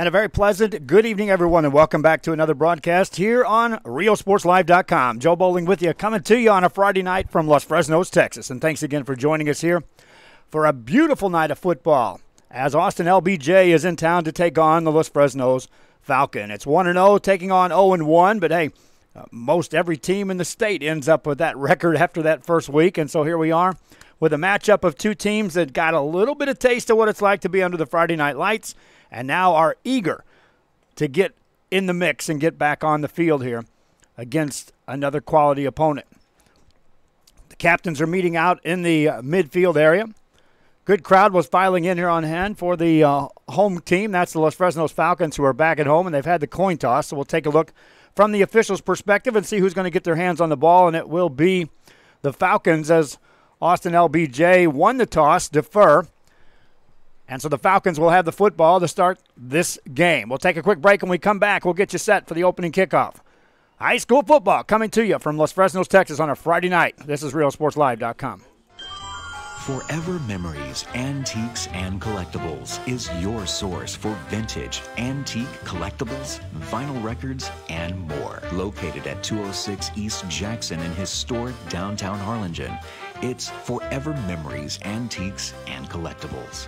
And a very pleasant good evening, everyone, and welcome back to another broadcast here on RioSportsLive.com. Joe Bowling with you, coming to you on a Friday night from Los Fresnos, Texas. And thanks again for joining us here for a beautiful night of football as Austin LBJ is in town to take on the Los Fresnos Falcon. It's 1-0 taking on 0-1, but hey, most every team in the state ends up with that record after that first week. And so here we are with a matchup of two teams that got a little bit of taste of what it's like to be under the Friday night lights and now are eager to get in the mix and get back on the field here against another quality opponent. The captains are meeting out in the midfield area. Good crowd was filing in here on hand for the home team. That's the Los Fresnos Falcons, who are back at home, and they've had the coin toss. So we'll take a look from the officials' perspective and see who's going to get their hands on the ball, and it will be the Falcons as Austin LBJ won the toss, defer. And so the Falcons will have the football to start this game. We'll take a quick break. When we come back, we'll get you set for the opening kickoff. High school football coming to you from Los Fresnos, Texas on a Friday night. This is RealSportsLive.com. Forever Memories, Antiques, and Collectibles is your source for vintage, antique, collectibles, vinyl records, and more. Located at 206 East Jackson in historic downtown Harlingen, it's Forever Memories, Antiques, and Collectibles.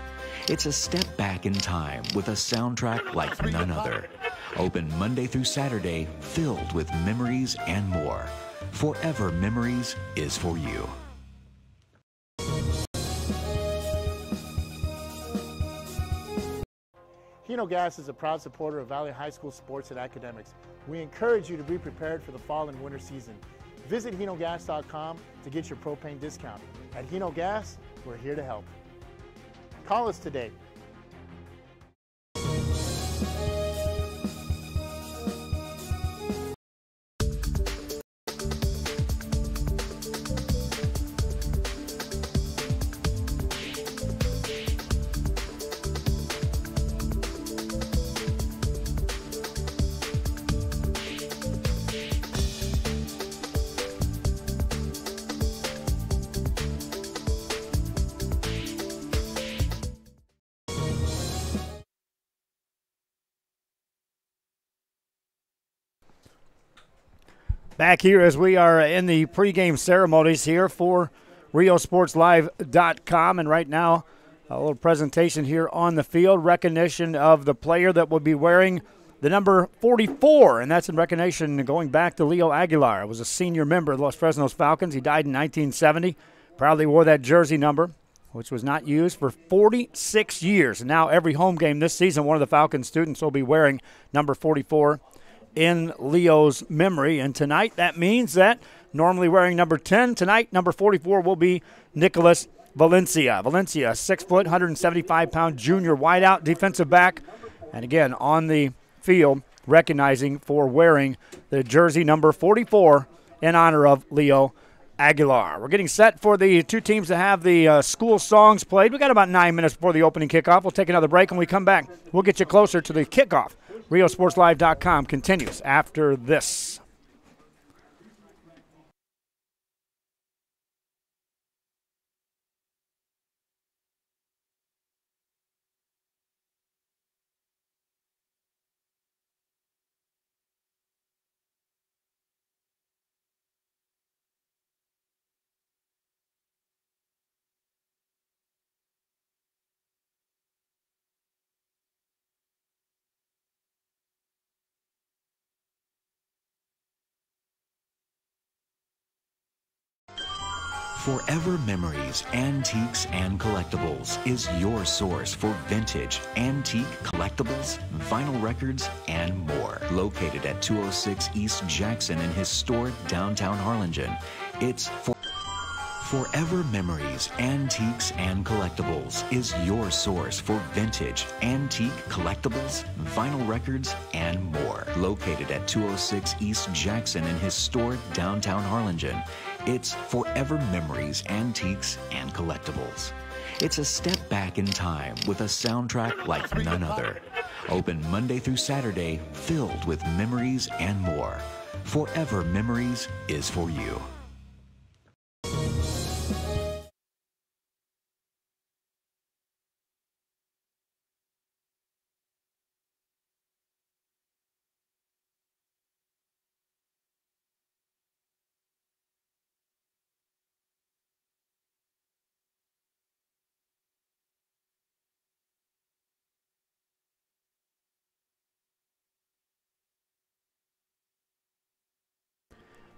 It's a step back in time with a soundtrack like none other. Open Monday through Saturday, filled with memories and more. Forever Memories is for you. Hino Gas is a proud supporter of Valley High School sports and academics. We encourage you to be prepared for the fall and winter season. Visit HinoGas.com to get your propane discount. At Hino Gas, we're here to help. Call us today. Back here as we are in the pregame ceremonies here for RioSportsLive.com. And right now, a little presentation here on the field, recognition of the player that will be wearing the number 44, and that's in recognition going back to Leo Aguilar. It was a senior member of the Los Fresnos Falcons. He died in 1970. Proudly wore that jersey number, which was not used for 46 years. And now every home game this season, one of the Falcons students will be wearing number 44 in Leo's memory. And tonight, that means that normally wearing number 10, tonight number 44 will be Nicholas Valencia. Valencia, 6 foot, 175-pound junior wideout defensive back. And again, on the field, recognizing for wearing the jersey number 44 in honor of Leo Aguilar. We're getting set for the two teams to have the school songs played. We got about 9 minutes before the opening kickoff. We'll take another break. When we come back, we'll get you closer to the kickoff. RioSportsLive.com continues after this. Forever Memories, Antiques, and Collectibles is your source for vintage, antique, collectibles, vinyl records, and more. Located at 206 East Jackson in historic downtown Harlingen, it's Forever Memories, Antiques, and Collectibles is your source for vintage, antique, collectibles, vinyl records, and more. Located at 206 East Jackson in historic downtown Harlingen, it's Forever Memories, Antiques, and Collectibles. It's a step back in time with a soundtrack like none other. Open Monday through Saturday, filled with memories and more. Forever Memories is for you.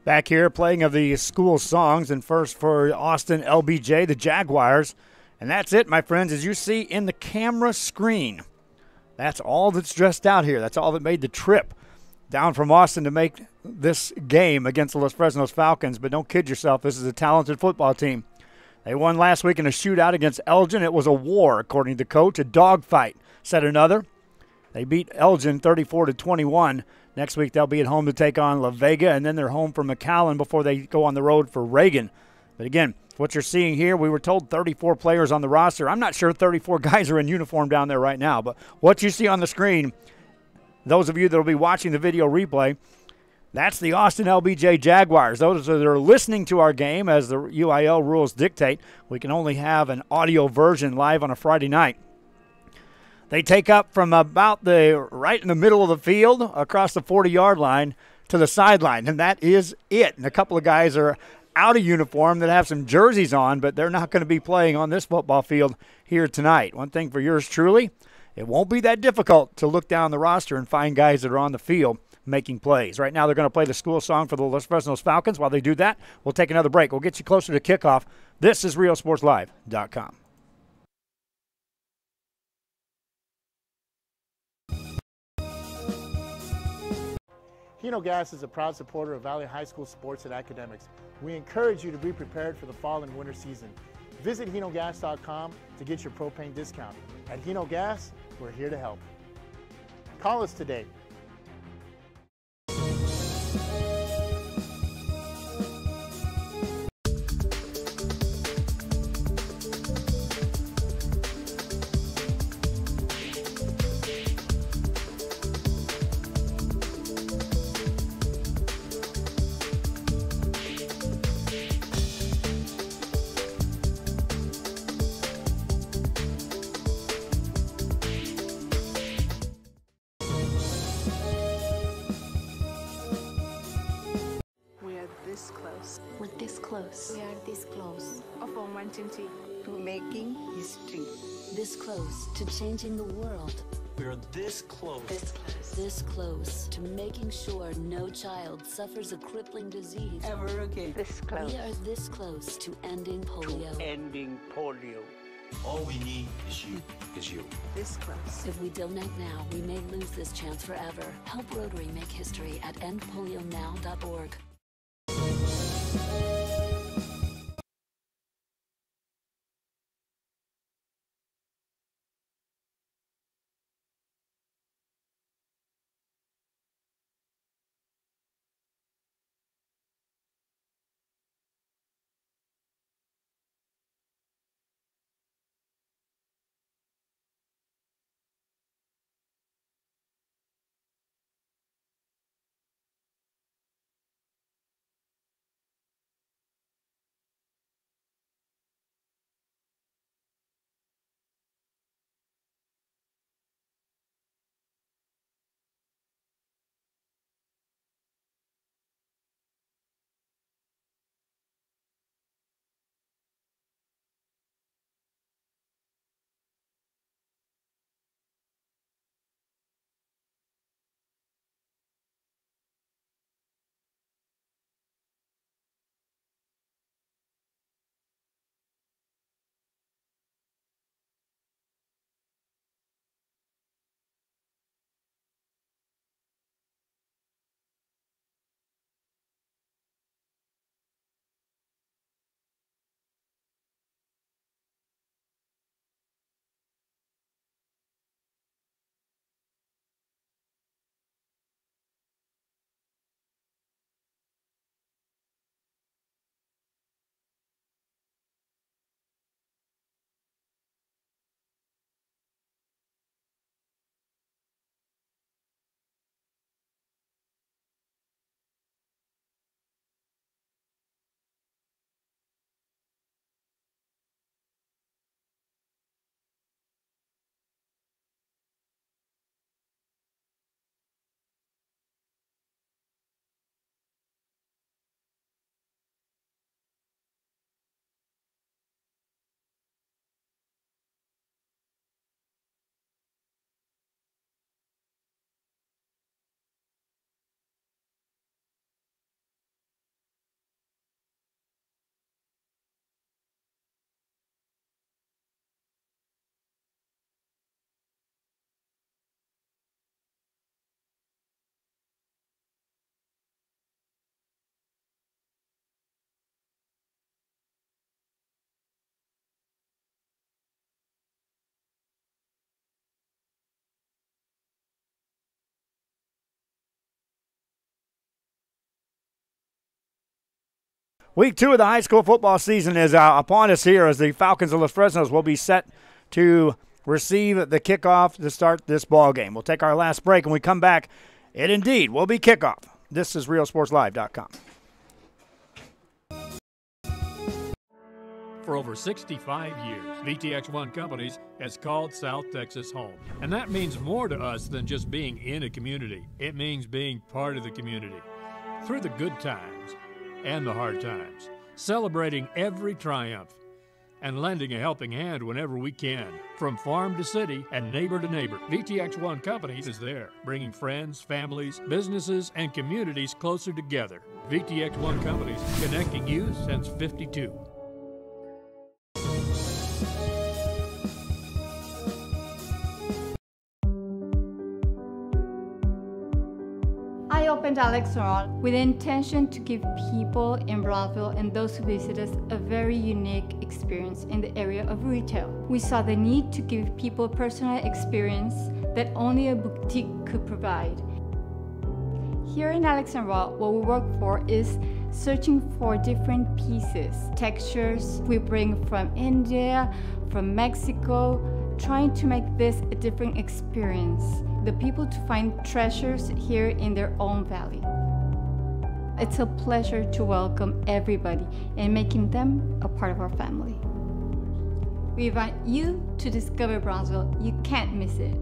Back here playing of the school songs, and first for Austin LBJ, the Jaguars. And that's it, my friends, as you see in the camera screen. That's all that's dressed out here. That's all that made the trip down from Austin to make this game against the Los Fresnos Falcons. But don't kid yourself, this is a talented football team. They won last week in a shootout against Elgin. It was a war, according to the coach, a dogfight, said another. They beat Elgin 34-21. Next week they'll be at home to take on La Vega, and then they're home for McAllen before they go on the road for Reagan. But again, what you're seeing here, we were told 34 players on the roster. I'm not sure 34 guys are in uniform down there right now, but what you see on the screen, those of you that will be watching the video replay, that's the Austin LBJ Jaguars. Those that are listening to our game, as the UIL rules dictate, we can only have an audio version live on a Friday night. They take up from about right in the middle of the field across the 40-yard line to the sideline, and that is it. And a couple of guys are out of uniform that have some jerseys on, but they're not going to be playing on this football field here tonight. One thing for yours truly, it won't be that difficult to look down the roster and find guys that are on the field making plays. Right now they're going to play the school song for the Los Fresnos Falcons. While they do that, we'll take another break. We'll get you closer to kickoff. This is RealSportsLive.com. Hino Gas is a proud supporter of Valley High School sports and academics. We encourage you to be prepared for the fall and winter season. Visit HinoGas.com to get your propane discount. At Hino Gas, we're here to help. Call us today. This close. We're this close. We are this close Of wanting to making history. This close to changing the world. We're this close. This close. This close to making sure no child suffers a crippling disease. Ever again. This close. We are this close to ending polio. Ending polio. All we need is you. This close. If we don't act now, we may lose this chance forever. Help Rotary make history at endpolionow.org. Week 2 of the high school football season is upon us here as the Falcons of Los Fresnos will be set to receive the kickoff to start this ball game. We'll take our last break, and when we come back, it indeed will be kickoff. This is RealSportsLive.com. For over 65 years, VTX1 Companies has called South Texas home. And that means more to us than just being in a community. It means being part of the community. Through the good times and the hard times, celebrating every triumph, and lending a helping hand whenever we can. From farm to city and neighbor to neighbor, VTX1 Companies is there, bringing friends, families, businesses, and communities closer together. VTX1 Companies, connecting you since '52. I opened Alex Ron with the intention to give people in Brownsville and those who visit us a very unique experience in the area of retail. We saw the need to give people a personal experience that only a boutique could provide. Here in Alex and Raw, what we work for is searching for different pieces, textures we bring from India, from Mexico, trying to make this a different experience. The people to find treasures here in their own valley. It's a pleasure to welcome everybody and making them a part of our family. We invite you to discover Brownsville. You can't miss it.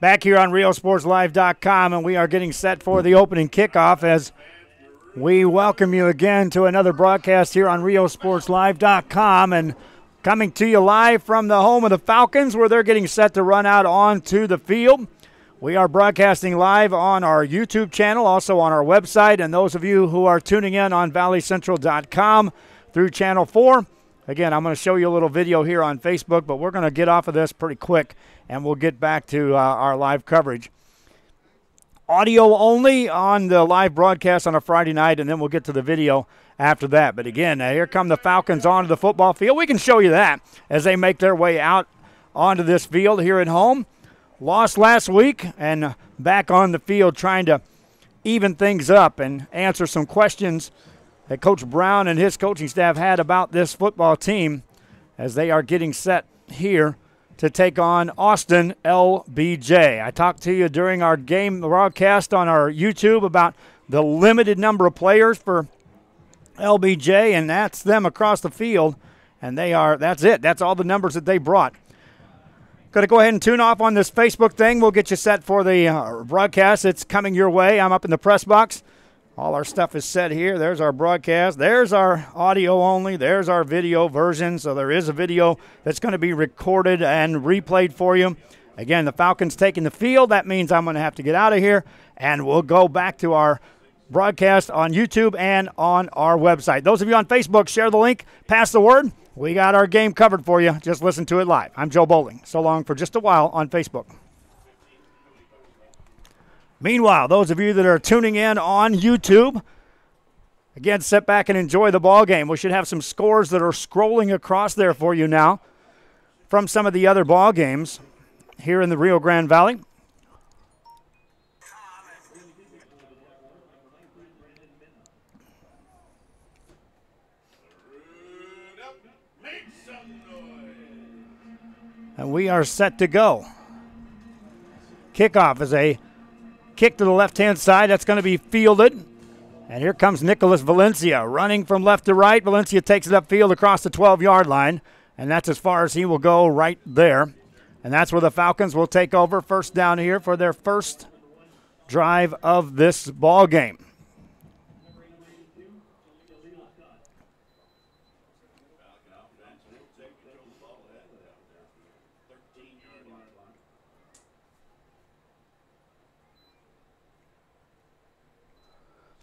Back here on RealSportsLive.com, and we are getting set for the opening kickoff as we welcome you again to another broadcast here on RealSportsLive.com, and coming to you live from the home of the Falcons where they're getting set to run out onto the field. We are broadcasting live on our YouTube channel, also on our website, and those of you who are tuning in on ValleyCentral.com through Channel 4. Again, I'm going to show you a little video here on Facebook, but we're going to get off of this pretty quick, and we'll get back to our live coverage. Audio only on the live broadcast on a Friday night, and then we'll get to the video after that. But again, here come the Falcons onto the football field. We can show you that as they make their way out onto this field here at home. Lost last week, and back on the field trying to even things up and answer some questions that Coach Brown and his coaching staff had about this football team as they are getting set here to take on Austin LBJ. I talked to you during our game broadcast on our YouTube about the limited number of players for LBJ, and that's them across the field, and that's it. That's all the numbers that they brought. Going to go ahead and tune off on this Facebook thing. We'll get you set for the broadcast. It's coming your way. I'm up in the press box. All our stuff is set here. There's our broadcast. There's our audio only. There's our video version. So there is a video that's going to be recorded and replayed for you. Again, the Falcons taking the field. That means I'm going to have to get out of here, and we'll go back to our broadcast on YouTube and on our website. Those of you on Facebook, share the link. Pass the word. We got our game covered for you. Just listen to it live. I'm Joe Bowling. So long for just a while on Facebook. Meanwhile, those of you that are tuning in on YouTube, again, sit back and enjoy the ball game. We should have some scores that are scrolling across there for you now from some of the other ball games here in the Rio Grande Valley. And we are set to go. Kickoff is a kick to the left-hand side. That's going to be fielded. And here comes Nicholas Valencia running from left to right. Valencia takes it upfield across the 12-yard line, and that's as far as he will go right there. And that's where the Falcons will take over first down here for their first drive of this ball game.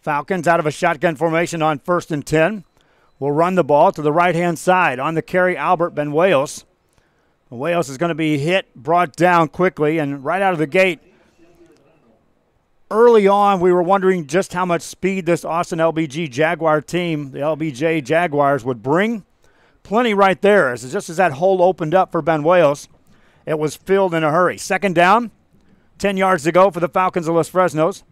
Falcons out of a shotgun formation on 1st and 10. will run the ball to the right-hand side. On the carry, Albert Benuelos. Benuelos is going to be hit, brought down quickly, and right out of the gate, early on, we were wondering just how much speed this Austin LBJ Jaguar team, the LBJ Jaguars, would bring. Plenty right there. Just as that hole opened up for Benuelos, it was filled in a hurry. Second down, 10 yards to go for the Falcons of Los Fresnos.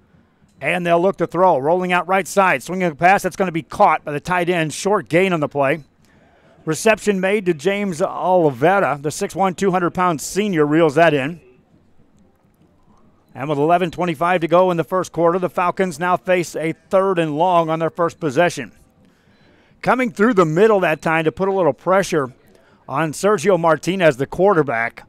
And they'll look to throw. Rolling out right side. Swinging a pass that's going to be caught by the tight end. Short gain on the play. Reception made to James Oliveira. The 6'1", 200-pound senior reels that in. And with 11:25 to go in the first quarter, the Falcons now face a 3rd and long on their first possession. Coming through the middle that time to put a little pressure on Sergio Martinez, the quarterback,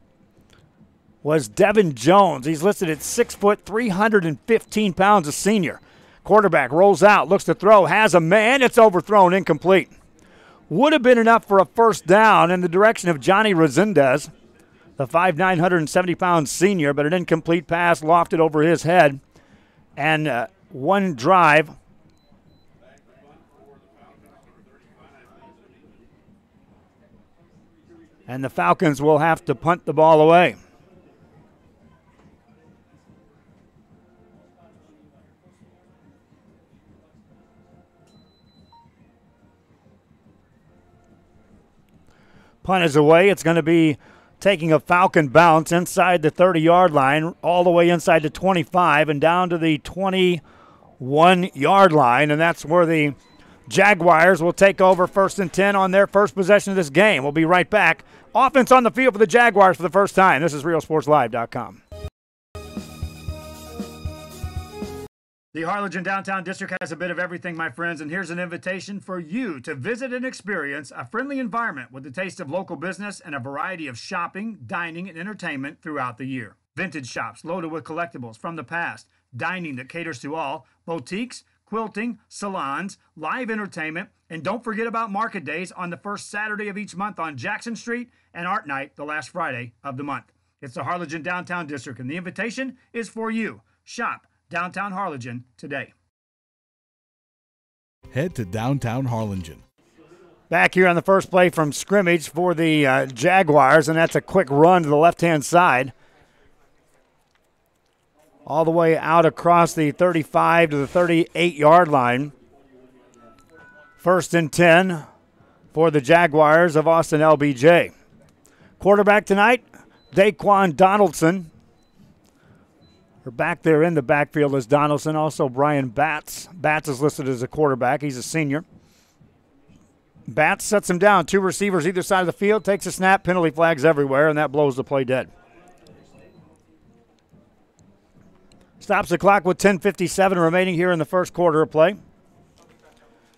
was Devin Jones. He's listed at 6 foot, 315 pounds, a senior. Quarterback rolls out, looks to throw, has a man. It's overthrown, incomplete. Would have been enough for a first down in the direction of Johnny Resendez, the 5'9", 170-pound senior, but an incomplete pass lofted over his head. And one drive. And the Falcons will have to punt the ball away. Punt is away. It's going to be taking a Falcon bounce inside the 30-yard line, all the way inside the 25 and down to the 21-yard line, and that's where the Jaguars will take over 1st and 10 on their first possession of this game. We'll be right back. Offense on the field for the Jaguars for the first time. This is RealSportsLive.com. The Harlingen Downtown District has a bit of everything, my friends, and here's an invitation for you to visit and experience a friendly environment with the taste of local business and a variety of shopping, dining, and entertainment throughout the year. Vintage shops loaded with collectibles from the past, dining that caters to all, boutiques, quilting, salons, live entertainment, and don't forget about market days on the first Saturday of each month on Jackson Street and Art Night the last Friday of the month. It's the Harlingen Downtown District, and the invitation is for you. Shop Downtown Harlingen today. Head to Downtown Harlingen. Back here on the first play from scrimmage for the Jaguars, and that's a quick run to the left-hand side. All the way out across the 35 to the 38-yard line. 1st and 10 for the Jaguars of Austin LBJ. Quarterback tonight, Daquan Donaldson. Back there in the backfield is Donaldson, also Brian Batts. Batts is listed as a quarterback. He's a senior. Batts sets him down. 2 receivers either side of the field, takes a snap, penalty flags everywhere, and that blows the play dead. Stops the clock with 10:57 remaining here in the first quarter of play.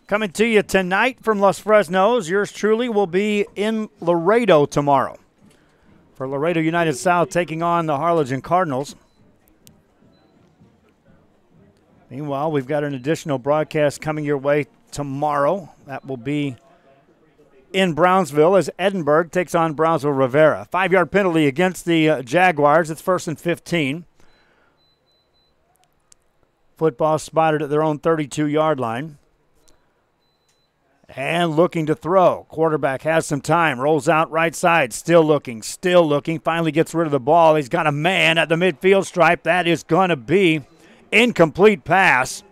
Coming to you tonight from Los Fresnos, yours truly will be in Laredo tomorrow for Laredo United South taking on the Harlingen Cardinals. Meanwhile, we've got an additional broadcast coming your way tomorrow. That will be in Brownsville as Edinburgh takes on Brownsville Rivera. 5-yard penalty against the Jaguars. It's 1st and 15. Football spotted at their own 32-yard line. And looking to throw. Quarterback has some time. Rolls out right side. Still looking. Finally gets rid of the ball. He's got a man at the midfield stripe. That is going to be incomplete pass.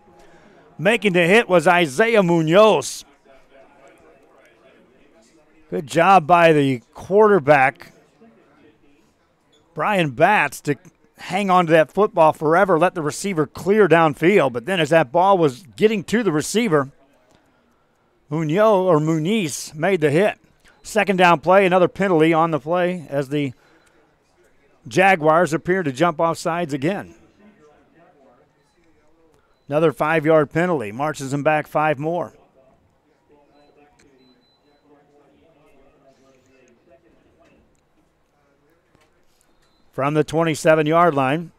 Making the hit was Isaiah Munoz. Good job by the quarterback, Brian Batts, to hang on to that football forever, let the receiver clear downfield. But then as that ball was getting to the receiver, Muniz made the hit. 2nd down play, another penalty on the play as the Jaguars appear to jump off sides again. Another 5-yard penalty. Marches them back 5 more. From the 27-yard line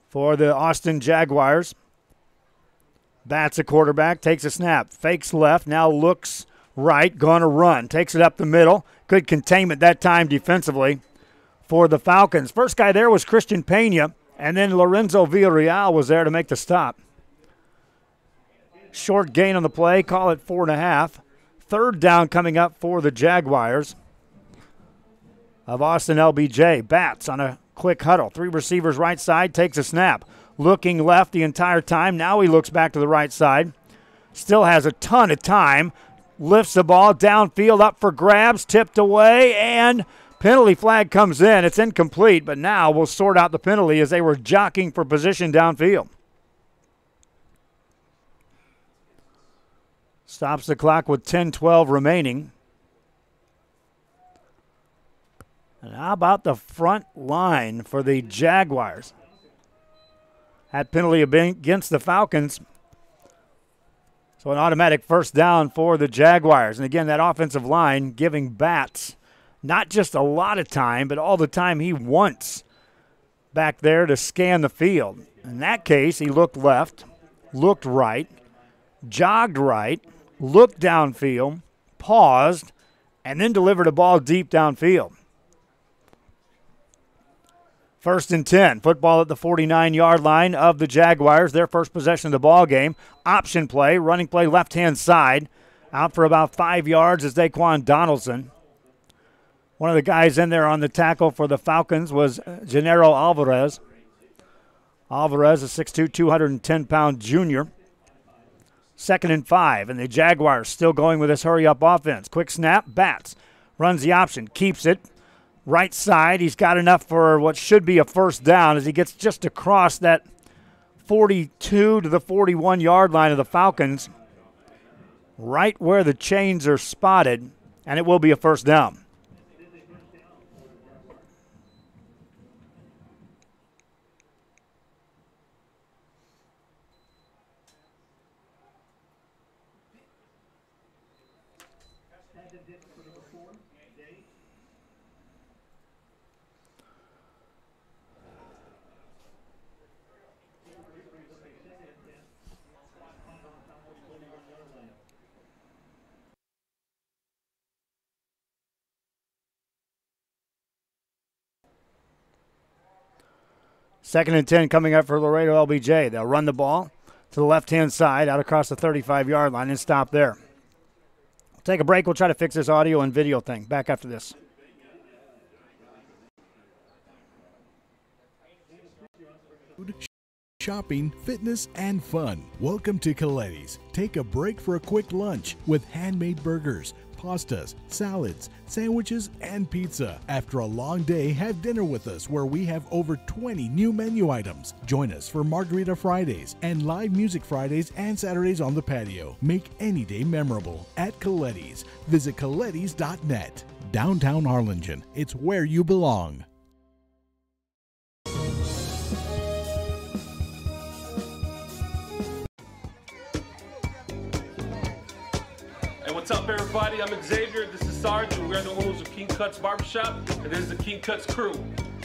for the Austin Jaguars. Bats a quarterback, takes a snap, fakes left, now looks right, gonna run. Takes it up the middle. Good containment that time defensively for the Falcons. First guy there was Christian Pena. And then Lorenzo Villarreal was there to make the stop. Short gain on the play, call it 4.5. Third down coming up for the Jaguars of Austin LBJ. Bats on a quick huddle. 3 receivers right side, takes a snap. Looking left the entire time. Now he looks back to the right side. Still has a ton of time. Lifts the ball downfield, up for grabs, tipped away, and penalty flag comes in. It's incomplete, but now we'll sort out the penalty as they were jockeying for position downfield. Stops the clock with 10-12 remaining. And how about the front line for the Jaguars? That penalty against the Falcons. So an automatic first down for the Jaguars. And again, that offensive line giving Bats not just a lot of time, but all the time he wants back there to scan the field. In that case, he looked left, looked right, jogged right, looked downfield, paused, and then delivered a ball deep downfield. 1st and 10. Football at the 49-yard line of the Jaguars. Their first possession of the ball game. Option play, running play left-hand side. Out for about 5 yards is Daquan Donaldson. One of the guys in there on the tackle for the Falcons was Gennaro Alvarez. Alvarez, a 6'2", 210-pound junior. 2nd and 5, and the Jaguars still going with this hurry-up offense. Quick snap, Bats runs the option, keeps it. Right side, he's got enough for what should be a first down as he gets just across that 42 to the 41-yard line of the Falcons, right where the chains are spotted, and it will be a first down. Second and 10 coming up for Laredo LBJ. They'll run the ball to the left-hand side out across the 35-yard line and stop there. We'll take a break. We'll try to fix this audio and video thing. Back after this. Shopping, fitness, and fun. Welcome to Coletti's. Take a break for a quick lunch with handmade burgers, pastas, salads, sandwiches, and pizza. After a long day, have dinner with us where we have over 20 new menu items. Join us for Margarita Fridays and live music Fridays and Saturdays on the patio. Make any day memorable at Coletti's. Visit Coletti's.net. Downtown Harlingen. It's where you belong. What's up, everybody? I'm Xavier. This is Sarge, and we're the owners of King Cuts Barbershop, and this is the King Cuts crew.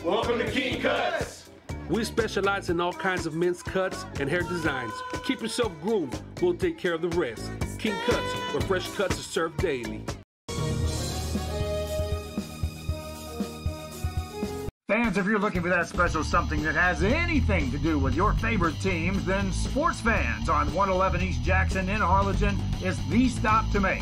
Welcome to King Cuts! We specialize in all kinds of men's cuts and hair designs. Keep yourself groomed. We'll take care of the rest. King Cuts, where fresh cuts are served daily. Fans, if you're looking for that special something that has anything to do with your favorite teams, then Sports Fans on 111 East Jackson in Harlingen is the stop to make.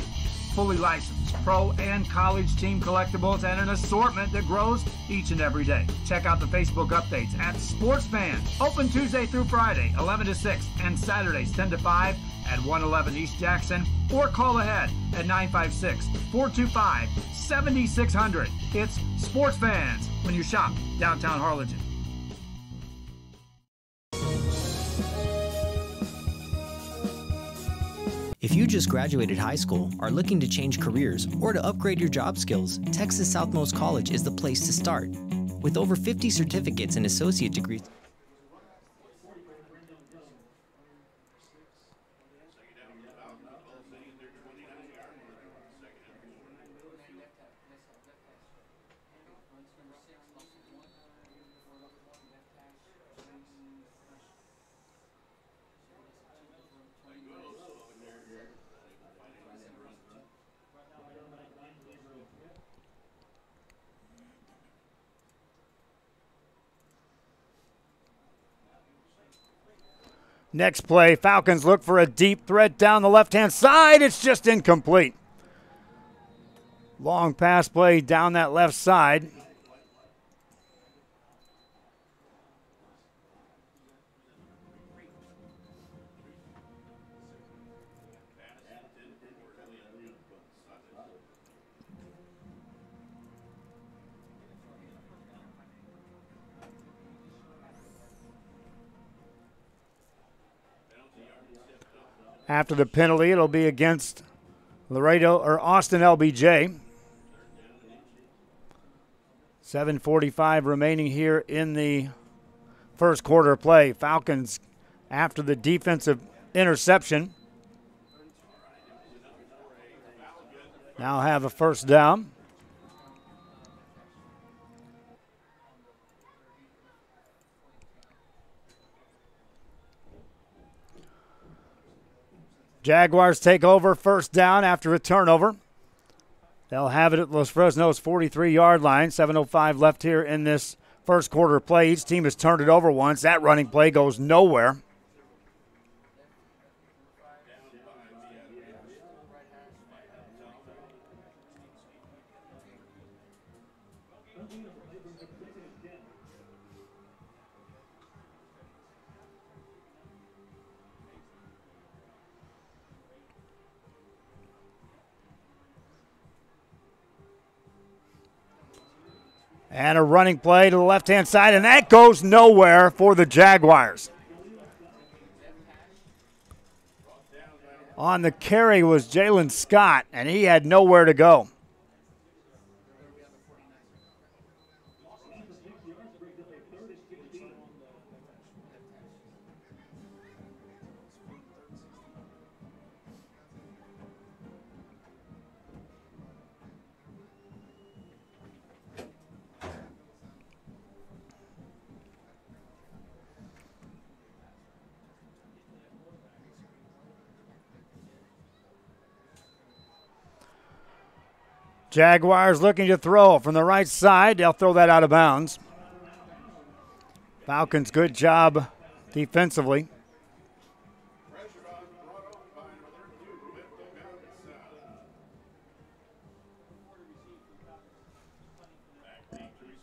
Fully licensed pro and college team collectibles and an assortment that grows each and every day. Check out the Facebook updates at Sports Fans. Open Tuesday through Friday, 11 to 6, and Saturdays, 10 to 5 at 111 East Jackson, or call ahead at 956-425-7600. It's Sports Fans when you shop downtown Harlingen. If you just graduated high school, are looking to change careers, or to upgrade your job skills, Texas Southmost College is the place to start. With over 50 certificates and associate degrees. Next play, Falcons look for a deep threat down the left-hand side. It's just incomplete. Long pass play down that left side. After the penalty, it'll be against Laredo or Austin LBJ. 7:45 remaining here in the first quarter play. Falcons after the defensive interception now have a first down. Jaguars take over first down after a turnover. They'll have it at Los Fresnos' 43-yard line. 7:05 left here in this first quarter play. Each team has turned it over once. That running play goes nowhere. And a running play to the left-hand side, and that goes nowhere for the Jaguars. On the carry was Jalen Scott, and he had nowhere to go. Jaguars looking to throw from the right side. They'll throw that out of bounds. Falcons, good job defensively.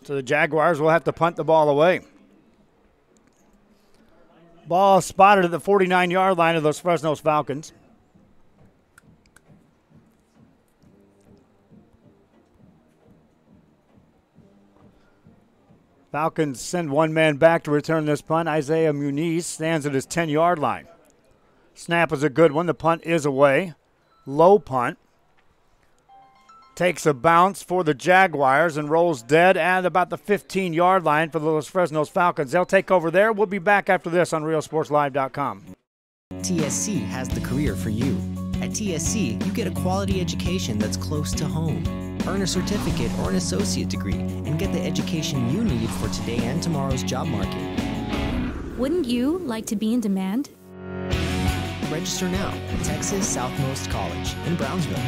So the Jaguars will have to punt the ball away. Ball spotted at the 49-yard line of those Fresnos Falcons. Falcons send one man back to return this punt. Isaiah Muniz stands at his 10-yard line. Snap is a good one. The punt is away. Low punt. Takes a bounce for the Jaguars and rolls dead at about the 15-yard line for the Los Fresnos Falcons. They'll take over there. We'll be back after this on RealSportsLive.com. TSC has the career for you. At TSC, you get a quality education that's close to home. Earn a certificate or an associate degree and get the education you need for today and tomorrow's job market. Wouldn't you like to be in demand? Register now at Texas Southmost College in Brownsville.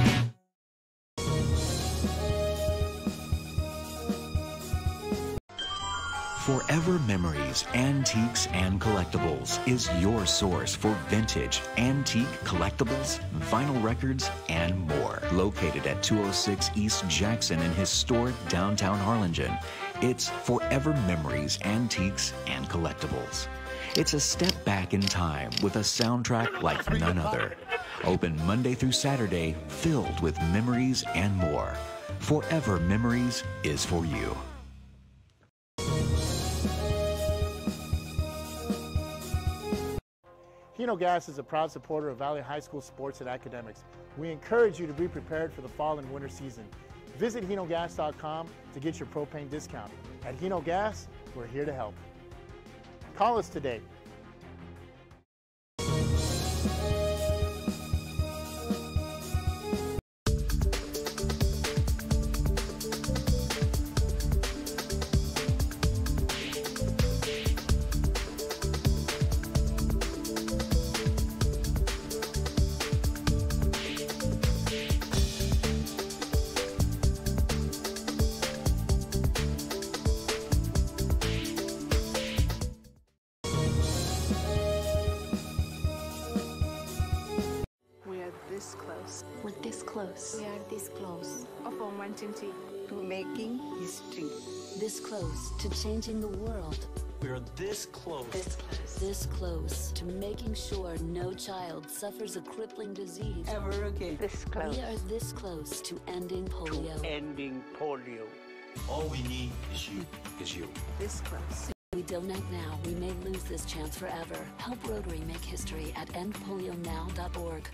Forever Memories, Antiques, and Collectibles is your source for vintage, antique collectibles, vinyl records, and more. Located at 206 East Jackson in historic downtown Harlingen, it's Forever Memories, Antiques, and Collectibles. It's a step back in time with a soundtrack like none other. Open Monday through Saturday, filled with memories and more. Forever Memories is for you. Hino Gas is a proud supporter of Valley High School sports and academics. We encourage you to be prepared for the fall and winter season. Visit HinoGas.com to get your propane discount. At Hino Gas, we're here to help. Call us today. close. We are this close Of wanting to. to making history. This close to changing the world. We are this close. This close to making sure no child suffers a crippling disease. Ever again. This close We are this close to ending polio. ending polio. All we need is you. This close. If we don't act now, we may lose this chance forever. Help Rotary make history at endpolionow.org.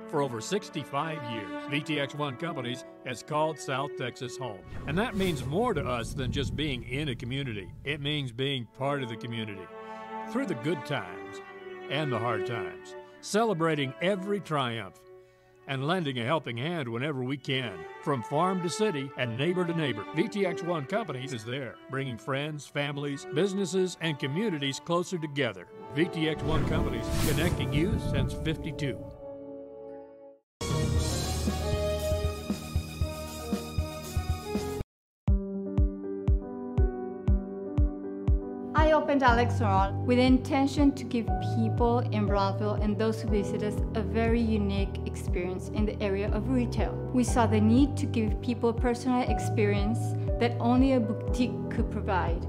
For over 65 years, VTX1 Companies has called South Texas home. And that means more to us than just being in a community. It means being part of the community. Through the good times and the hard times, celebrating every triumph, and lending a helping hand whenever we can. From farm to city and neighbor to neighbor, VTX1 Companies is there, bringing friends, families, businesses, and communities closer together. VTX1 Companies, connecting you since '52. I opened Alexandra with the intention to give people in Broadville and those who visit us a very unique experience in the area of retail. We saw the need to give people a personal experience that only a boutique could provide.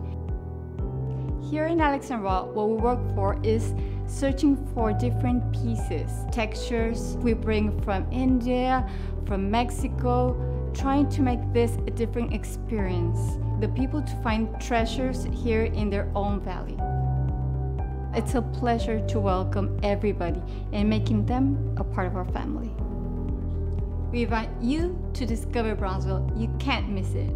Here in Alexandra, what we work for is searching for different pieces, textures we bring from India, from Mexico, trying to make this a different experience. The people to find treasures here in their own valley. It's a pleasure to welcome everybody and making them a part of our family. We invite you to discover Brownsville. You can't miss it.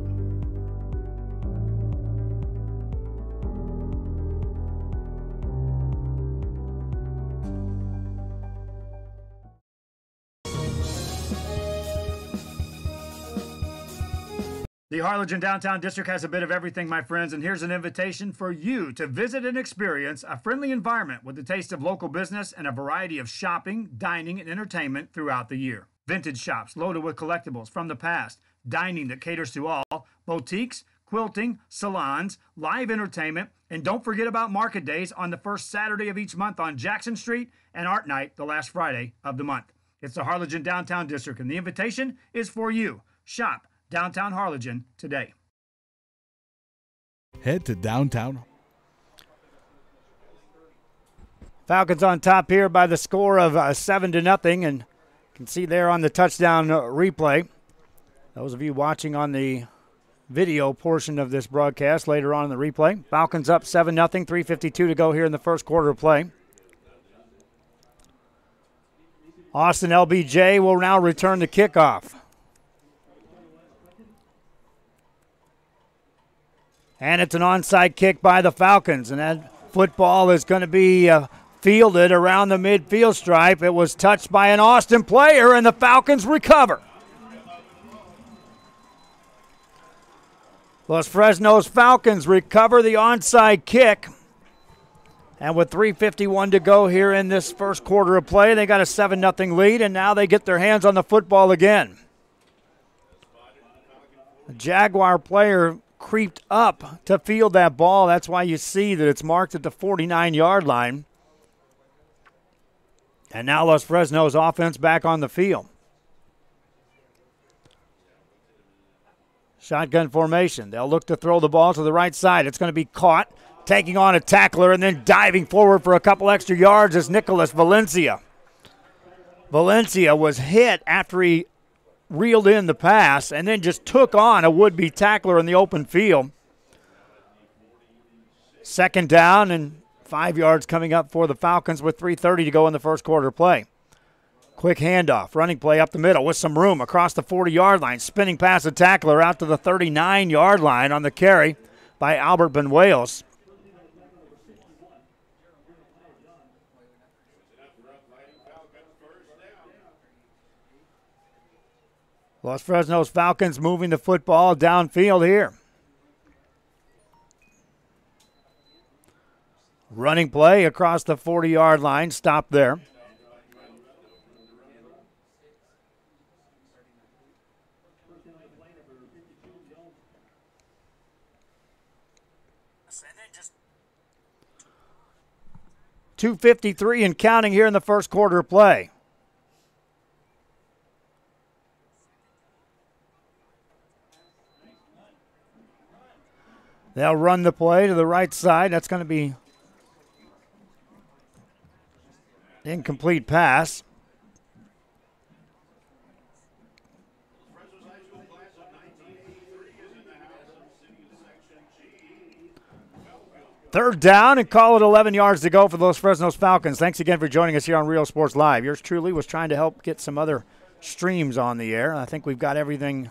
The Harlingen Downtown District has a bit of everything, my friends, and here's an invitation for you to visit and experience a friendly environment with a taste of local business and a variety of shopping, dining, and entertainment throughout the year. Vintage shops loaded with collectibles from the past, dining that caters to all, boutiques, quilting, salons, live entertainment, and don't forget about market days on the first Saturday of each month on Jackson Street and Art Night the last Friday of the month. It's the Harlingen Downtown District, and the invitation is for you. Shop Downtown Harlingen today. Head to downtown. Falcons on top here by the score of 7-0, and you can see there on the touchdown replay. Those of you watching on the video portion of this broadcast later on in the replay, Falcons up 7-0, 3:52 to go here in the first quarter of play. Austin LBJ will now return the kickoff. And it's an onside kick by the Falcons. And that football is going to be fielded around the midfield stripe. It was touched by an Austin player, and the Falcons recover. Los Fresnos Falcons recover the onside kick. And with 3:51 to go here in this first quarter of play, they got a 7-0 lead, and now they get their hands on the football again. The Jaguar player creeped up to field that ball. That's why you see that it's marked at the 49-yard line. And now Los Fresnos offense back on the field. Shotgun formation. They'll look to throw the ball to the right side. It's going to be caught, taking on a tackler, and then diving forward for a couple extra yards is Nicholas Valencia. Valencia was hit after he reeled in the pass and then just took on a would-be tackler in the open field. Second down and 5 yards coming up for the Falcons with 3:30 to go in the first quarter play. Quick handoff, running play up the middle with some room across the 40-yard line. Spinning past the tackler out to the 39-yard line on the carry by Albert Benuelos. Los Fresnos Falcons moving the football downfield here. Running play across the 40-yard line. Stop there. 2:53 and counting here in the first quarter of play. They'll run the play to the right side. That's going to be incomplete pass. Third down and call it 11 yards to go for those Fresnos Falcons. Thanks again for joining us here on Real Sports Live. Yours truly was trying to help get some other streams on the air. I think we've got everything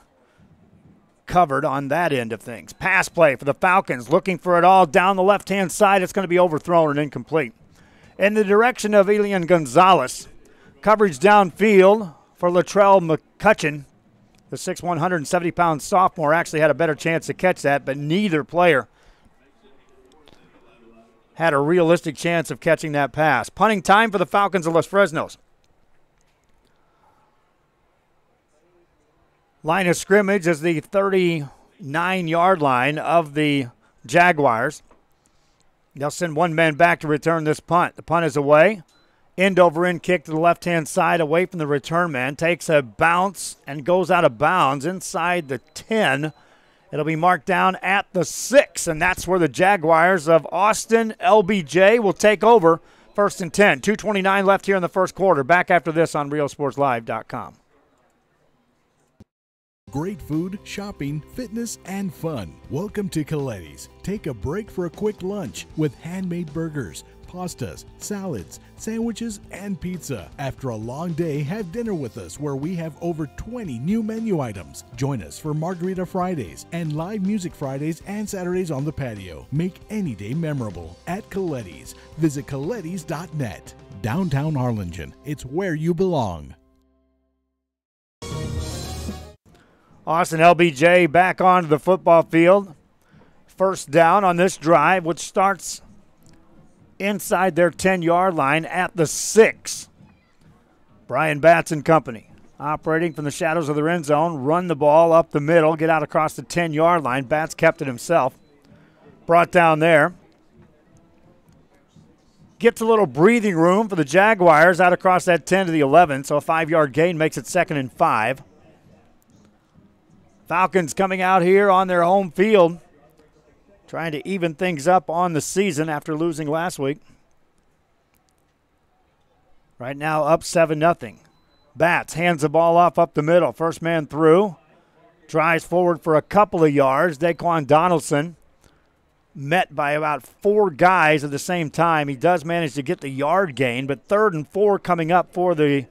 covered on that end of things. Pass play for the Falcons, looking for it all down the left-hand side. It's going to be overthrown and incomplete. In the direction of Elian Gonzalez, coverage downfield for Latrell McCutcheon. The 6'1", 170-pound sophomore actually had a better chance to catch that, but neither player had a realistic chance of catching that pass. Punting time for the Falcons of Los Fresnos. Line of scrimmage is the 39-yard line of the Jaguars. They'll send one man back to return this punt. The punt is away. End over end kick to the left-hand side away from the return man. Takes a bounce and goes out of bounds inside the 10. It'll be marked down at the 6, and that's where the Jaguars of Austin LBJ will take over. 1st and 10. 2:29 left here in the first quarter. Back after this on RealSportsLive.com. Great food, shopping, fitness, and fun. Welcome to Coletti's. Take a break for a quick lunch with handmade burgers, pastas, salads, sandwiches, and pizza. After a long day, have dinner with us where we have over 20 new menu items. Join us for Margarita Fridays and live music Fridays and Saturdays on the patio. Make any day memorable at Coletti's. Visit Coletti's.net. Downtown Harlingen. It's where you belong. Austin LBJ back onto the football field. First down on this drive, which starts inside their 10-yard line at the 6. Brian Batts and company operating from the shadows of their end zone, run the ball up the middle, get out across the 10-yard line. Batts kept it himself. Brought down there. Gets a little breathing room for the Jaguars out across that 10 to the 11, so a 5-yard gain makes it 2nd and 5. Falcons coming out here on their home field, trying to even things up on the season after losing last week. Right now up 7-0. Batts hands the ball off up the middle. First man through. Drives forward for a couple of yards. Daquan Donaldson met by about 4 guys at the same time. He does manage to get the yard gain, but 3rd and 4 coming up for the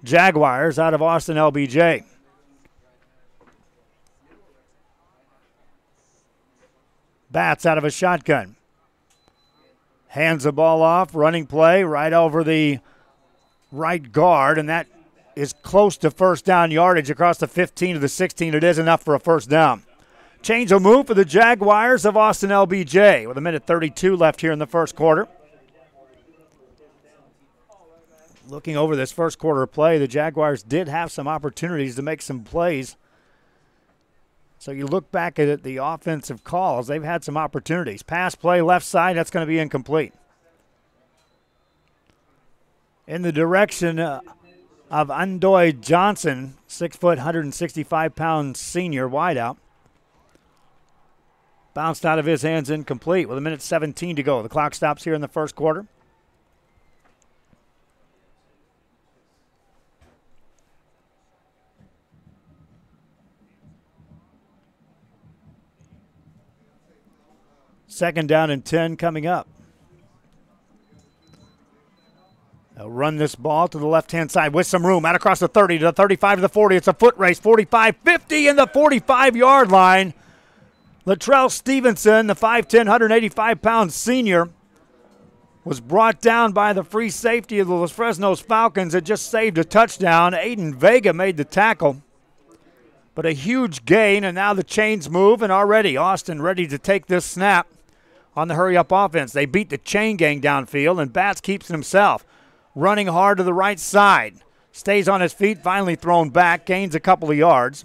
Jaguars out of Austin LBJ. Batts out of a shotgun. Hands the ball off, running play right over the right guard, and that is close to first down yardage across the 15 to the 16. It is enough for a first down. Change of move for the Jaguars of Austin LBJ with 1:32 left here in the first quarter. Looking over this first quarter of play, the Jaguars did have some opportunities to make some plays. So you look back at the offensive calls, they've had some opportunities. Pass play left side, that's going to be incomplete. In the direction of Undoy Johnson, 6 foot, 165-pound senior wideout. Bounced out of his hands, incomplete with 1:17 to go. The clock stops here in the first quarter. Second down and 10 coming up. They'll run this ball to the left-hand side with some room. Out across the 30 to the 35 to the 40. It's a foot race. 45, 50 in the 45-yard line. Latrell Stevenson, the 5'10", 185-pound senior, was brought down by the free safety of the Los Fresnos Falcons. It just saved a touchdown. Aiden Vega made the tackle. But a huge gain, and now the chains move, and already Austin ready to take this snap on the hurry-up offense. They beat the chain gang downfield, and Batts keeps it himself. Running hard to the right side. Stays on his feet, finally thrown back, gains a couple of yards.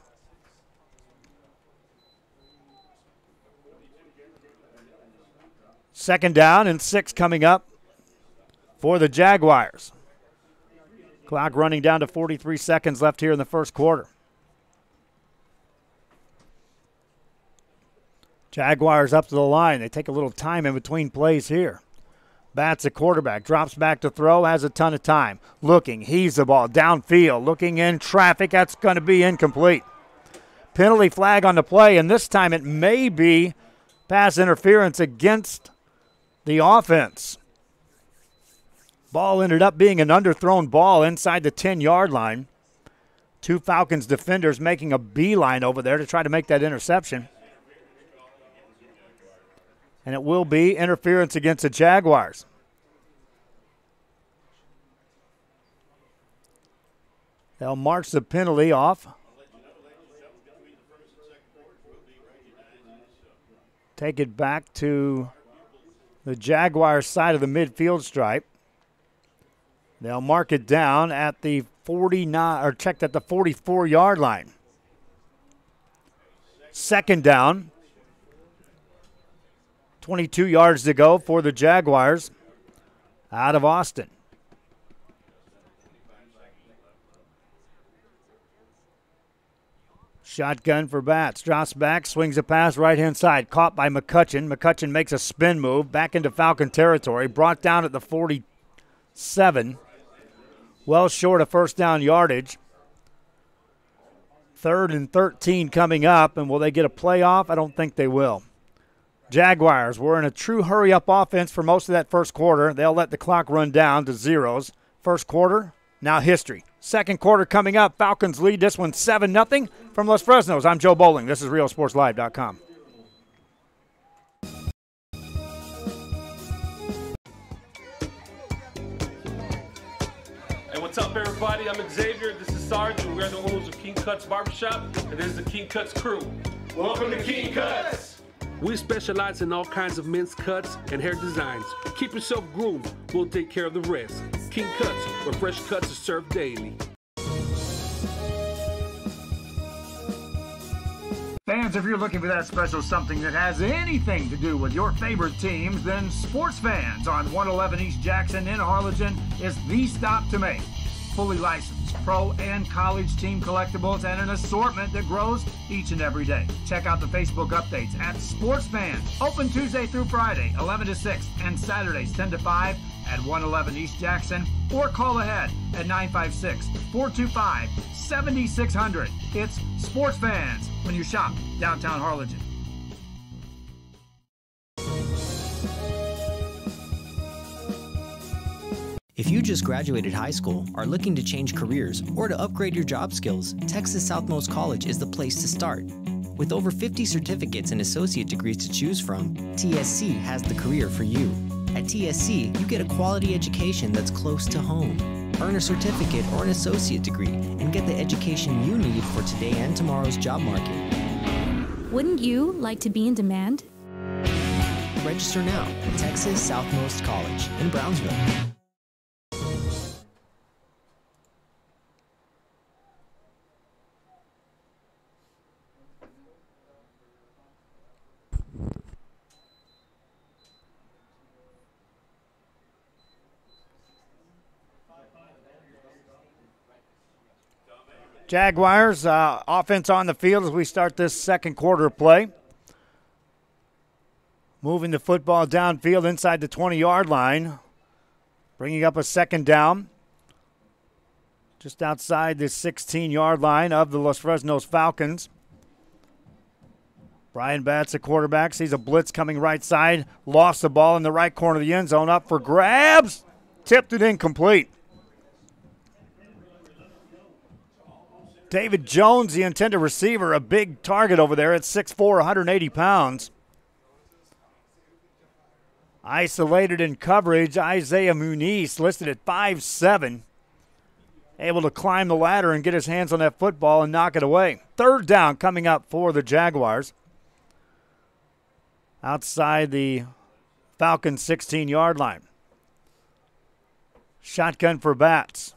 Second down and 6 coming up for the Jaguars. Clock running down to 43 seconds left here in the first quarter. Jaguars up to the line. They take a little time in between plays here. Bats a quarterback, drops back to throw, has a ton of time. Looking, heaves the ball downfield, looking in traffic. That's going to be incomplete. Penalty flag on the play, and this time it may be pass interference against the offense. Ball ended up being an underthrown ball inside the 10-yard line. Two Falcons defenders making a beeline over there to try to make that interception. And it will be interference against the Jaguars. They'll march the penalty off. Take it back to the Jaguars side of the midfield stripe. They'll mark it down at the 49, or checked at the 44-yard line. Second down. 22 yards to go for the Jaguars out of Austin. Shotgun for Bats. Drops back, swings a pass right-hand side. Caught by McCutcheon. McCutcheon makes a spin move back into Falcon territory. Brought down at the 47. Well short of first down yardage. 3rd and 13 coming up, and will they get a playoff? I don't think they will. Jaguars were in a true hurry-up offense for most of that first quarter. They'll let the clock run down to zeros. First quarter, now history. Second quarter coming up. Falcons lead this one 7-0 from Los Fresnos. I'm Joe Bowling. This is RealSportsLive.com. Hey, what's up, everybody? I'm Xavier. This is Sarge, and we're the owners of King Cuts Barbershop, and this is the King Cuts crew. Welcome to King Cuts! We specialize in all kinds of men's cuts and hair designs. Keep yourself groomed. We'll take care of the rest. King Cuts, where fresh cuts are served daily. Fans, if you're looking for that special something that has anything to do with your favorite teams, then Sports Fans on 111 East Jackson in Harlingen is the stop to make. Fully licensed pro and college team collectibles and an assortment that grows each and every day. Check out the Facebook updates at Sports Fans. Open Tuesday through Friday, 11 to 6, and Saturdays, 10 to 5 at 111 East Jackson, or call ahead at 956-425-7600. It's Sports Fans when you shop downtown Harlingen. If you just graduated high school, are looking to change careers, or to upgrade your job skills, Texas Southmost College is the place to start. With over 50 certificates and associate degrees to choose from, TSC has the career for you. At TSC, you get a quality education that's close to home. Earn a certificate or an associate degree and get the education you need for today and tomorrow's job market. Wouldn't you like to be in demand? Register now at Texas Southmost College in Brownsville. Jaguars offense on the field as we start this second quarter of play. Moving the football downfield inside the 20-yard line. Bringing up a second down. Just outside the 16-yard line of the Los Fresnos Falcons. Brian Batts, the quarterback, sees a blitz coming right side. Lost the ball in the right corner of the end zone. Up for grabs. Tipped it incomplete. David Jones, the intended receiver, a big target over there at 6'4", 180 pounds. Isolated in coverage, Isaiah Muniz listed at 5'7", able to climb the ladder and get his hands on that football and knock it away. Third down coming up for the Jaguars. Outside the Falcons' 16-yard line. Shotgun for Batts.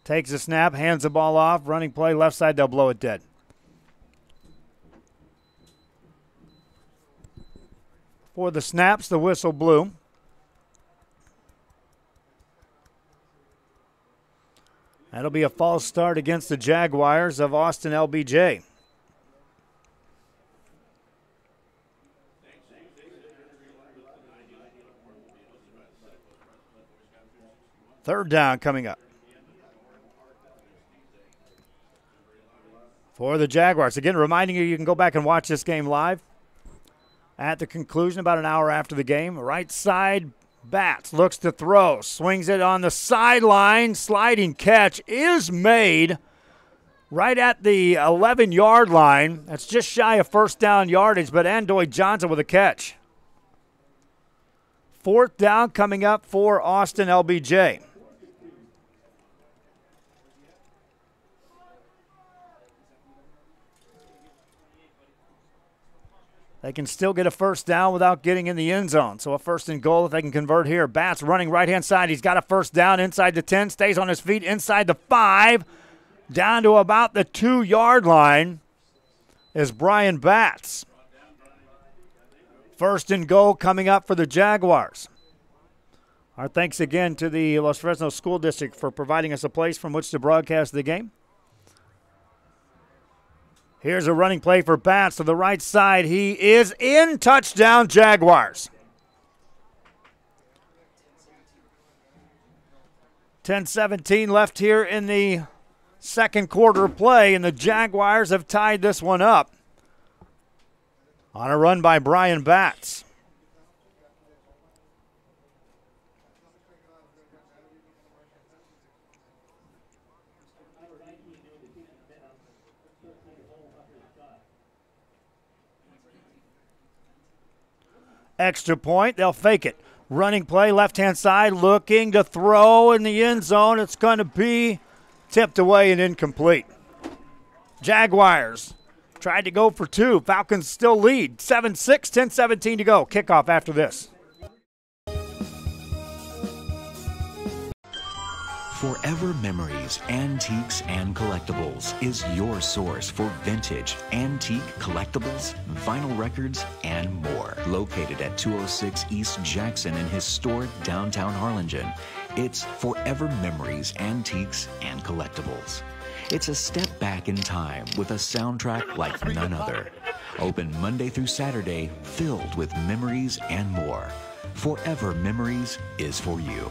Takes a snap, hands the ball off, running play left side, they'll blow it dead. For the snaps, the whistle blew. That'll be a false start against the Jaguars of Austin LBJ. Third down coming up for the Jaguars. Again, reminding you can go back and watch this game live at the conclusion, about an hour after the game. Right side, Bats looks to throw, swings it on the sideline. Sliding catch is made right at the 11-yard line. That's just shy of first down yardage, but Andoy Johnson with a catch. Fourth down coming up for Austin LBJ. They can still get a first down without getting in the end zone. So a first and goal if they can convert here. Bats running right-hand side. He's got a first down inside the 10, stays on his feet inside the 5, down to about the 2-yard line is Brian Bats. First and goal coming up for the Jaguars. Our thanks again to the Los Fresnos School District for providing us a place from which to broadcast the game. Here's a running play for Bats to the right side. He is in. Touchdown, Jaguars. 10-17 left here in the second quarter of play, and the Jaguars have tied this one up on a run by Brian Bats. Extra point, they'll fake it. Running play, left-hand side, looking to throw in the end zone. It's going to be tipped away and incomplete. Jaguars tried to go for 2. Falcons still lead. 7-6, 10-17 to go. Kickoff after this. Forever Memories, Antiques, and Collectibles is your source for vintage, antique collectibles, vinyl records, and more. Located at 206 East Jackson in historic downtown Harlingen, it's Forever Memories, Antiques, and Collectibles. It's a step back in time with a soundtrack like none other. Open Monday through Saturday, filled with memories and more. Forever Memories is for you.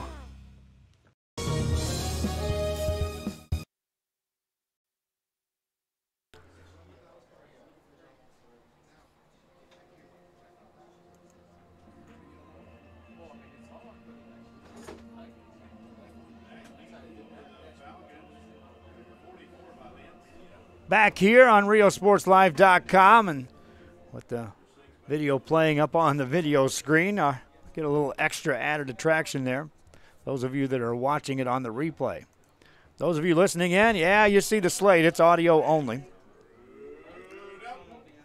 Back here on RioSportsLive.com, and with the video playing up on the video screen, get a little extra added attraction there. Those of you that are watching it on the replay. Those of you listening in, yeah, you see the slate. It's audio only.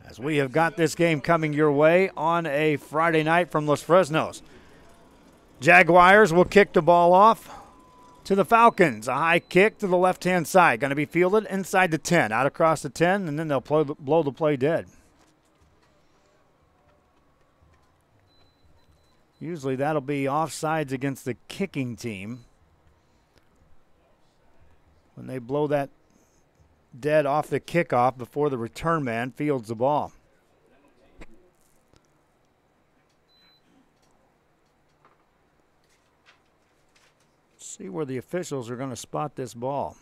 As we have got this game coming your way on a Friday night from Los Fresnos. Jaguars will kick the ball off to the Falcons. A high kick to the left-hand side. Going to be fielded inside the 10, out across the 10, and then they'll blow the play dead. Usually that'll be offsides against the kicking team when they blow that dead off the kickoff before the return man fields the ball. See where the officials are going to spot this ball.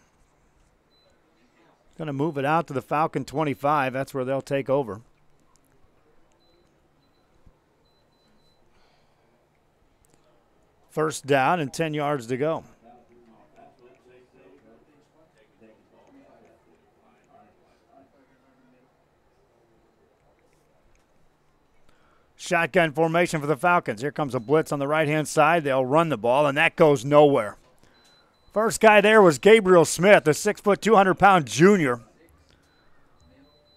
Going to move it out to the Falcon 25. That's where they'll take over. First down and 10 yards to go. Shotgun formation for the Falcons. Here comes a blitz on the right-hand side. They'll run the ball, and that goes nowhere. First guy there was Gabriel Smith, a 6', 200-pound junior.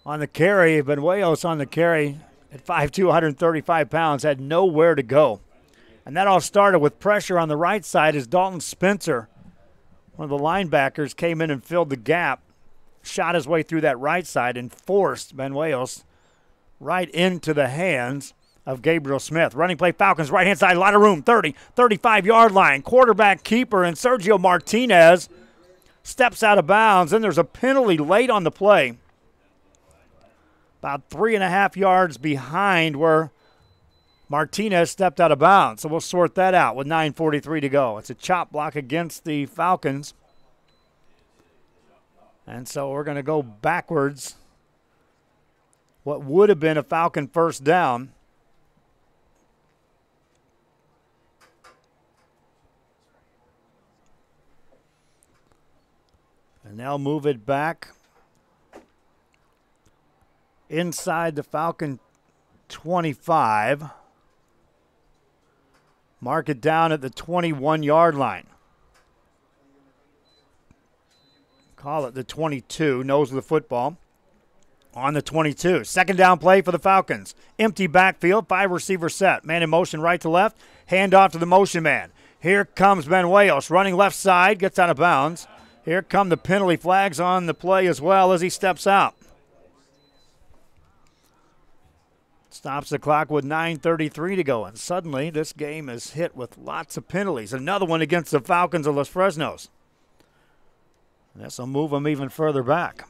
On the carry, Benuelos on the carry at 5'2", 135 pounds, had nowhere to go. And that all started with pressure on the right side as Dalton Spencer, one of the linebackers, came in and filled the gap, shot his way through that right side and forced Benuelos right into the hands of Gabriel Smith. Running play, Falcons, right-hand side, a lot of room, 30, 35-yard line. Quarterback keeper and Sergio Martinez steps out of bounds. Then there's a penalty late on the play, about 3.5 yards behind where Martinez stepped out of bounds. So we'll sort that out with 9:43 to go. It's a chop block against the Falcons. And so we're going to go backwards. What would have been a Falcon first down. And they'll move it back inside the Falcon 25. Mark it down at the 21-yard line. Call it the 22, nose of the football. On the 22. Second down play for the Falcons. Empty backfield, 5-receiver set. Man in motion right to left. Hand off to the motion man. Here comes Benuelos running left side, gets out of bounds. Here come the penalty flags on the play as well as he steps out. Stops the clock with 9:33 to go, and suddenly this game is hit with lots of penalties. Another one against the Falcons of Los Fresnos. This will move them even further back.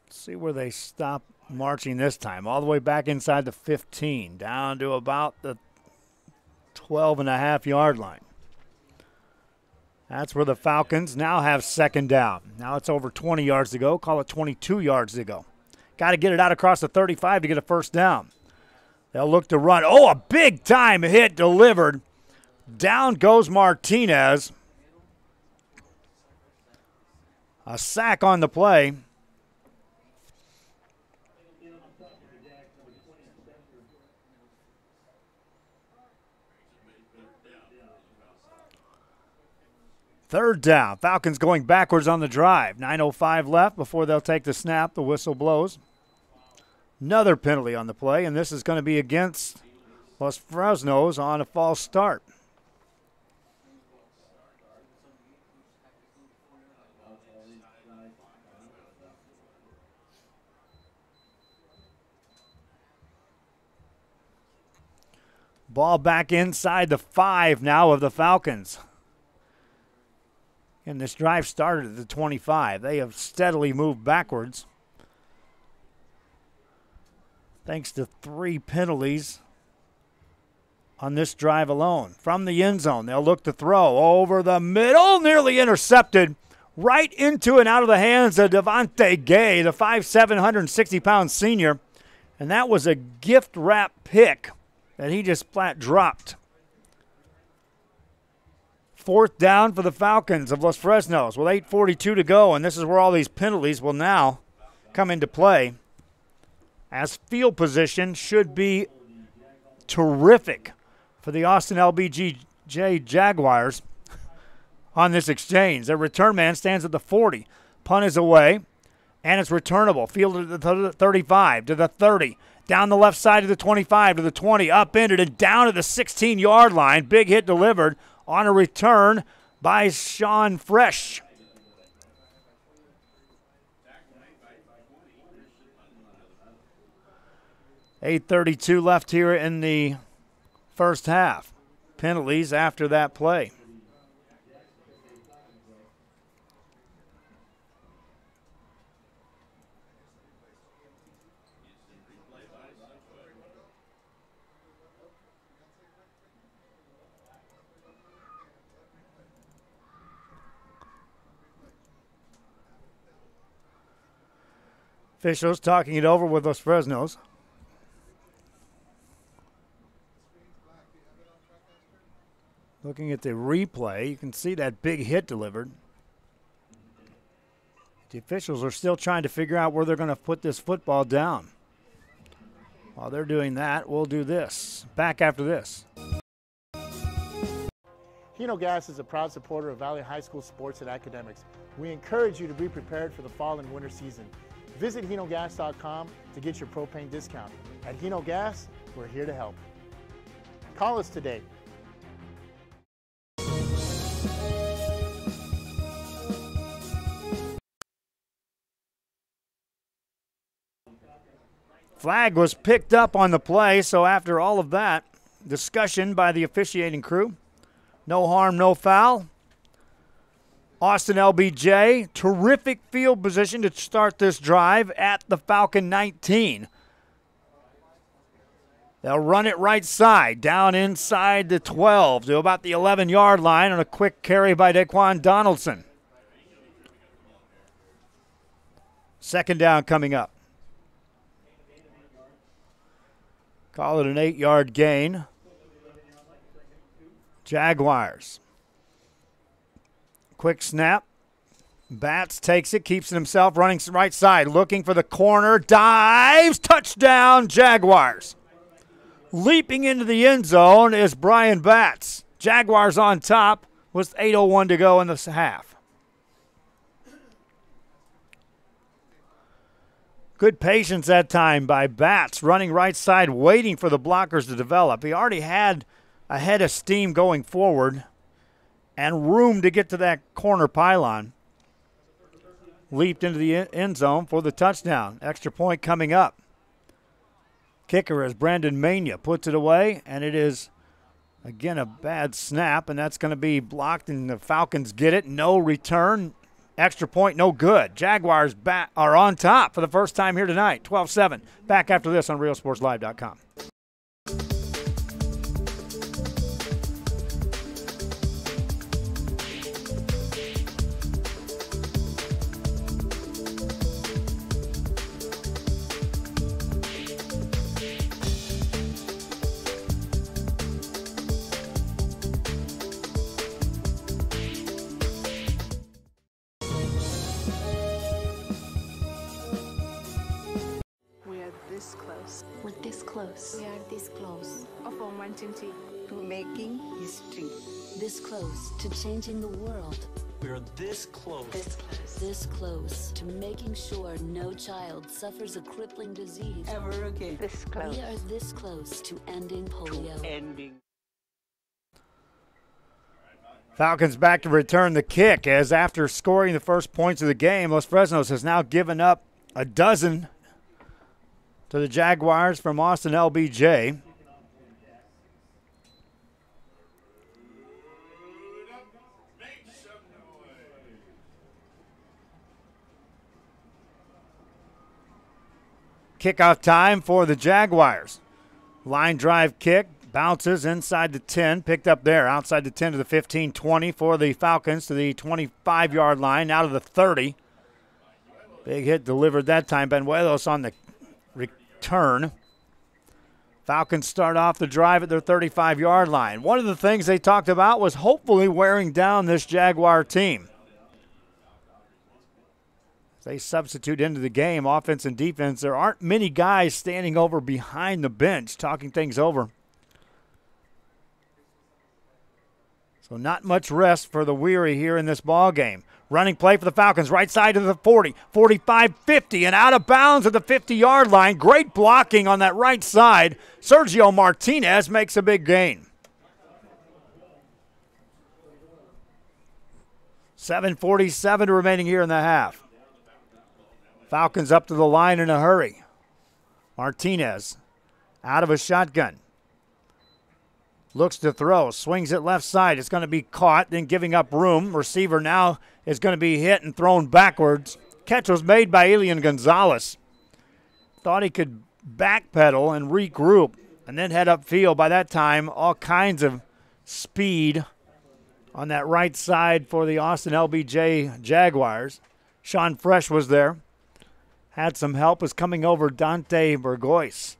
See where they stop marching this time. All the way back inside the 15, down to about the 12.5-yard line. That's where the Falcons now have second down. Now it's over 20 yards to go. Call it 22 yards to go. Got to get it out across the 35 to get a first down. They'll look to run. Oh, a big-time hit delivered. Down goes Martinez. A sack on the play. Third down. Falcons going backwards on the drive. 9:05 left before they'll take the snap. The whistle blows. Another penalty on the play, and this is going to be against Los Fresnos on a false start. Ball back inside the 5 now of the Falcons. And this drive started at the 25. They have steadily moved backwards. Thanks to 3 penalties on this drive alone. From the end zone, they'll look to throw over the middle, nearly intercepted, right into and out of the hands of Devontae Gay, the 5'7", 160-pound senior. And that was a gift wrap pick that he just flat dropped. Fourth down for the Falcons of Los Fresnos with 8:42 to go, and this is where all these penalties will now come into play, as field position should be terrific for the Austin LBJ Jaguars on this exchange. Their return man stands at the 40. Punt is away, and it's returnable. Fielded at the 35 to the 30. Down the left side of the 25 to the 20. Upended and down to the 16-yard line. Big hit delivered on a return by Sean Fresh. $8:32 left here in the first half. Penalties after that play. Officials talking it over with Los Fresnos. Looking at the replay, you can see that big hit delivered. The officials are still trying to figure out where they're going to put this football down. While they're doing that, we'll do this. Back after this. Hino Gas is a proud supporter of Valley High School sports and academics. We encourage you to be prepared for the fall and winter season. Visit HinoGas.com to get your propane discount. At Hino Gas, we're here to help. Call us today. Flag was picked up on the play, so after all of that discussion by the officiating crew, no harm, no foul. Austin LBJ, terrific field position to start this drive at the Falcon 19. They'll run it right side, down inside the 12 to about the 11-yard line on a quick carry by Daquan Donaldson. Second down coming up. Call it an 8-yard gain. Jaguars. Quick snap. Batts takes it, keeps it himself, running right side, looking for the corner, dives, touchdown, Jaguars. Leaping into the end zone is Brian Batts. Jaguars on top with 8:01 to go in the half. Good patience that time by Batts, running right side, waiting for the blockers to develop. He already had a head of steam going forward and room to get to that corner pylon. Leaped into the end zone for the touchdown. Extra point coming up. Kicker is Brandon Mania, puts it away, and it is, again, a bad snap, and that's going to be blocked, and the Falcons get it. No return. Extra point, no good. Jaguars are on top for the first time here tonight, 12-7. Back after this on RealSportsLive.com. This close. We're this close. We are this close. Of wanting To making history. This close to changing the world. We're this close. This close. This close to making sure no child suffers a crippling disease. Ever again. This close. We are this close to ending polio. Ending. Falcons back to return the kick, as after scoring the first points of the game, Los Fresnos has now given up a dozen to the Jaguars from Austin LBJ. Kickoff time for the Jaguars. Line drive kick, bounces inside the 10, picked up there, outside the 10 to the 15, 20 for the Falcons to the 25-yard line, out of the 30. Big hit delivered that time. Benuelos on the return. Falcons start off the drive at their 35-yard line. One of the things they talked about was hopefully wearing down this Jaguar team. They substitute into the game, offense and defense. There aren't many guys standing over behind the bench talking things over. So not much rest for the weary here in this ball game. Running play for the Falcons, right side of the 40, 45, 50, and out of bounds at the 50-yard line. Great blocking on that right side. Sergio Martinez makes a big gain. 7:47 remaining here in the half. Falcons up to the line in a hurry. Martinez out of a shotgun. Looks to throw, swings it left side. It's going to be caught, then giving up room. Receiver now is going to be hit and thrown backwards. Catch was made by Elian Gonzalez. Thought he could backpedal and regroup and then head upfield. By that time, all kinds of speed on that right side for the Austin LBJ Jaguars. Sean Fresh was there. Had some help, was coming over Dante Burgoyce.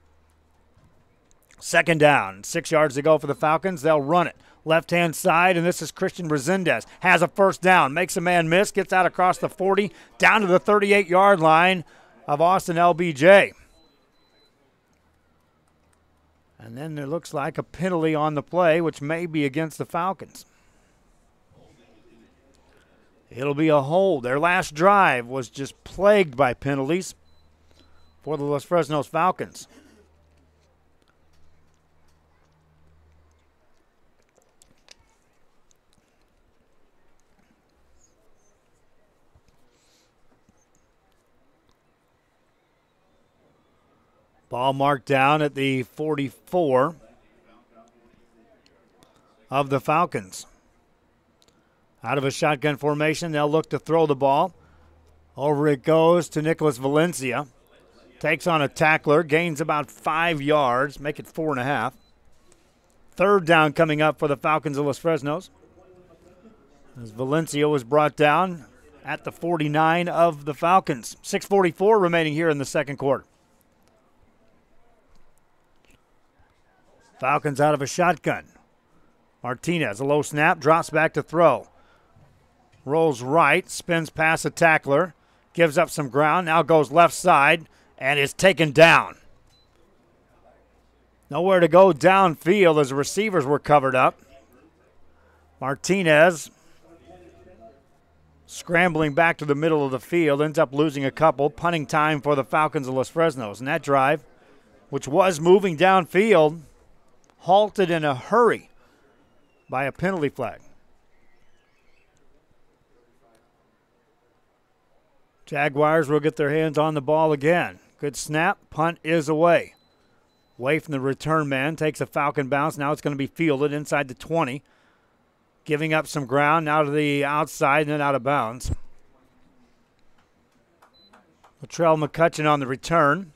Second down, 6 yards to go for the Falcons. They'll run it. Left-hand side, and this is Christian Resendez. Has a first down, makes a man miss, gets out across the 40, down to the 38-yard line of Austin LBJ. And then there looks like a penalty on the play, which may be against the Falcons. It'll be a hold. Their last drive was just plagued by penalties for the Los Fresnos Falcons. Ball marked down at the 44 of the Falcons. Out of a shotgun formation, they'll look to throw the ball. Over it goes to Nicholas Valencia. Takes on a tackler, gains about 5 yards, make it 4.5. Third down coming up for the Falcons of Los Fresnos, as Valencia was brought down at the 49 of the Falcons. 6:44 remaining here in the second quarter. Falcons out of a shotgun. Martinez, a low snap, drops back to throw. Rolls right, spins past a tackler, gives up some ground, now goes left side, and is taken down. Nowhere to go downfield as the receivers were covered up. Martinez scrambling back to the middle of the field, ends up losing a couple, punting time for the Falcons of Los Fresnos. And that drive, which was moving downfield, halted in a hurry by a penalty flag. Jaguars will get their hands on the ball again. Good snap. Punt is away. Away from the return man. Takes a Falcon bounce. Now it's going to be fielded inside the 20. Giving up some ground. Now to the outside and then out of bounds. Latrell McCutcheon on the return.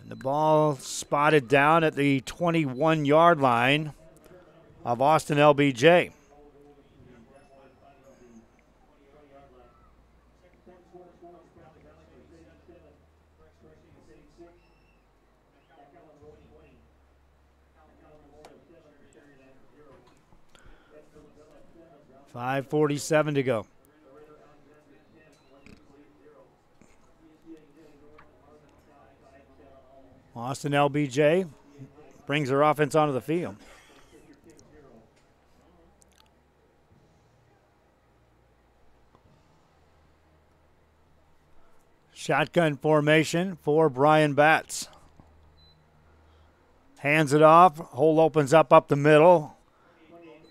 And the ball spotted down at the 21-yard line of Austin LBJ. .5:47 to go. Austin LBJ brings their offense onto the field. Shotgun formation for Brian Batts. Hands it off. Hole opens up the middle.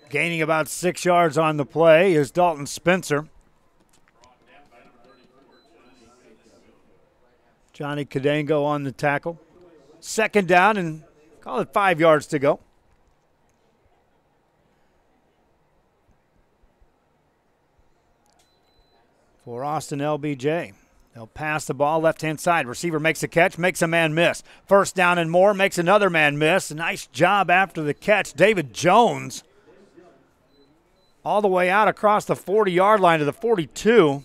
Gaining about 6 yards on the play is Dalton Spencer. Johnny Cadango on the tackle. Second down and call it 5 yards to go. For Austin LBJ. They'll pass the ball left-hand side. Receiver makes a catch, makes a man miss. First down and more, makes another man miss. Nice job after the catch. David Jones all the way out across the 40-yard line to the 42.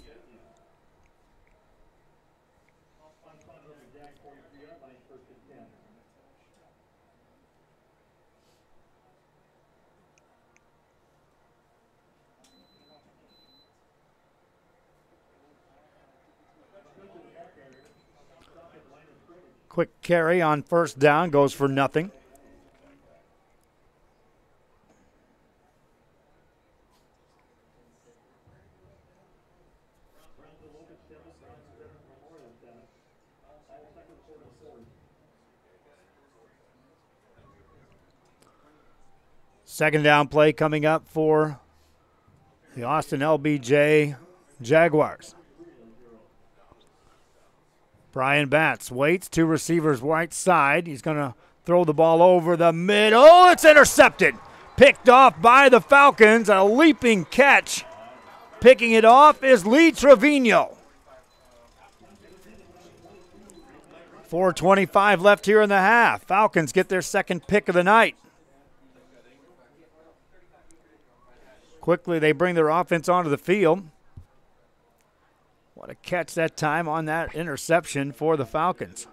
Quick carry on first down, goes for nothing. Second down play coming up for the Austin LBJ Jaguars. Brian Batts waits, two receivers right side. He's going to throw the ball over the middle. It's intercepted. Picked off by the Falcons. A leaping catch. Picking it off is Lee Trevino. 4:25 left here in the half. Falcons get their second pick of the night. Quickly, they bring their offense onto the field. What a catch that time on that interception for the Falcons.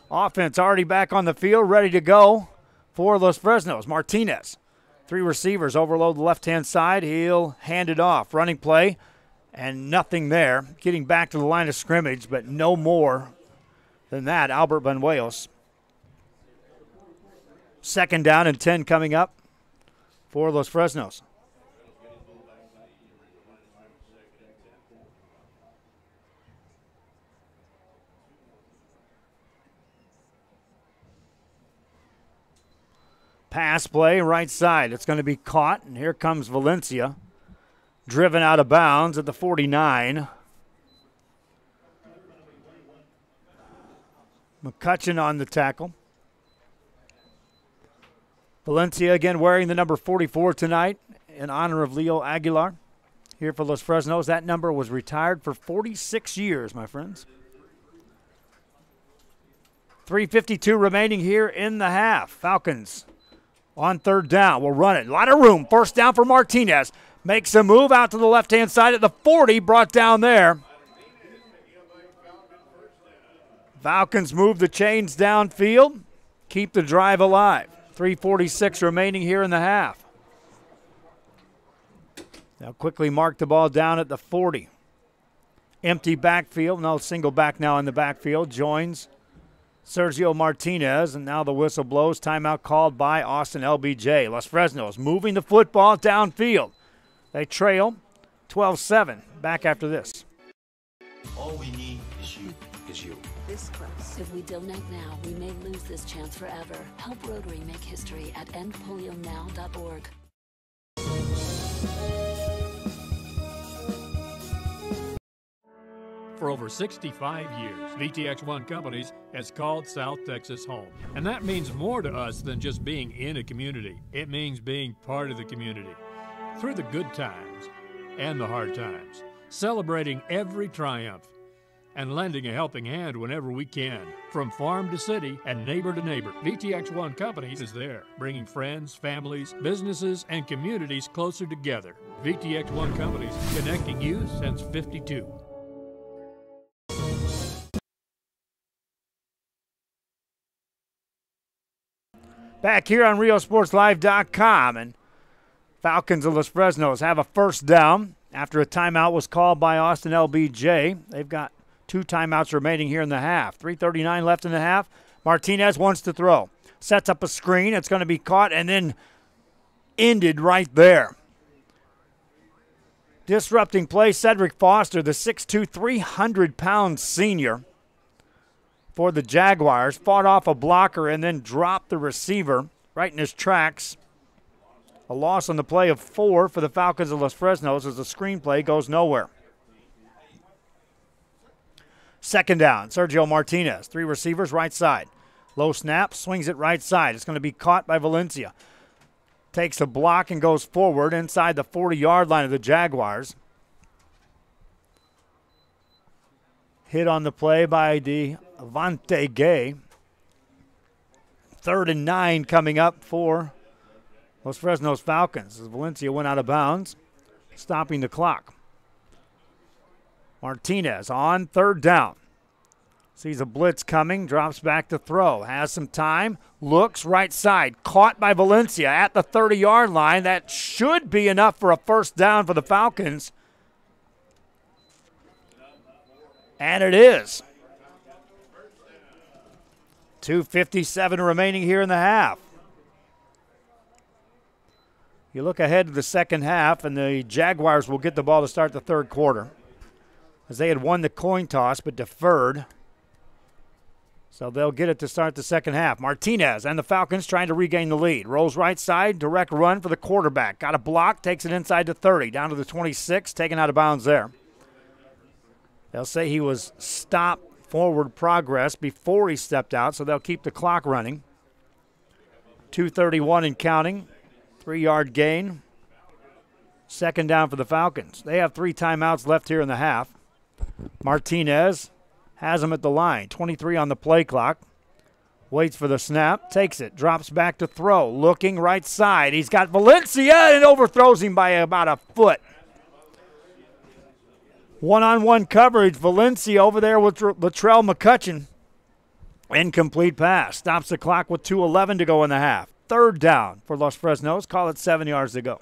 Offense already back on the field, ready to go for Los Fresnos. Martinez, three receivers, overload the left-hand side. He'll hand it off. Running play, and nothing there. Getting back to the line of scrimmage, but no more than that. Albert Banuelos. Second down and 10 coming up for Los Fresnos. Pass play, right side. It's going to be caught, and here comes Valencia. Driven out of bounds at the 49 McCutcheon on the tackle. Valencia again wearing the number 44 tonight in honor of Leo Aguilar here for Los Fresnos. That number was retired for 46 years, my friends. 3:52 remaining here in the half. Falcons on third down. We'll run it. A lot of room. First down for Martinez. Makes a move out to the left-hand side at the 40. Brought down there. Falcons move the chains downfield. Keep the drive alive. 3:46 remaining here in the half. They'll quickly mark the ball down at the 40. Empty backfield. No, single back now in the backfield. Joins Sergio Martinez, and now the whistle blows. Timeout called by Austin LBJ. Los Fresnos moving the football downfield. They trail 12-7. Back after this. All we need is you. This close. If we donate now, we may lose this chance forever. Help Rotary make history at endpolionow.org. For over 65 years, VTX1 Companies has called South Texas home. And that means more to us than just being in a community. It means being part of the community. Through the good times and the hard times. Celebrating every triumph. And lending a helping hand whenever we can. From farm to city and neighbor to neighbor, VTX1 Companies is there, bringing friends, families, businesses, and communities closer together. VTX1 Companies, connecting you since '52. Back here on RioSportsLive.com, and Falcons of Los Fresnos have a first down after a timeout was called by Austin LBJ. They've got 2 timeouts remaining here in the half. 3:39 left in the half. Martinez wants to throw. Sets up a screen. It's going to be caught and then ended right there. Disrupting play, Cedric Foster, the 6'2", 300-pound senior for the Jaguars, fought off a blocker and then dropped the receiver right in his tracks. A loss on the play of 4 for the Falcons of Los Fresnos as the screenplay goes nowhere. Second down, Sergio Martinez. 3 receivers, right side. Low snap, swings it right side. It's going to be caught by Valencia. Takes a block and goes forward inside the 40-yard line of the Jaguars. Hit on the play by Devontae Gay. 3rd and 9 coming up for Los Fresnos Falcons as Valencia went out of bounds, stopping the clock. Martinez on 3rd down. Sees a blitz coming, drops back to throw. Has some time, looks right side. Caught by Valencia at the 30-yard line. That should be enough for a first down for the Falcons. And it is. 2:57 remaining here in the half. You look ahead to the second half, and the Jaguars will get the ball to start the third quarter, as they had won the coin toss but deferred. So they'll get it to start the second half. Martinez and the Falcons trying to regain the lead. Rolls right side, direct run for the quarterback. Got a block, takes it inside the 30, down to the 26, taken out of bounds there. They'll say he was stopped forward progress before he stepped out, so they'll keep the clock running. 2:31 and counting. 3-yard gain. Second down for the Falcons. They have 3 timeouts left here in the half. Martinez has him at the line. 23 on the play clock. Waits for the snap. Takes it. Drops back to throw. Looking right side. He's got Valencia and overthrows him by about a foot. One-on-one coverage. Valencia over there with Latrell McCutcheon. Incomplete pass. Stops the clock with 2:11 to go in the half. 3rd down for Los Fresnos. Call it 7 yards to go.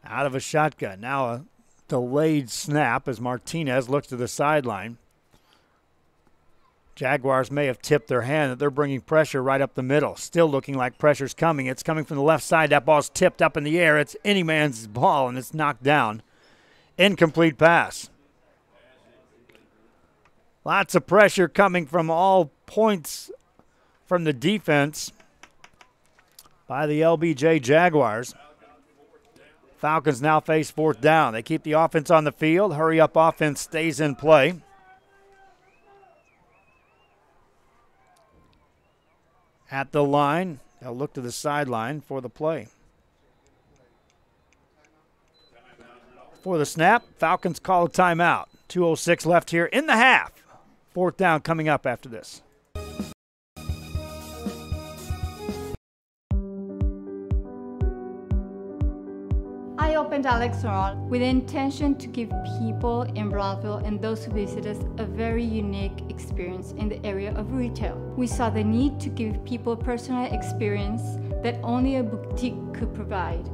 Out of a shotgun. Now a delayed snap as Martinez looks to the sideline. Jaguars may have tipped their hand that they're bringing pressure right up the middle. Still looking like pressure's coming. It's coming from the left side. That ball's tipped up in the air. It's any man's ball, and it's knocked down. Incomplete pass. Lots of pressure coming from all points from the defense by the LBJ Jaguars. Falcons now face fourth down. They keep the offense on the field. Hurry up offense stays in play. At the line, they'll look to the sideline for the play. For the snap, Falcons call a timeout. 2:06 left here in the half. Fourth down coming up after this. I opened Alex Restaurant with the intention to give people in Brownsville and those who visit us a very unique experience in the area of retail. We saw the need to give people a personal experience that only a boutique could provide.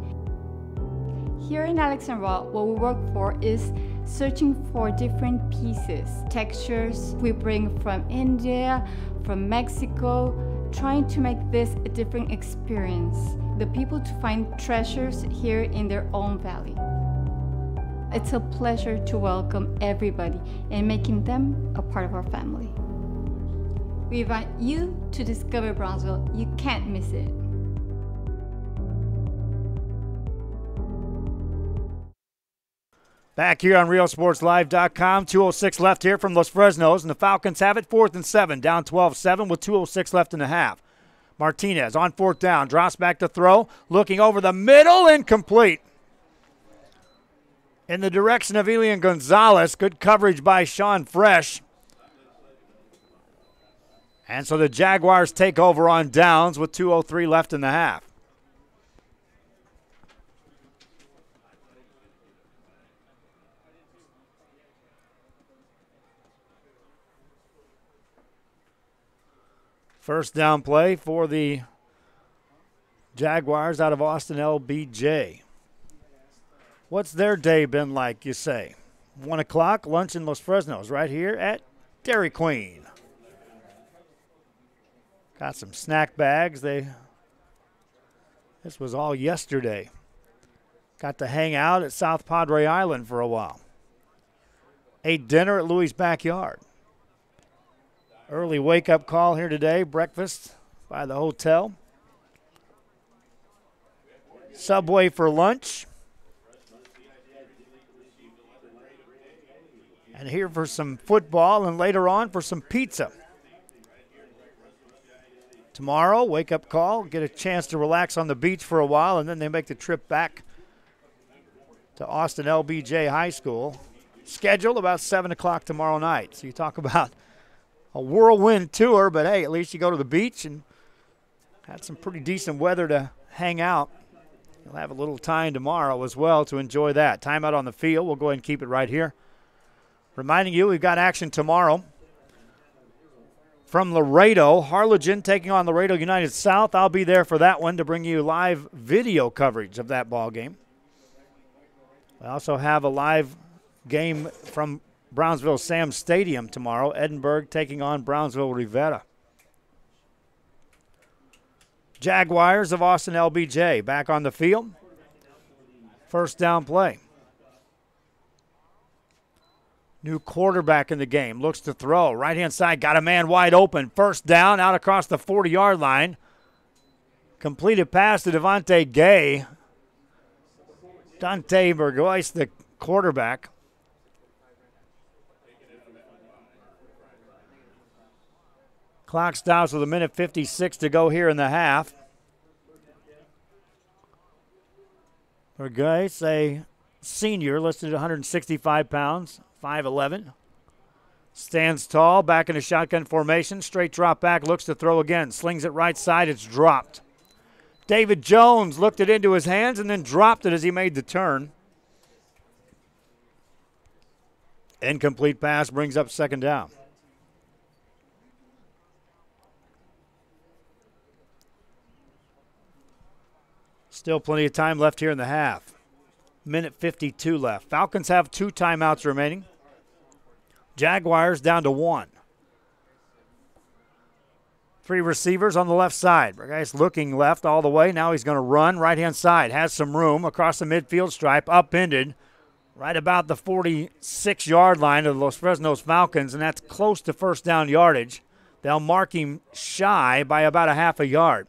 Here in Alex and Raw, what we work for is searching for different pieces, textures we bring from India, from Mexico, trying to make this a different experience. The people to find treasures here in their own valley. It's a pleasure to welcome everybody and making them a part of our family. We invite you to discover Brownsville. You can't miss it. Back here on RealSportsLive.com, 2:06 left here from Los Fresnos, and the Falcons have it 4th and 7, down 12-7 with 2:06 left in the half. Martinez on fourth down, drops back to throw, looking over the middle, incomplete. In the direction of Elian Gonzalez, good coverage by Sean Fresh. And so the Jaguars take over on downs with 2:03 left in the half. First down play for the Jaguars out of Austin LBJ. What's their day been like, you say? 1 o'clock, lunch in Los Fresnos, right here at Dairy Queen. Got some snack bags. This was all yesterday. Got to hang out at South Padre Island for a while. Ate dinner at Louis' backyard. Early wake-up call here today, breakfast by the hotel. Subway for lunch. And here for some football and later on for some pizza. Tomorrow, wake-up call, get a chance to relax on the beach for a while, and then they make the trip back to Austin LBJ High School. Scheduled about 7 o'clock tomorrow night. So you talk about a whirlwind tour, but hey, at least you go to the beach and had some pretty decent weather to hang out. You'll have a little time tomorrow as well to enjoy that. Timeout on the field. We'll go ahead and keep it right here. Reminding you, we've got action tomorrow from Laredo. Harlingen taking on Laredo United South. I'll be there for that one to bring you live video coverage of that ball game. We also have a live game from Brownsville Sam Stadium tomorrow. Edinburgh taking on Brownsville Rivera. Jaguars of Austin LBJ back on the field. First down play. New quarterback in the game. Looks to throw. Right-hand side, got a man wide open. First down, out across the 40-yard line. Completed pass to Devontae Gay. Dante Burgoyce, the quarterback. Clock stops with 1:56 to go here in the half. Burgoyce, a senior, listed at 165 pounds, 5'11". Stands tall, back in a shotgun formation. Straight drop back, looks to throw again. Slings it right side, it's dropped. David Jones looked it into his hands and then dropped it as he made the turn. Incomplete pass brings up second down. Still plenty of time left here in the half. 1:52 left. Falcons have 2 timeouts remaining. Jaguars down to 1. 3 receivers on the left side. Guy's looking left all the way. Now he's going to run right-hand side. Has some room across the midfield stripe. Upended right about the 46-yard line of the Los Fresnos Falcons, and that's close to first down yardage. They'll mark him shy by about a half a yard.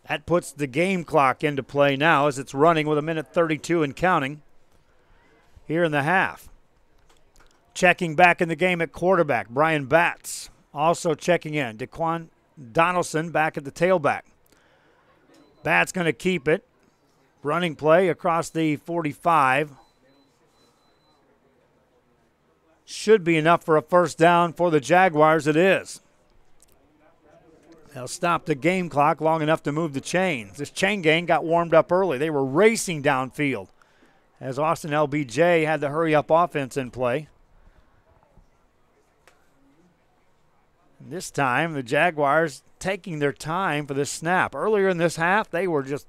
That puts the game clock into play now as it's running with 1:32 and counting here in the half. Checking back in the game at quarterback, Brian Batts. Also checking in, DeQuan Donaldson back at the tailback. Batts going to keep it. Running play across the 45. Should be enough for a first down for the Jaguars. It is. They'll stop the game clock long enough to move the chains. This chain gang got warmed up early. They were racing downfield as Austin LBJ had the hurry-up offense in play. And this time, the Jaguars taking their time for this snap. Earlier in this half, they were just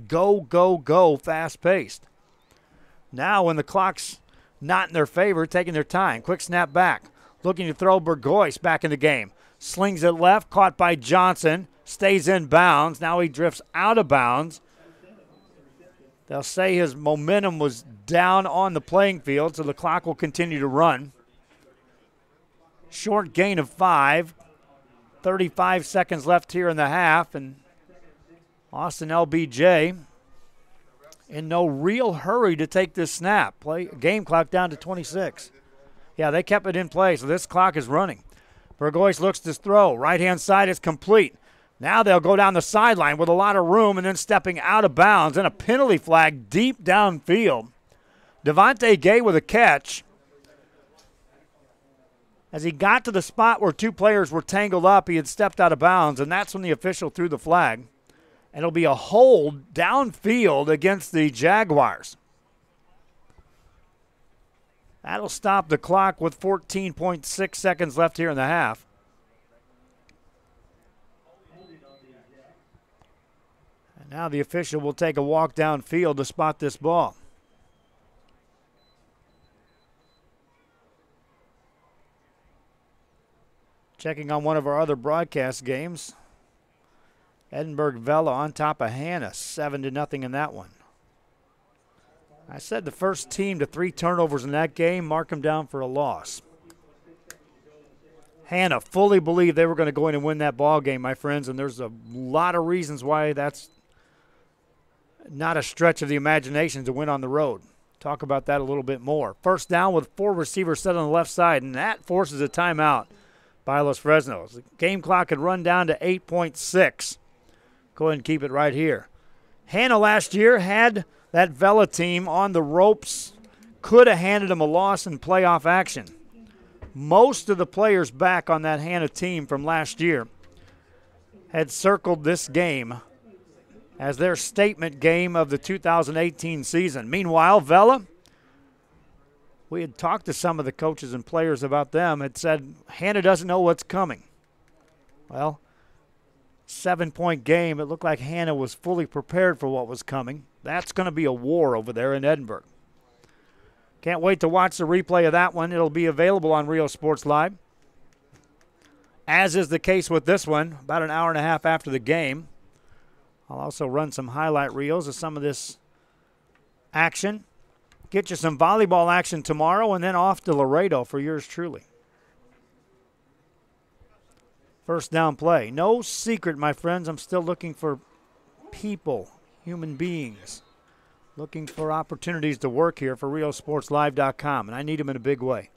go, go, go, fast-paced. Now, when the clock's not in their favor, taking their time. Quick snap back. Looking to throw Burgoyce back in the game. Slings it left, caught by Johnson. Stays in bounds. Now he drifts out of bounds. They'll say his momentum was down on the playing field, so the clock will continue to run. Short gain of 5. 35 seconds left here in the half, and Austin LBJ in no real hurry to take this snap. Game clock down to 26. Yeah, they kept it in play, so this clock is running. Burgoyce looks to throw. Right-hand side is complete. Now they'll go down the sideline with a lot of room and then stepping out of bounds and a penalty flag deep downfield. Devontae Gay with a catch. As he got to the spot where two players were tangled up, he had stepped out of bounds, and that's when the official threw the flag. And it'll be a hold downfield against the Jaguars. That'll stop the clock with 14.6 seconds left here in the half. And now the official will take a walk downfield to spot this ball. Checking on one of our other broadcast games. Edinburgh Vela on top of Hannah, 7-0 in that one. I said the first team to 3 turnovers in that game, mark them down for a loss. Hannah fully believed they were going to go in and win that ball game, my friends, and there's a lot of reasons why that's not a stretch of the imagination to win on the road. Talk about that a little bit more. First down with 4 receivers set on the left side, and that forces a timeout by Los Fresnos. The game clock had run down to 8.6. Go ahead and keep it right here. Hannah last year had that Vela team on the ropes, could have handed them a loss in playoff action. Most of the players back on that Hannah team from last year had circled this game as their statement game of the 2018 season. Meanwhile, Vela, we had talked to some of the coaches and players about them, had said Hannah doesn't know what's coming. Well, 7-point game, it looked like Hannah was fully prepared for what was coming. That's going to be a war over there in Edinburgh. Can't wait to watch the replay of that one. It'll be available on Real Sports Live. As is the case with this one, about an hour and a half after the game. I'll also run some highlight reels of some of this action. Get you some volleyball action tomorrow and then off to Laredo for yours truly. First down play. No secret, my friends. I'm still looking for people, human beings, looking for opportunities to work here for RealSportsLive.com, and I need them in a big way.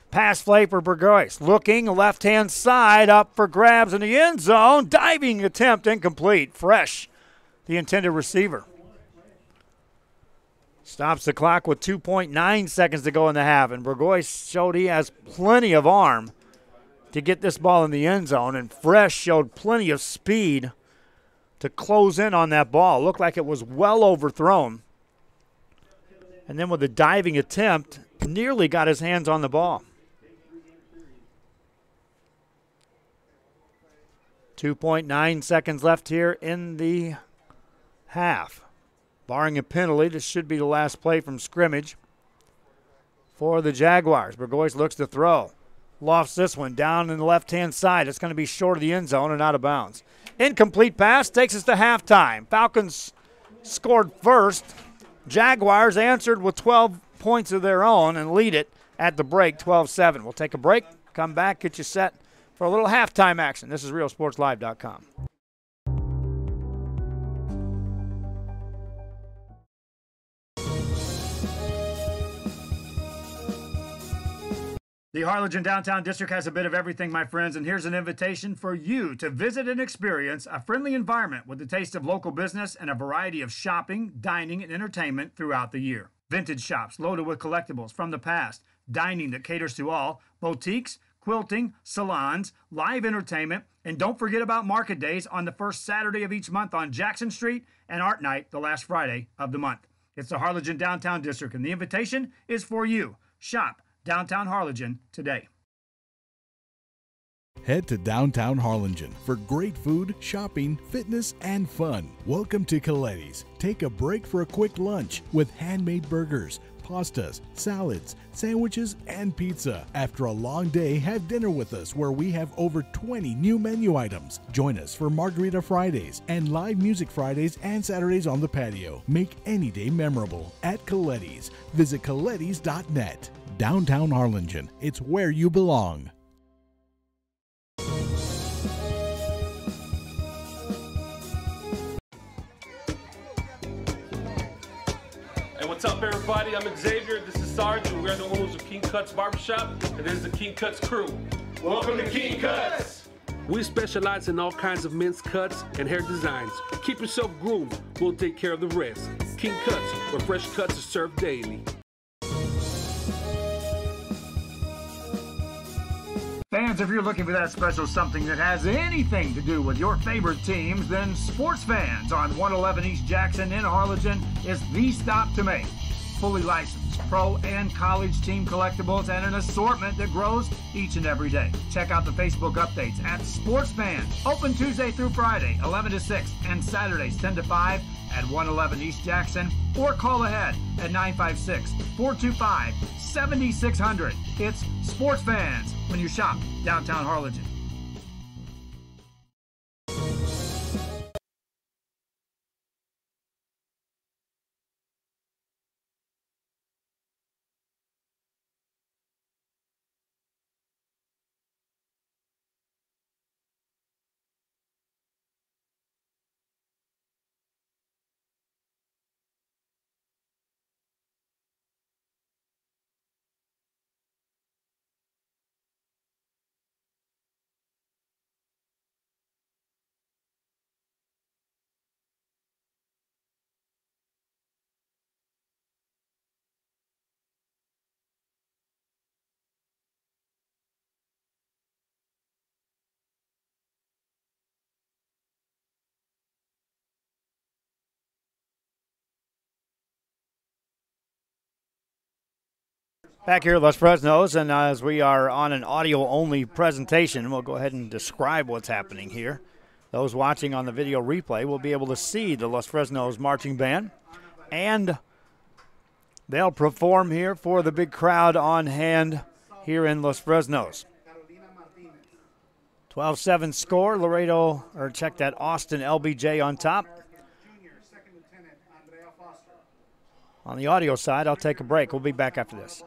Pass play for Burgoyce. Looking, left-hand side, up for grabs in the end zone. Diving attempt incomplete. Fresh, the intended receiver. Stops the clock with 2.9 seconds to go in the half, and Burgoyce showed he has plenty of arm to get this ball in the end zone, and Fresh showed plenty of speed to close in on that ball. Looked like it was well overthrown. And then with the diving attempt, nearly got his hands on the ball. 2.9 seconds left here in the half. Barring a penalty, this should be the last play from scrimmage for the Jaguars. Burgoyce looks to throw. Lofts this one down in the left-hand side. It's going to be short of the end zone and out of bounds. Incomplete pass takes us to halftime. Falcons scored first. Jaguars answered with 12 points of their own and lead it at the break 12-7. We'll take a break, come back, get you set for a little halftime action. This is RealSportsLive.com. The Harlingen Downtown District has a bit of everything, my friends, and here's an invitation for you to visit and experience a friendly environment with a taste of local business and a variety of shopping, dining, and entertainment throughout the year. Vintage shops loaded with collectibles from the past, dining that caters to all, boutiques, quilting, salons, live entertainment, and don't forget about market days on the first Saturday of each month on Jackson Street and Art Night the last Friday of the month. It's the Harlingen Downtown District, and the invitation is for you. Shop Downtown Harlingen today. Head to downtown Harlingen for great food, shopping, fitness, and fun. Welcome to Coletti's. Take a break for a quick lunch with handmade burgers, pastas, salads, sandwiches, and pizza. After a long day, have dinner with us where we have over 20 new menu items. Join us for Margarita Fridays and live music Fridays and Saturdays on the patio. Make any day memorable at Coletti's. Visit colettis.net. Downtown Harlingen. It's where you belong. Hey, what's up, everybody? I'm Xavier. This is Sarge, and we're the owners of King Cuts Barbershop, and this is the King Cuts crew. Welcome to King Cuts! We specialize in all kinds of men's cuts and hair designs. Keep yourself groomed. We'll take care of the rest. King Cuts, where fresh cuts are served daily. Fans, if you're looking for that special something that has anything to do with your favorite teams, then Sports Fans on 111 East Jackson in Harlingen is the stop to make. Fully licensed pro and college team collectibles and an assortment that grows each and every day. Check out the Facebook updates at Sports Fans. Open Tuesday through Friday, 11 to 6, and Saturdays, 10 to 5 at 111 East Jackson, or call ahead at 956-425-7600. It's Sports Fans when you shop downtown Harlingen. Back here at Los Fresnos, and as we are on an audio-only presentation, we'll go ahead and describe what's happening here. Those watching on the video replay will be able to see the Los Fresnos Marching Band, and they'll perform here for the big crowd on hand here in Los Fresnos. 12-7 score, Laredo, or check that, Austin LBJ on top. On the audio side, I'll take a break. We'll be back after this.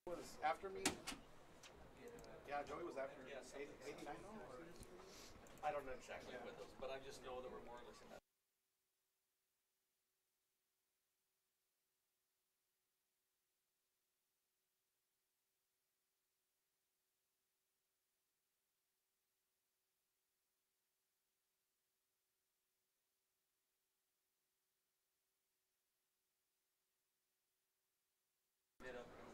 Was after me? Yeah, Joey was after me. 89? I don't know exactly with those, but I just know there were more or less in that.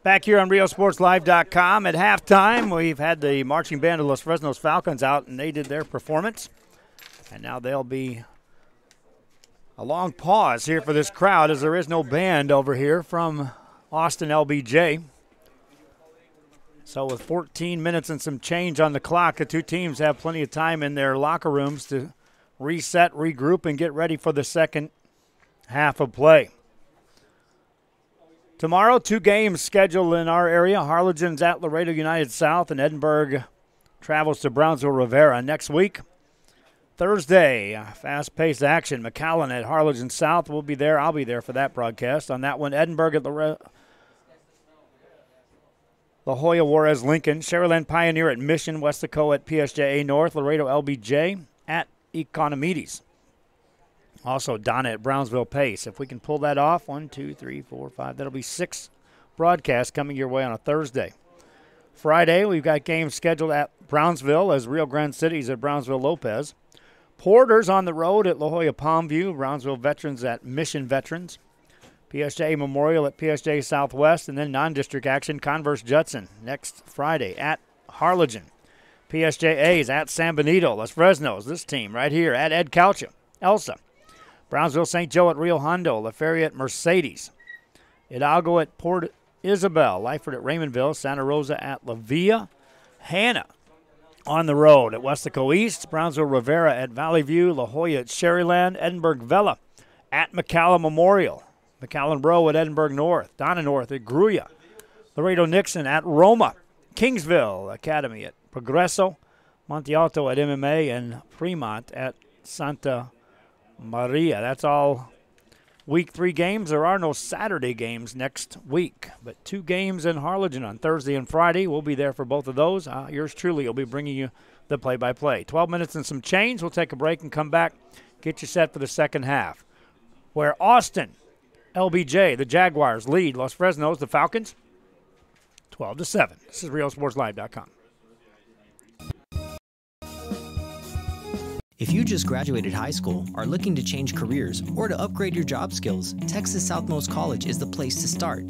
Back here on RioSportsLive.com at halftime, we've had the marching band of Los Fresnos Falcons out, and they did their performance. And now there'll be a long pause here for this crowd as there is no band over here from Austin LBJ. So with 14 minutes and some change on the clock, the two teams have plenty of time in their locker rooms to reset, regroup, and get ready for the second half of play. Tomorrow, 2 games scheduled in our area. Harlingen's at Laredo United South, and Edinburgh travels to Brownsville Rivera. Next week, Thursday, fast-paced action. McAllen at Harlingen South. We'll be there. I'll be there for that broadcast. On that one, Edinburgh at La Jolla Juarez Lincoln. Sharyland Pioneer at Mission. Westaco at PSJA North. Laredo LBJ at Economides. Also, Donna at Brownsville Pace. If we can pull that off, 1, 2, 3, 4, 5, that'll be 6 broadcasts coming your way on a Thursday. Friday, we've got games scheduled at Brownsville as Rio Grande City's at Brownsville Lopez. Porter's on the road at La Jolla Palmview. Brownsville Veterans at Mission Veterans. PSJ Memorial at PSJ Southwest. And then non-district action, Converse Judson next Friday at Harlingen. PSJA's at San Benito. Los Fresnos, this team right here at Ed Calcha. Elsa. Brownsville St. Joe at Rio Hondo. La Feria at Mercedes. Hidalgo at Port Isabel. Lyford at Raymondville. Santa Rosa at La Villa. Hanna on the road at Westaco East. Brownsville Rivera at Valley View. La Jolla at Sharyland. Edinburgh Vela at McAllen Memorial. McAllen Row at Edinburgh North. Donna North at Gruya. Laredo Nixon at Roma. Kingsville Academy at Progreso. Monte Alto at MMA. And Fremont at Santa Maria. That's all week 3 games. There are no Saturday games next week, but 2 games in Harlingen on Thursday and Friday. We'll be there for both of those. Yours truly will be bringing you the play-by-play. 12 minutes and some change. We'll take a break and come back, get you set for the second half, where Austin, LBJ, the Jaguars lead Los Fresnos, the Falcons, 12-7. This is RioSportsLive.com. If you just graduated high school, are looking to change careers, or to upgrade your job skills, Texas Southmost College is the place to start.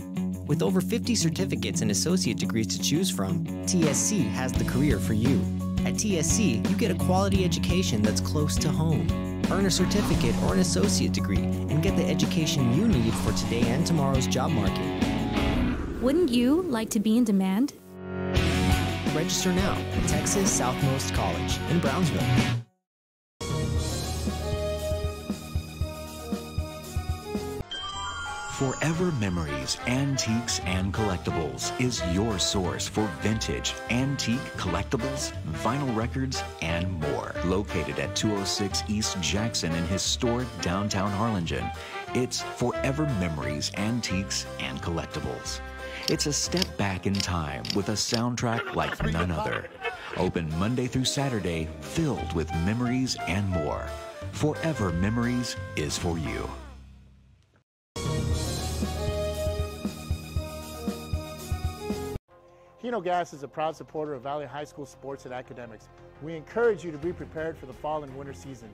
With over 50 certificates and associate degrees to choose from, TSC has the career for you. At TSC, you get a quality education that's close to home. Earn a certificate or an associate degree and get the education you need for today and tomorrow's job market. Wouldn't you like to be in demand? Register now at Texas Southmost College in Brownsville. Forever Memories, Antiques, and Collectibles is your source for vintage, antique, collectibles, vinyl records, and more. Located at 206 East Jackson in historic downtown Harlingen, it's Forever Memories, Antiques, and Collectibles. It's a step back in time with a soundtrack like none other. Open Monday through Saturday, filled with memories and more. Forever Memories is for you. Hino Gas is a proud supporter of Valley High School sports and academics. We encourage you to be prepared for the fall and winter season.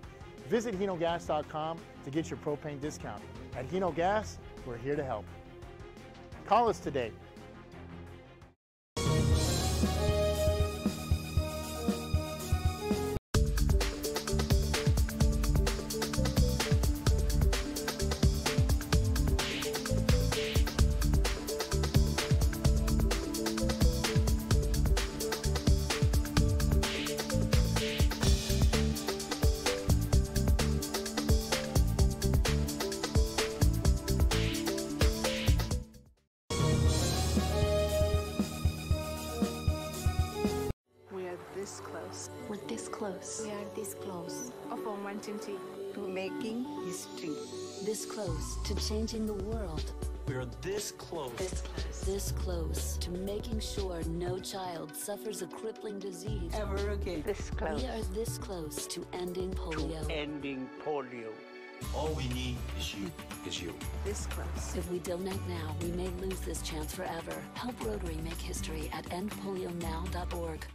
Visit hinogas.com to get your propane discount. At Hino Gas, we're here to help. Call us today. We're this close. We are this close. Of unwanting to making history. This close to changing the world. We are this close. This close to making sure no child suffers a crippling disease Ever again. This close. We are this close to ending polio. Ending polio. All we need is you. This close. If we don't act now, we may lose this chance forever. Help Rotary make history at endpolionow.org.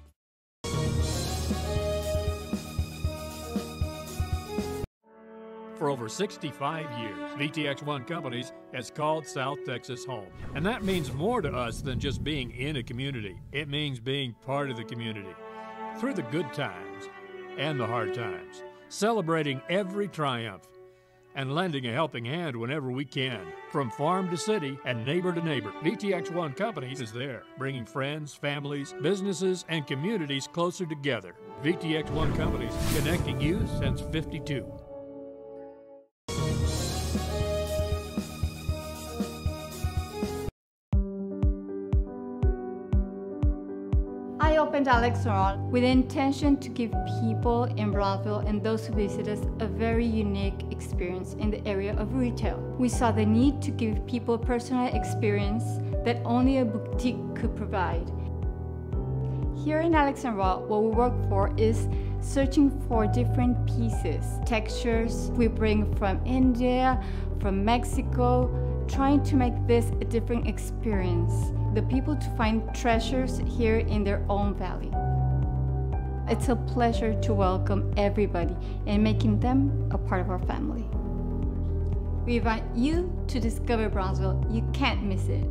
For over 65 years, VTX1 Companies has called South Texas home. And that means more to us than just being in a community. It means being part of the community. Through the good times and the hard times, celebrating every triumph, and lending a helping hand whenever we can. From farm to city and neighbor to neighbor, VTX1 Companies is there, bringing friends, families, businesses, and communities closer together. VTX1 Companies, connecting you since '52. I opened Alex Restaurant with the intention to give people in Brownsville and those who visit us a very unique experience in the area of retail. We saw the need to give people a personal experience that only a boutique could provide. Here in Alex Raw, what we work for is searching for different pieces, textures we bring from India, from Mexico, trying to make this a different experience. The people to find treasures here in their own valley. It's a pleasure to welcome everybody and making them a part of our family. We invite you to discover Brownsville. You can't miss it.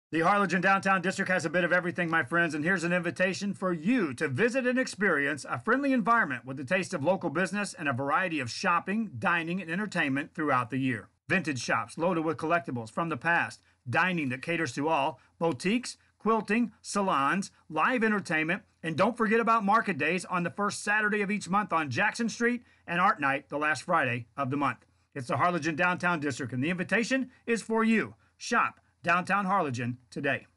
The Harlingen Downtown District has a bit of everything, my friends, and here's an invitation for you to visit and experience a friendly environment with a taste of local business and a variety of shopping, dining, and entertainment throughout the year. Vintage shops loaded with collectibles from the past, dining that caters to all, boutiques, quilting, salons, live entertainment, and don't forget about market days on the first Saturday of each month on Jackson Street and Art Night the last Friday of the month. It's the Harlingen Downtown District, and the invitation is for you. Shop Downtown Harlingen today.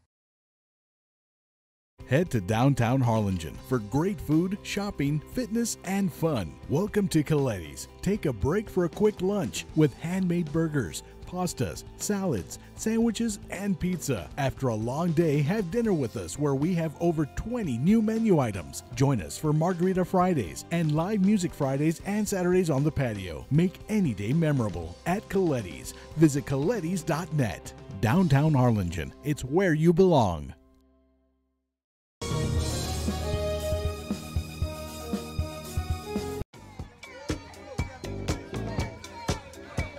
Head to downtown Harlingen for great food, shopping, fitness, and fun. Welcome to Coletti's. Take a break for a quick lunch with handmade burgers, pastas, salads, sandwiches, and pizza. After a long day, have dinner with us where we have over 20 new menu items. Join us for Margarita Fridays and live music Fridays and Saturdays on the patio. Make any day memorable at Coletti's. Visit colettis.net. Downtown Harlingen. It's where you belong.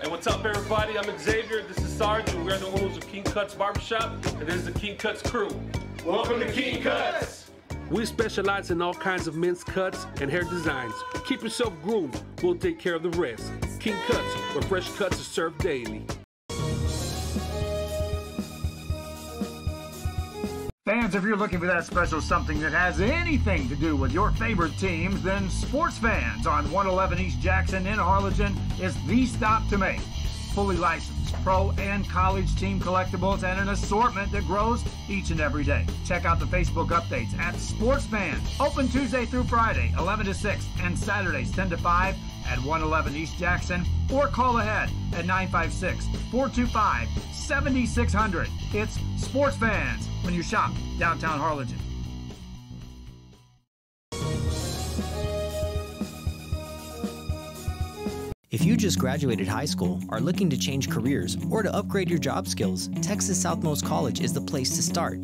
Hey, what's up, everybody? I'm Xavier. This is Sarge, and we're the owners of King Cuts Barbershop, and this is the King Cuts crew. Welcome to King Cuts! We specialize in all kinds of men's cuts and hair designs. Keep yourself groomed. We'll take care of the rest. King Cuts, where fresh cuts are served daily. Fans, if you're looking for that special something that has anything to do with your favorite teams, then Sports Fans on 111 East Jackson in Harlingen is the stop to make. Fully licensed pro and college team collectibles and an assortment that grows each and every day. Check out the Facebook updates at Sports Fans. Open Tuesday through Friday, 11 to 6, and Saturdays, 10 to 5 at 111 East Jackson, or call ahead at 956-425-7600. It's Sports Fans when you shop downtown Harlingen. If you just graduated high school, are looking to change careers, or to upgrade your job skills, Texas Southmost College is the place to start.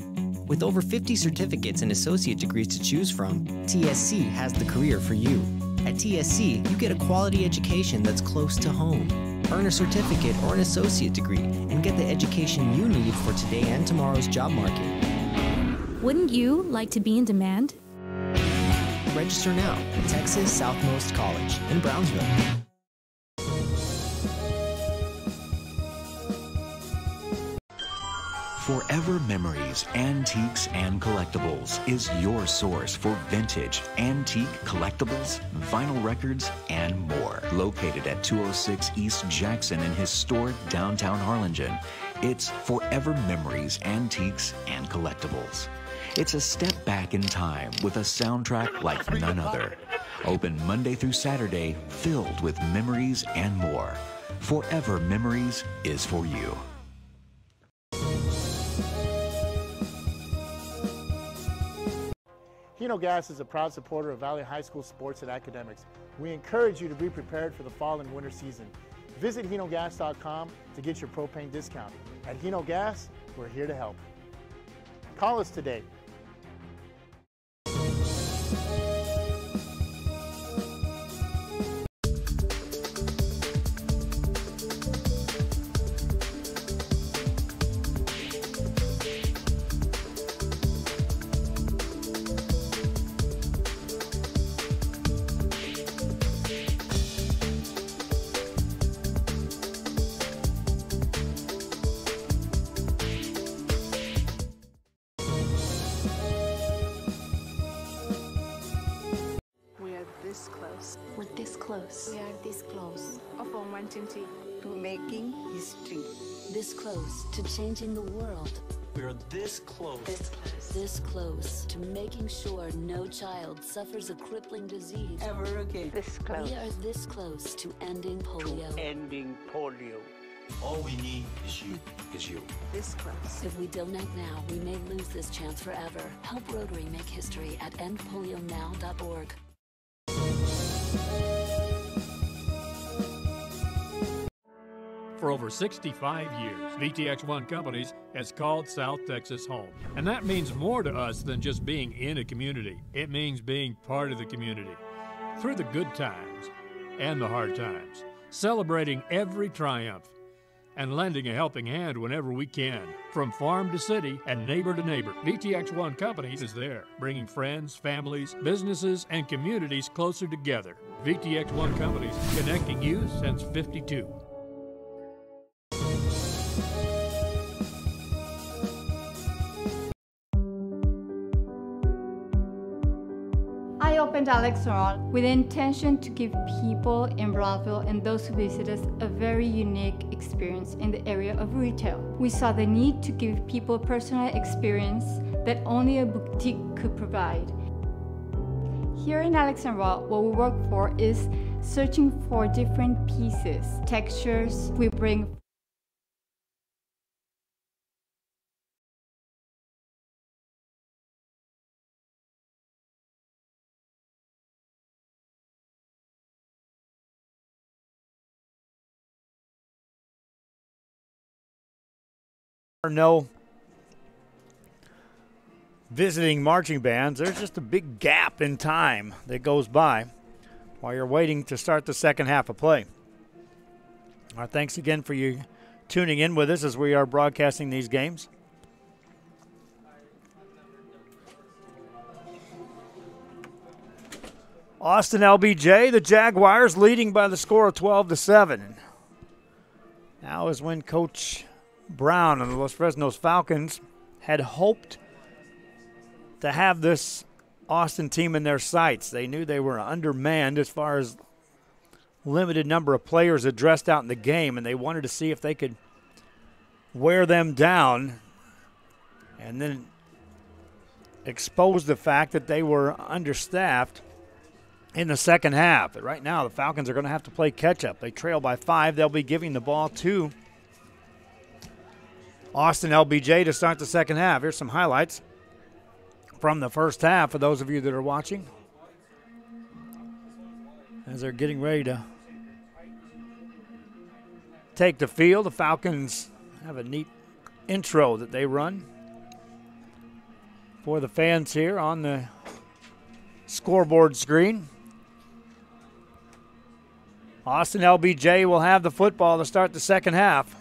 With over 50 certificates and associate degrees to choose from, TSC has the career for you. At TSC, you get a quality education that's close to home. Earn a certificate or an associate degree and get the education you need for today and tomorrow's job market. Wouldn't you like to be in demand? Register now at Texas Southmost College in Brownsville. Forever Memories, Antiques, and Collectibles is your source for vintage, antique collectibles, vinyl records, and more. Located at 206 East Jackson in historic downtown Harlingen, It's forever memories, antiques, and collectibles. It's a step back in time with a soundtrack like none other. Open Monday through Saturday, filled with memories and more. Forever Memories is for you. Hino Gas is a proud supporter of Valley High School sports and academics. We encourage you to be prepared for the fall and winter season. Visit hinogas.com to get your propane discount. At Hino Gas, we're here to help. Call us today. This close. We're this close. We are this close of wanting to making history. This close to changing the world. We are this close. This close. This close to making sure no child suffers a crippling disease Ever again. This close. We are this close to ending polio. Ending polio. All we need is you. This close. If we donate now, we may lose this chance forever. Help Rotary make history at endpolionow.org. For over 65 years, VTX1 Companies has called South Texas home. And that means more to us than just being in a community. It means being part of the community. Through the good times and the hard times, celebrating every triumph, and lending a helping hand whenever we can. From farm to city and neighbor to neighbor, VTX1 Companies is there, bringing friends, families, businesses, and communities closer together. VTX1 Companies, connecting you since '52. I opened Alex Restaurant with the intention to give people in Broadville and those who visit us a very unique experience in the area of retail. We saw the need to give people a personal experience that only a boutique could provide. Here in Alexandria, what we work for is searching for different pieces, textures. We bring no visiting marching bands. There's just a big gap in time that goes by while you're waiting to start the second half of play. Our thanks again for you tuning in with us as we are broadcasting these games. Austin LBJ, the Jaguars leading by the score of 12-7. Now is when Coach Brown and the Los Fresnos Falcons had hoped to have this Austin team in their sights. They knew they were undermanned as far as limited number of players addressed out in the game, and they wanted to see if they could wear them down and then expose the fact that they were understaffed in the second half. But right now the Falcons are going to have to play catch-up. They trail by 5. They'll be giving the ball to Austin LBJ to start the second half. Here's some highlights from the first half for those of you that are watching as they're getting ready to take the field. The Falcons have a neat intro that they run for the fans here on the scoreboard screen. Austin LBJ will have the football to start the second half.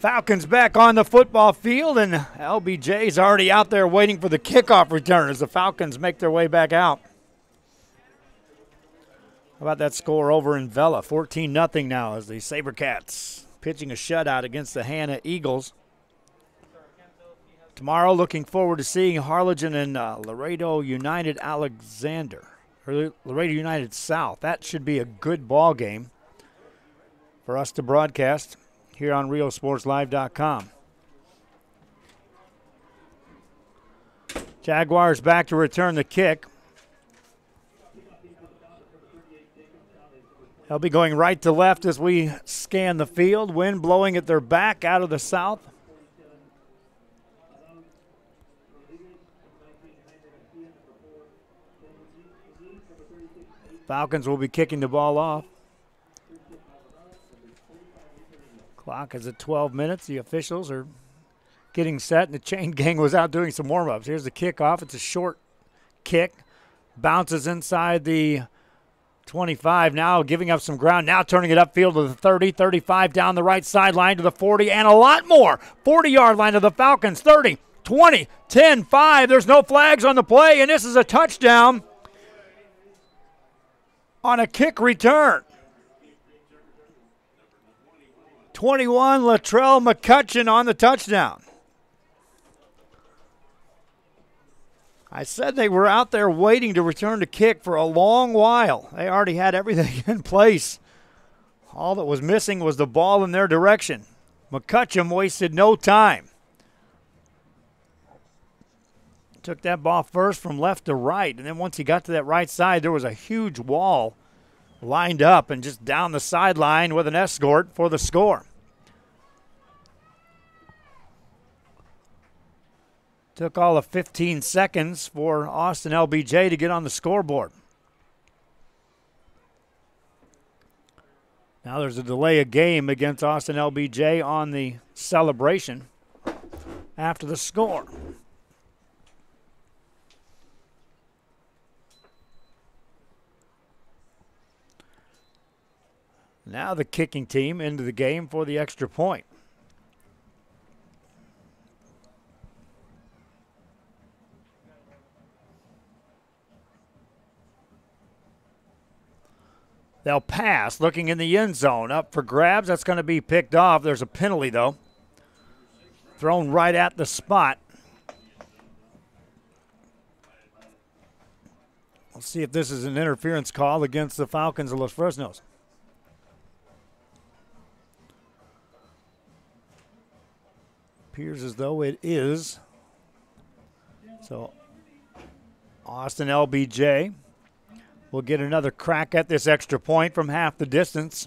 Falcons back on the football field, and LBJ's already out there waiting for the kickoff return as the Falcons make their way back out. How about that score over in Vela? 14-0 now as the SaberCats pitching a shutout against the Hanna Eagles. Tomorrow, looking forward to seeing Harlingen and Laredo United Alexander, or Laredo United South. That should be a good ball game for us to broadcast here on RealSportsLive.com. Jaguars back to return the kick. They'll be going right to left as we scan the field. Wind blowing at their back out of the south. Falcons will be kicking the ball off. Clock is at 12 minutes. The officials are getting set, and the chain gang was out doing some warm-ups. Here's the kickoff. It's a short kick. Bounces inside the 25, now giving up some ground, now turning it upfield to the 30, 35 down the right sideline to the 40, and a lot more. 40-yard line of the Falcons, 30, 20, 10, 5. There's no flags on the play, and this is a touchdown on a kick return. 21, Latrell McCutcheon on the touchdown. I said they were out there waiting to return the kick for a long while. They already had everything in place. All that was missing was the ball in their direction. McCutcheon wasted no time. Took that ball first from left to right, and then once he got to that right side, there was a huge wall lined up and just down the sideline with an escort for the score. Took all of 15 seconds for Austin LBJ to get on the scoreboard. Now there's a delay of game against Austin LBJ on the celebration after the score. Now the kicking team into the game for the extra point. They'll pass, looking in the end zone. Up for grabs. That's going to be picked off. There's a penalty, though. Thrown right at the spot. We'll see if this is an interference call against the Falcons of Los Fresnos. Appears as though it is. So, Austin LBJ will get another crack at this extra point from half the distance.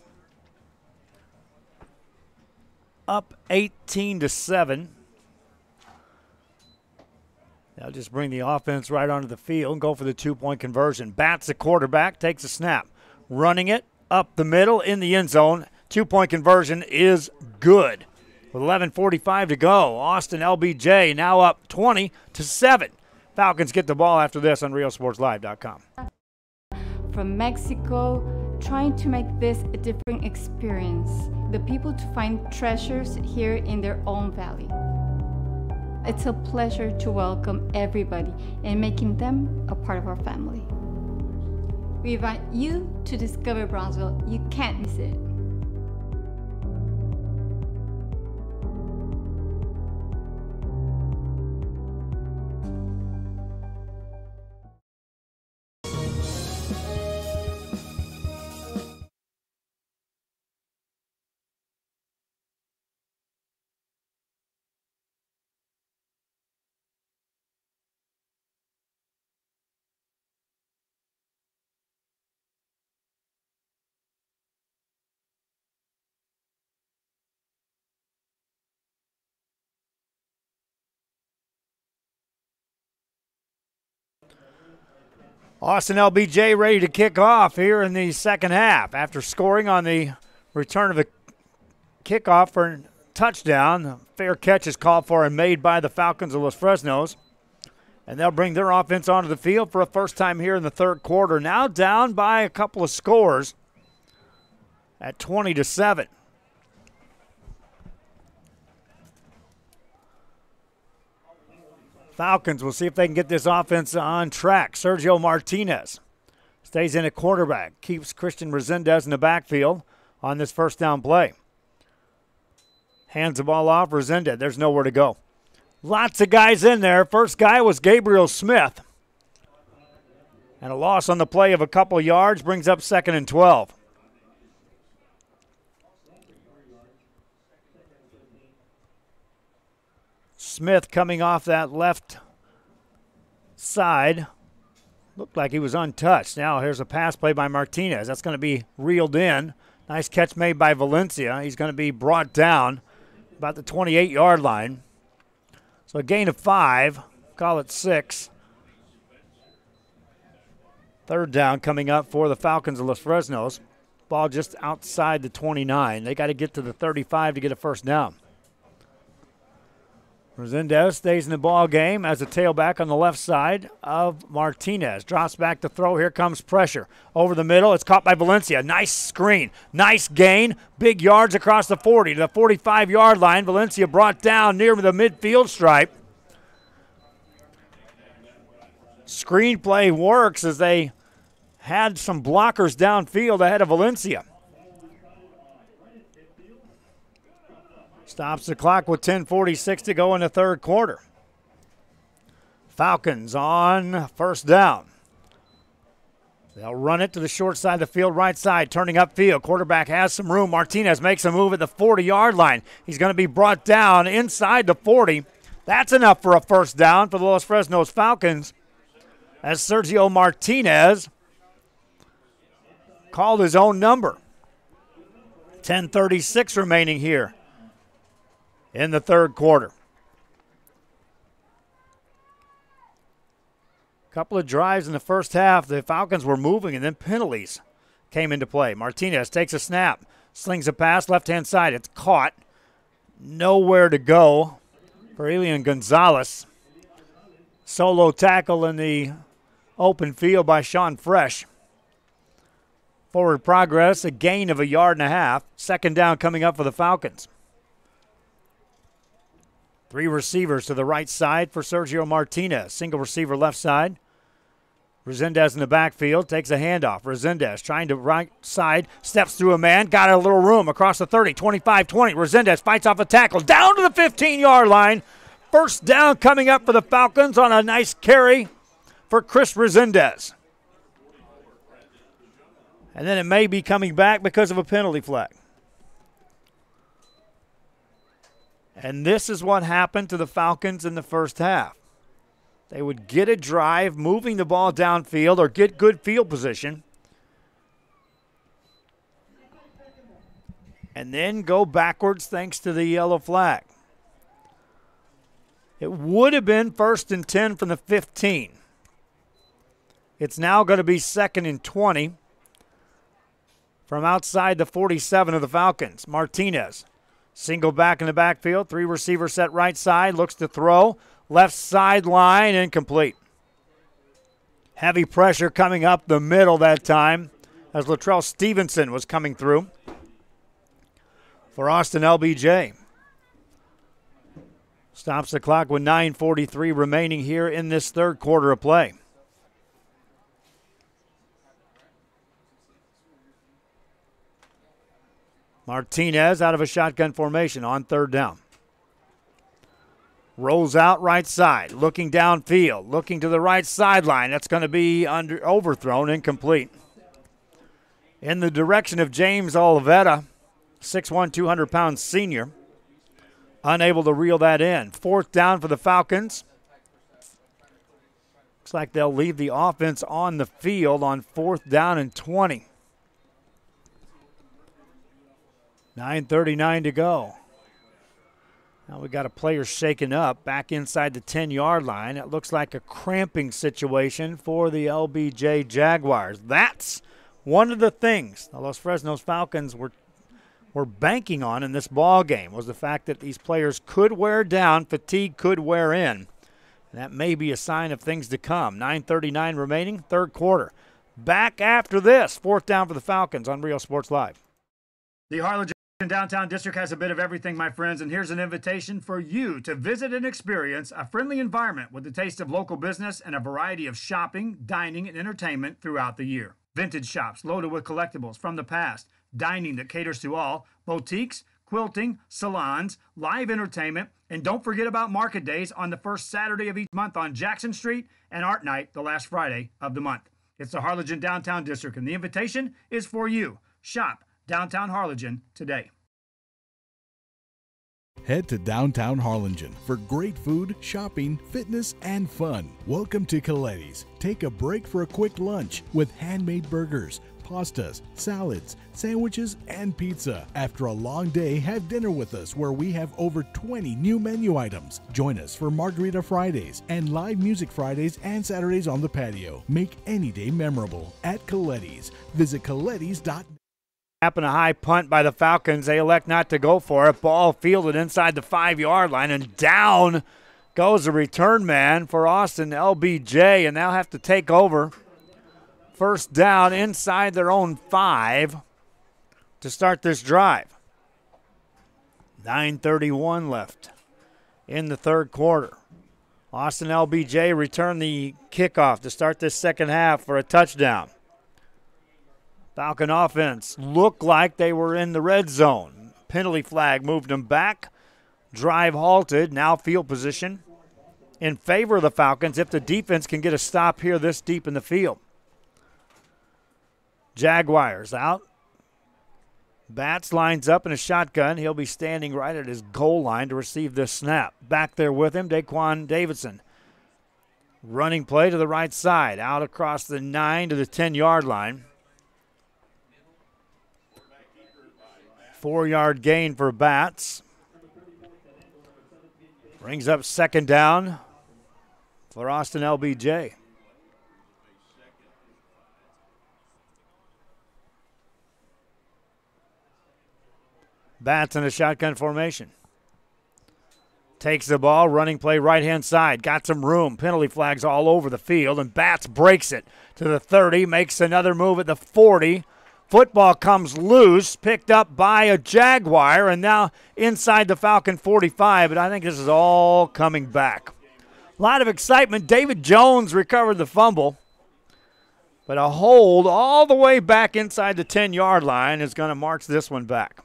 Up 18-7. They'll just bring the offense right onto the field and go for the two-point conversion. Bats the quarterback, takes a snap. Running it up the middle in the end zone. Two-point conversion is good. With 11:45 to go, Austin LBJ now up 20-7. Falcons get the ball after this on RealSportsLive.com. From Mexico, trying to make this a different experience. The people to find treasures here in their own valley. It's a pleasure to welcome everybody and making them a part of our family. We invite you to discover Brownsville. You can't miss it. Austin LBJ ready to kick off here in the second half. After scoring on the return of a kickoff for a touchdown, a fair catch is called for and made by the Falcons of Los Fresnos. And they'll bring their offense onto the field for a first time here in the third quarter. Now down by a couple of scores at 20-7. Falcons will see if they can get this offense on track. Sergio Martinez stays in at quarterback, keeps Christian Resendez in the backfield on this first down play. Hands the ball off, Resendez. There's nowhere to go. Lots of guys in there. First guy was Gabriel Smith. And a loss on the play of a couple yards brings up 2nd and 12. Smith coming off that left side. Looked like he was untouched. Now here's a pass play by Martinez. That's going to be reeled in. Nice catch made by Valencia. He's going to be brought down about the 28-yard line. So a gain of 5. Call it 6. Third down coming up for the Falcons of Los Fresnos. Ball just outside the 29. They got to get to the 35 to get a first down. Resendez stays in the ball game as a tailback on the left side of Martinez. Drops back to throw. Here comes pressure. Over the middle. It's caught by Valencia. Nice screen. Nice gain. Big yards across the 40 to the 45-yard line. Valencia brought down near the midfield stripe. Screenplay works as they had some blockers downfield ahead of Valencia. Stops the clock with 10:46 to go in the third quarter. Falcons on first down. They'll run it to the short side of the field, right side, turning upfield. Quarterback has some room. Martinez makes a move at the 40-yard line. He's going to be brought down inside the 40. That's enough for a first down for the Los Fresnos Falcons, as Sergio Martinez called his own number. 10:36 remaining here in the third quarter. Couple of drives in the first half. The Falcons were moving, and then penalties came into play. Martinez takes a snap, slings a pass left-hand side. It's caught. Nowhere to go for Elian Gonzalez. Solo tackle in the open field by Sean Fresh. Forward progress, a gain of 1.5 yards. Second down coming up for the Falcons. 3 receivers to the right side for Sergio Martinez. Single receiver left side. Resendez in the backfield, takes a handoff. Resendez trying to right side, steps through a man, got a little room across the 30, 25-20. Resendez fights off a tackle, down to the 15-yard line. First down coming up for the Falcons on a nice carry for Chris Resendez. And then it may be coming back because of a penalty flag. And this is what happened to the Falcons in the first half. They would get a drive, moving the ball downfield or get good field position, and then go backwards thanks to the yellow flag. It would have been 1st and 10 from the 15. It's now going to be 2nd and 20 from outside the 47 of the Falcons. Martinez, single back in the backfield, 3 receivers set right side, looks to throw. Left sideline, incomplete. Heavy pressure coming up the middle that time as Latrell Stevenson was coming through for Austin LBJ. Stops the clock with 9:43 remaining here in this third quarter of play. Martinez out of a shotgun formation on third down. Rolls out right side, looking downfield, looking to the right sideline. That's going to be overthrown, incomplete. In the direction of James Oliveira, 6'1", 200-pound senior. Unable to reel that in. Fourth down for the Falcons. Looks like they'll leave the offense on the field on 4th down and 20. 9:39 to go. Now we got a player shaken up back inside the 10-yard line. It looks like a cramping situation for the LBJ Jaguars. That's one of the things the Los Fresnos Falcons were banking on in this ball game, was the fact that these players could wear down, fatigue could wear in. And that may be a sign of things to come. 9:39 remaining, third quarter. Back after this, 4th down for the Falcons on Real Sports Live. The Harlingen Downtown District has a bit of everything, my friends, and here's an invitation for you to visit and experience a friendly environment with a taste of local business and a variety of shopping, dining, and entertainment throughout the year. Vintage shops loaded with collectibles from the past, dining that caters to all, boutiques, quilting, salons, live entertainment, and don't forget about market days on the first Saturday of each month on Jackson Street and Art Night the last Friday of the month. It's the Harlingen Downtown District, and the invitation is for you. Shop Downtown Harlingen today. Head to downtown Harlingen for great food, shopping, fitness, and fun. Welcome to Coletti's. Take a break for a quick lunch with handmade burgers, pastas, salads, sandwiches, and pizza. After a long day, have dinner with us where we have over 20 new menu items. Join us for Margarita Fridays and live music Fridays and Saturdays on the patio. Make any day memorable at Coletti's. Visit Coletti's.net. Happen a high punt by the Falcons. They elect not to go for it. Ball fielded inside the 5-yard line, and down goes the return man for Austin LBJ, and they'll have to take over. First down inside their own 5 to start this drive. 9:31 left in the third quarter. Austin LBJ returned the kickoff to start this second half for a touchdown. Falcon offense looked like they were in the red zone. Penalty flag moved them back. Drive halted. Now field position in favor of the Falcons if the defense can get a stop here this deep in the field. Jaguars out. Batts lines up in a shotgun. He'll be standing right at his goal line to receive this snap. Back there with him, Daquan Davidson. Running play to the right side. Out across the 9 to the 10-yard line. 4-yard gain for Batts. Brings up second down for Austin LBJ. Batts in a shotgun formation. Takes the ball, running play right-hand side. Got some room. Penalty flags all over the field, and Batts breaks it to the 30, makes another move at the 40. Football comes loose, picked up by a Jaguar, and now inside the Falcon 45, but I think this is all coming back. A lot of excitement. David Jones recovered the fumble, but a hold all the way back inside the 10-yard line is going to march this one back.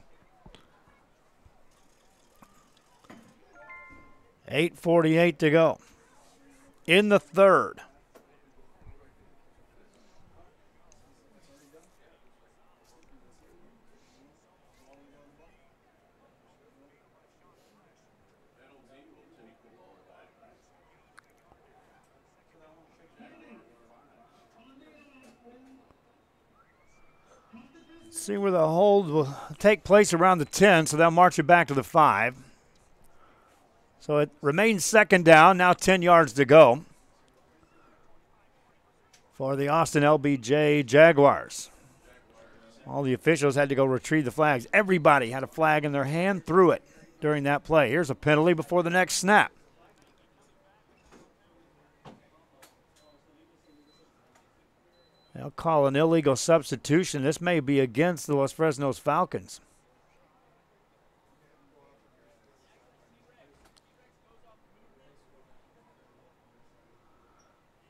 8:48 to go in the third. See where the hold will take place around the 10, so they'll march it back to the 5. So it remains second down, now 10 yards to go for the Austin LBJ Jaguars. All the officials had to go retrieve the flags. Everybody had a flag in their hand, threw it during that play. Here's a penalty before the next snap. They'll call an illegal substitution. This may be against the Los Fresnos Falcons.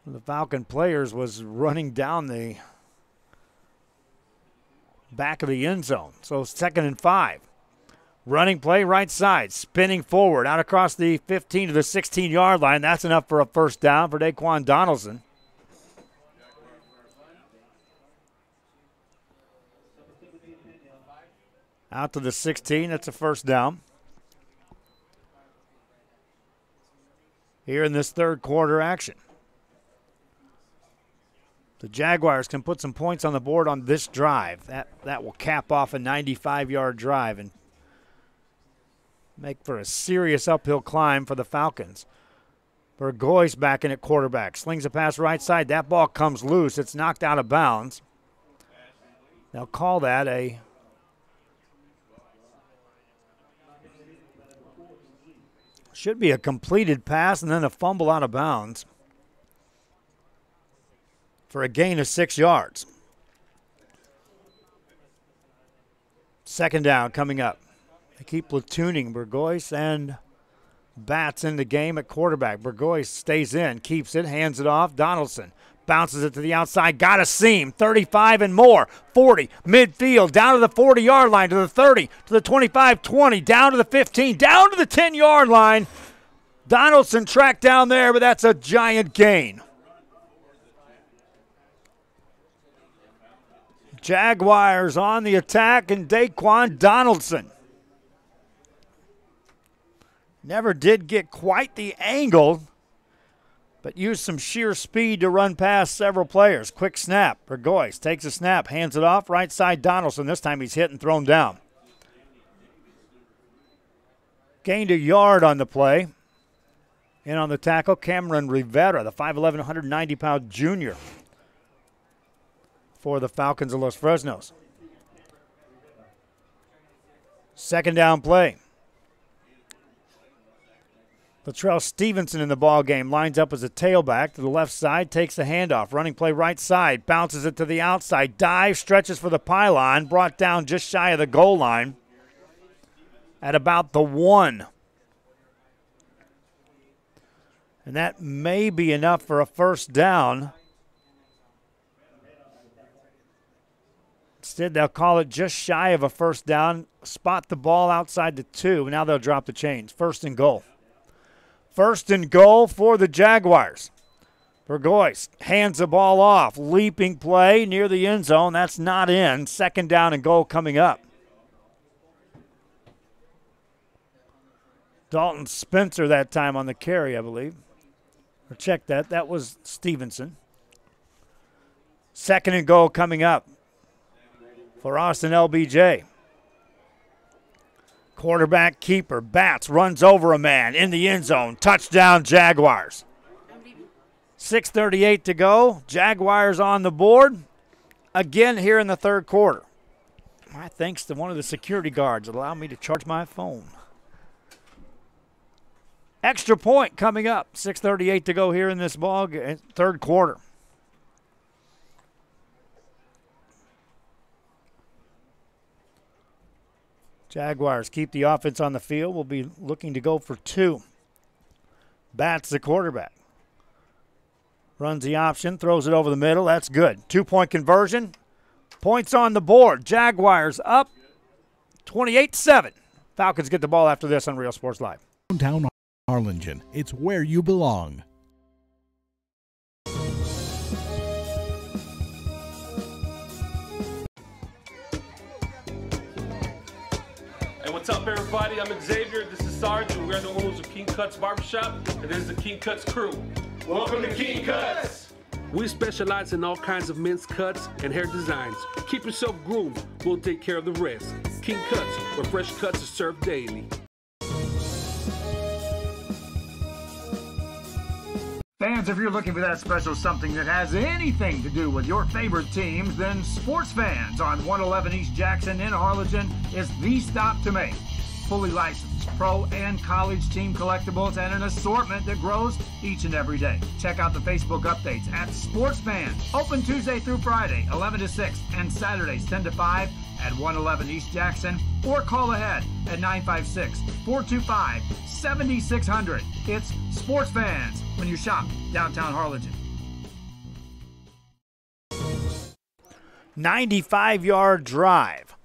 The Falcon players was running down the back of the end zone. So 2nd and 5. Running play right side, spinning forward out across the 15 to the 16-yard line. That's enough for a first down for Daquan Donaldson. Out to the 16, that's a first down. Here in this third quarter action. The Jaguars can put some points on the board on this drive. That will cap off a 95-yard drive and make for a serious uphill climb for the Falcons. Burgoy's back in at quarterback. Slings a pass right side. That ball comes loose. It's knocked out of bounds. They'll call that a should be a completed pass and then a fumble out of bounds for a gain of 6 yards. Second down coming up. They keep platooning Burgoyce and Bats in the game at quarterback. Burgoyce stays in, keeps it, hands it off. Donaldson bounces it to the outside. Got a seam. 35 and more. 40. Midfield. Down to the 40-yard line. To the 30. To the 25, 20. Down to the 15. Down to the 10-yard line. Donaldson tracked down there, but that's a giant gain. Jaguars on the attack, and Daquan Donaldson never did get quite the angle, but used some sheer speed to run past several players. Quick snap. Burgoyce takes a snap, hands it off. Right side Donaldson. This time he's hit and thrown down. Gained a yard on the play. In on the tackle, Cameron Rivera, the 5'11", 190-pound junior for the Falcons of Los Fresnos. Second down play. Latrell Stevenson in the ball game, lines up as a tailback to the left side, takes the handoff, running play right side, bounces it to the outside, dives, stretches for the pylon, brought down just shy of the goal line at about the 1. And that may be enough for a first down. Instead, they'll call it just shy of a first down, spot the ball outside the 2. Now they'll drop the chains. First and goal. First and goal for the Jaguars. Burgoyce hands the ball off. Leaping play near the end zone. That's not in. Second down and goal coming up. Dalton Spencer that time on the carry, I believe. Or check that. That was Stevenson. Second and goal coming up for Austin LBJ. Quarterback keeper, Bats runs over a man in the end zone. Touchdown, Jaguars. 6:38 to go. Jaguars on the board again here in the third quarter. My thanks to one of the security guards that allowed me to charge my phone. Extra point coming up. 6:38 to go here in this ball game, third quarter. Jaguars keep the offense on the field. Will be looking to go for 2. Bats the quarterback. Runs the option, throws it over the middle. That's good. 2-point conversion. Points on the board. Jaguars up 28-7. Falcons get the ball after this on Real Sports Live. Downtown Harlingen. It's where you belong. What's up, everybody? I'm Xavier. This is Sarge, and we're the owners of King Cuts Barbershop, and this is the King Cuts crew. Welcome to King Cuts. We specialize in all kinds of men's cuts and hair designs. Keep yourself groomed. We'll take care of the rest. King Cuts, where fresh cuts are served daily. Fans, if you're looking for that special something that has anything to do with your favorite teams, then Sports Fans on 111 East Jackson in Harlingen is the stop to make. Fully licensed pro and college team collectibles and an assortment that grows each and every day. Check out the Facebook updates at Sports Fans. Open Tuesday through Friday, 11 to 6, and Saturdays, 10 to 5 at 111 East Jackson, or call ahead at 956-425-7600. It's Sports Fans when you shop downtown Harlingen. 95-yard drive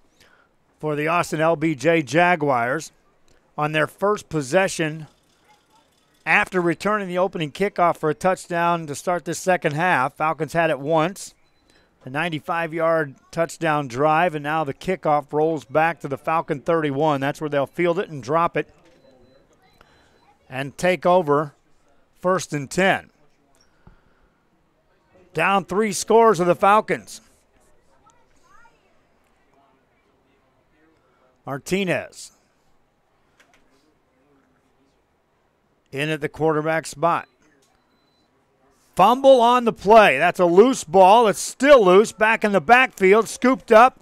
for the Austin LBJ Jaguars on their first possession after returning the opening kickoff for a touchdown to start the second half. Falcons had it once. A 95-yard touchdown drive, and now the kickoff rolls back to the Falcon 31. That's where they'll field it and drop it and take over first and 10. Down 3 scores of the Falcons. Martinez in at the quarterback spot. Fumble on the play. That's a loose ball. It's still loose. Back in the backfield. Scooped up.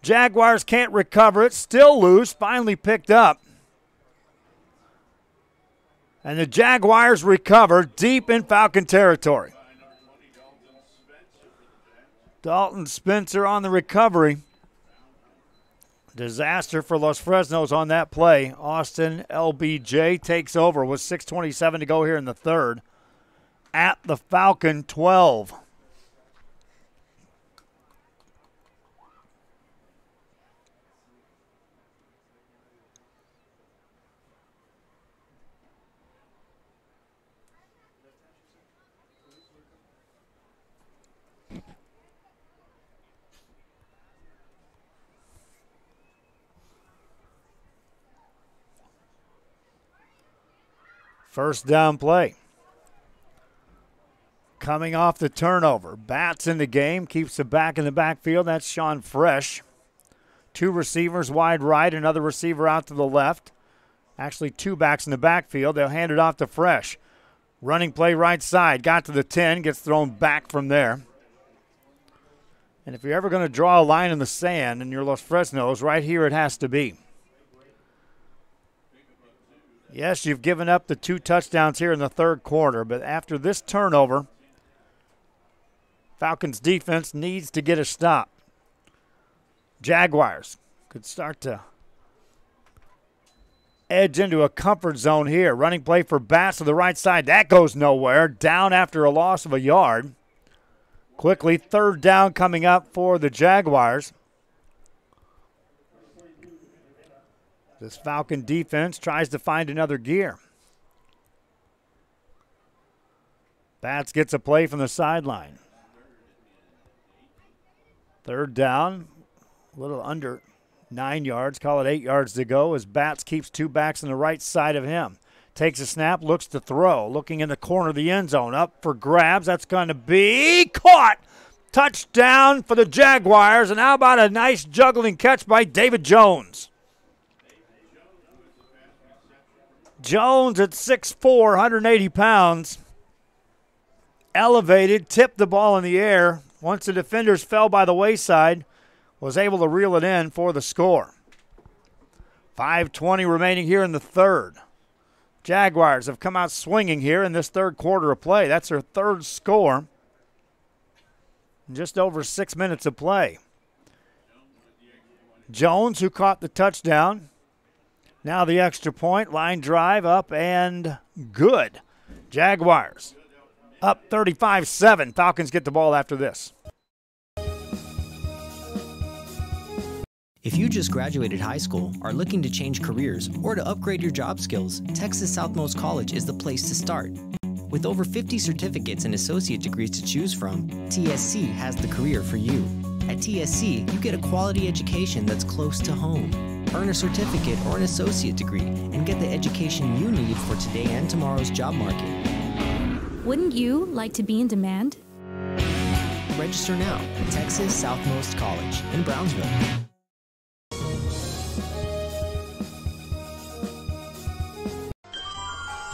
Jaguars can't recover it. Still loose. Finally picked up. And the Jaguars recover deep in Falcon territory. Dalton Spencer on the recovery. Disaster for Los Fresnos on that play. Austin LBJ takes over with 6:27 to go here in the third. At the Falcon 12. First down play. Coming off the turnover. Bats in the game. Keeps it back in the backfield. That's Sean Fresh. Two receivers wide right. Another receiver out to the left. Actually, two backs in the backfield. They'll hand it off to Fresh. Running play right side. Got to the 10. Gets thrown back from there. And if you're ever going to draw a line in the sand and you're Los Fresnos, right here it has to be. Yes, you've given up the 2 touchdowns here in the third quarter, but after this turnover, Falcons defense needs to get a stop. Jaguars could start to edge into a comfort zone here. Running play for Bass to the right side. That goes nowhere. Down after a loss of a yard. Quickly, third down coming up for the Jaguars. This Falcon defense tries to find another gear. Bats gets a play from the sideline. Third down, a little under 9 yards, call it 8 yards to go as Bats keeps two backs on the right side of him. Takes a snap, looks to throw, looking in the corner of the end zone. Up for grabs, that's going to be caught. Touchdown for the Jaguars, and how about a nice juggling catch by David Jones? Jones at 6'4", 180 pounds, elevated, tipped the ball in the air. Once the defenders fell by the wayside, was able to reel it in for the score. 5:20 remaining here in the third. Jaguars have come out swinging here in this third quarter of play. That's their third score in just over 6 minutes of play. Jones, who caught the touchdown. Now the extra point, line drive up and good. Jaguars up 35-7. Falcons get the ball after this. If you just graduated high school, are looking to change careers, or to upgrade your job skills, Texas Southmost College is the place to start. With over 50 certificates and associate degrees to choose from, TSC has the career for you. At TSC, you get a quality education that's close to home. Earn a certificate or an associate degree and get the education you need for today and tomorrow's job market. Wouldn't you like to be in demand? Register now at Texas Southmost College in Brownsville.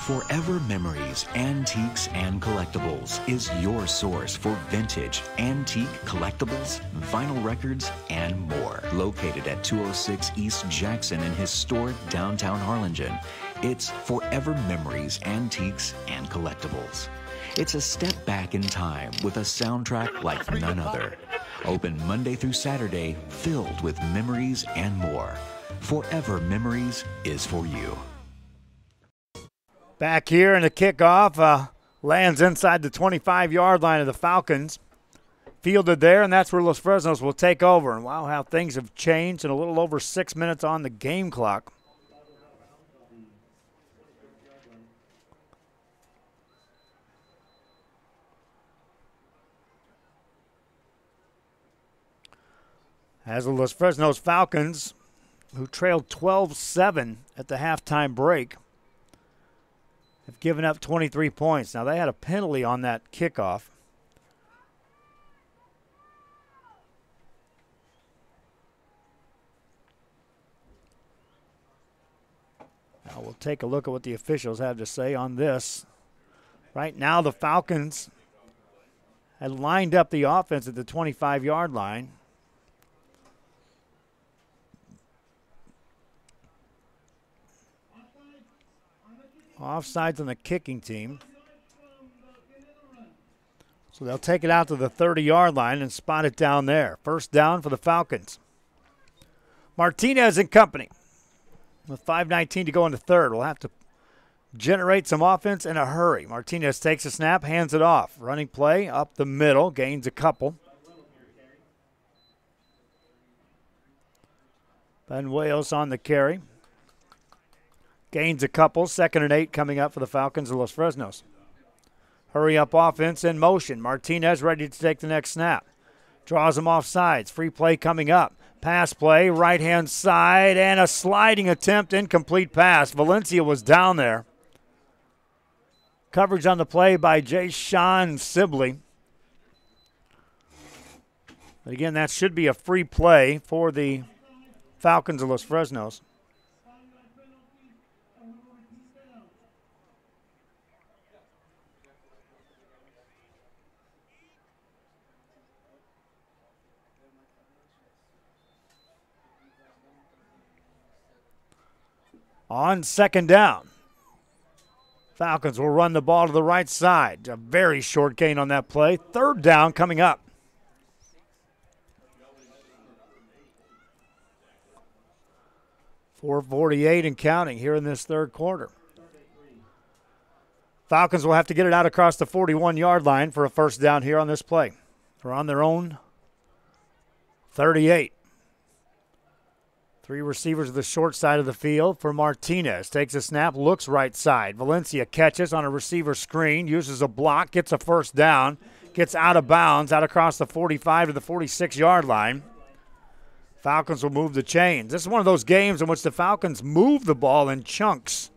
Forever Memories, Antiques, and Collectibles is your source for vintage, antique collectibles, vinyl records, and more. Located at 206 East Jackson in historic downtown Harlingen, it's Forever Memories, Antiques, and Collectibles. It's a step back in time with a soundtrack like none other. Open Monday through Saturday, filled with memories and more. Forever Memories is for you. Back here in the kickoff, lands inside the 25-yard line of the Falcons. Fielded there, and that's where Los Fresnos will take over. And wow, how things have changed in a little over 6 minutes on the game clock. As the Los Fresnos Falcons, who trailed 12-7 at the halftime break, have given up 23 points. Now, they had a penalty on that kickoff. Now, we'll take a look at what the officials have to say on this. Right now, the Falcons had lined up the offense at the 25-yard line. Offsides on the kicking team. So they'll take it out to the 30-yard line and spot it down there. First down for the Falcons. Martinez and company. With 5:19 to go in the third, we'll have to generate some offense in a hurry. Martinez takes a snap, hands it off. Running play up the middle, gains a couple. Benuelos on the carry. Gains a couple. 2nd and 8 coming up for the Falcons of Los Fresnos. Hurry up offense in motion. Martinez ready to take the next snap. Draws him off sides. Free play coming up. Pass play, right-hand side, and a sliding attempt, incomplete pass. Valencia was down there. Coverage on the play by Jay Sean Sibley. But again, that should be a free play for the Falcons of Los Fresnos. On 2nd down, Falcons will run the ball to the right side. A very short gain on that play. 3rd down coming up. .448 and counting here in this third quarter. Falcons will have to get it out across the 41-yard line for a 1st down here on this play. They're on their own 38. 3 receivers to the short side of the field for Martinez. Takes a snap, looks right side. Valencia catches on a receiver screen, uses a block, gets a 1st down, gets out of bounds, out across the 45 to the 46-yard line. Falcons will move the chains. This is one of those games in which the Falcons move the ball in chunks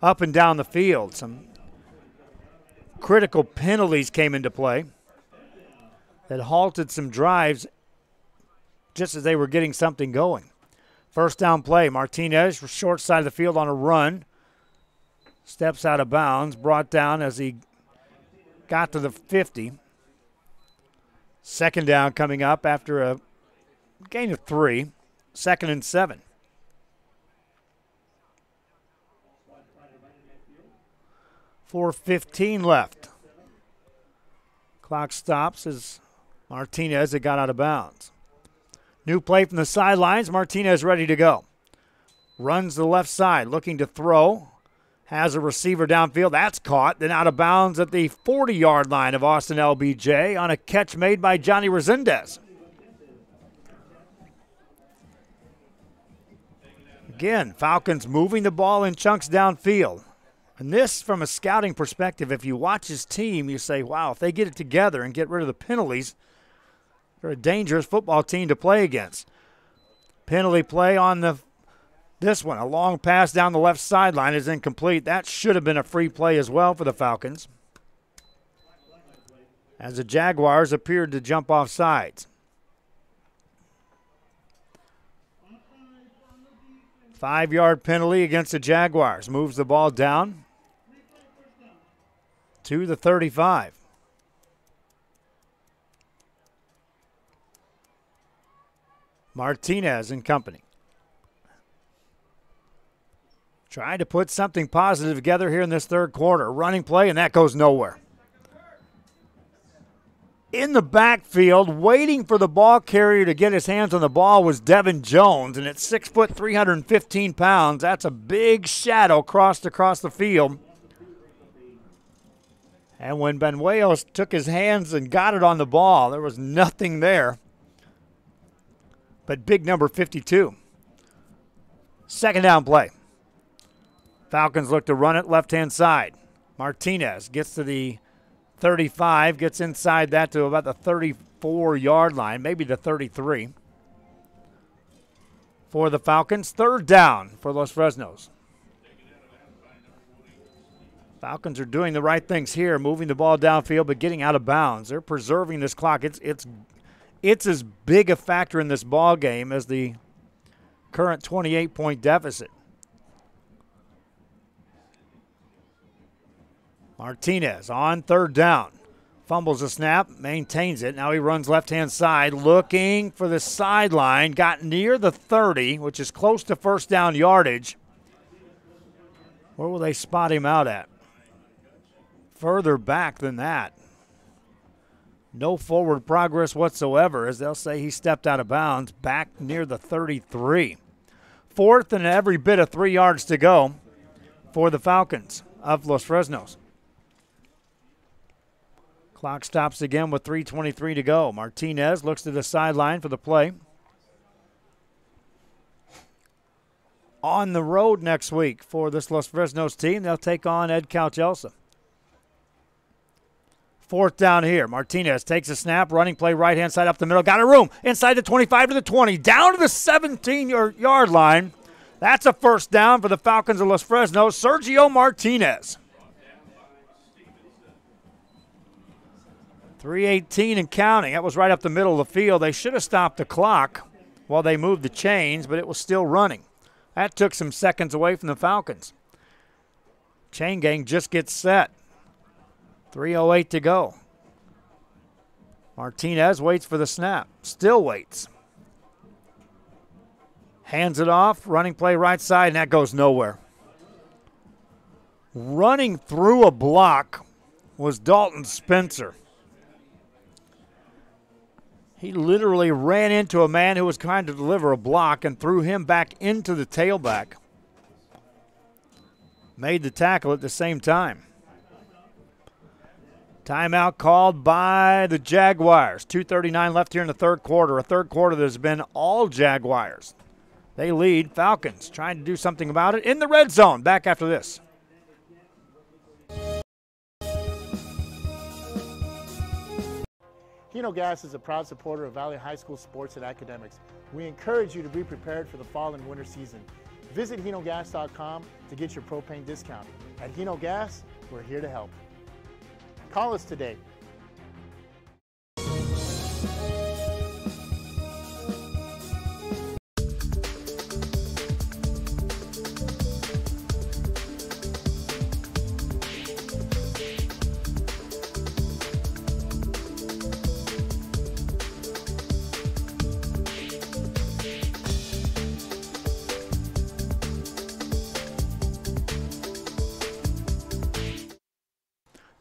up and down the field. Some critical penalties came into play that halted some drives just as they were getting something going. 1st down play, Martinez, short side of the field on a run. Steps out of bounds, brought down as he got to the 50. 2nd down coming up after a gain of 3. 2nd and 7. .415 left. Clock stops as Martinez had got out of bounds. New play from the sidelines. Martinez ready to go. Runs the left side, looking to throw. Has a receiver downfield. That's caught. Then out of bounds at the 40-yard line of Austin LBJ on a catch made by Johnny Resendez. Again, Falcons moving the ball in chunks downfield. And this, from a scouting perspective, if you watch his team, you say, wow, if they get it together and get rid of the penalties, they're a dangerous football team to play against. Penalty play on this one. A long pass down the left sideline is incomplete. That should have been a free play as well for the Falcons, as the Jaguars appeared to jump off sides. 5-yard penalty against the Jaguars. Moves the ball down to the 35. Martinez and company. Trying to put something positive together here in this third quarter. Running play, and that goes nowhere. In the backfield, waiting for the ball carrier to get his hands on the ball, was Devin Jones, and at 6 foot, 315 pounds, that's a big shadow crossed across the field. And when Benuelos took his hands and got it on the ball, there was nothing there but big number 52. 2nd down play. Falcons look to run it left-hand side. Martinez gets to the 35, gets inside that to about the 34-yard line, maybe the 33. For the Falcons, 3rd down for Los Fresnos. Falcons are doing the right things here, moving the ball downfield but getting out of bounds. They're preserving this clock. It's as big a factor in this ball game as the current 28-point deficit. Martinez on 3rd down. Fumbles a snap, maintains it. Now he runs left-hand side, looking for the sideline. Got near the 30, which is close to 1st down yardage. Where will they spot him out at? Further back than that. No forward progress whatsoever, as they'll say he stepped out of bounds back near the 33. Fourth and every bit of 3 yards to go for the Falcons of Los Fresnos. Clock stops again with 3:23 to go. Martinez looks to the sideline for the play. On the road next week for this Los Fresnos team, they'll take on Ed Calchelsa. Fourth down here. Martinez takes a snap, running play right-hand side up the middle. Got a room inside the 25 to the 20, down to the 17-yard line. That's a first down for the Falcons of Los Fresnos. Sergio Martinez. 3:18 and counting. That was right up the middle of the field. They should have stopped the clock while they moved the chains, but it was still running. That took some seconds away from the Falcons. Chain gang just gets set. 3:08 to go. Martinez waits for the snap. Still waits. Hands it off. Running play right side, and that goes nowhere. Running through a block was Dalton Spencer. He literally ran into a man who was trying to deliver a block and threw him back into the tailback. Made the tackle at the same time. Timeout called by the Jaguars. 2:39 left here in the third quarter. A third quarter that has been all Jaguars. They lead. Falcons trying to do something about it in the red zone. Back after this. Hino Gas is a proud supporter of Valley High School sports and academics. We encourage you to be prepared for the fall and winter season. Visit hinogas.com to get your propane discount. At Hino Gas, we're here to help. Call us today.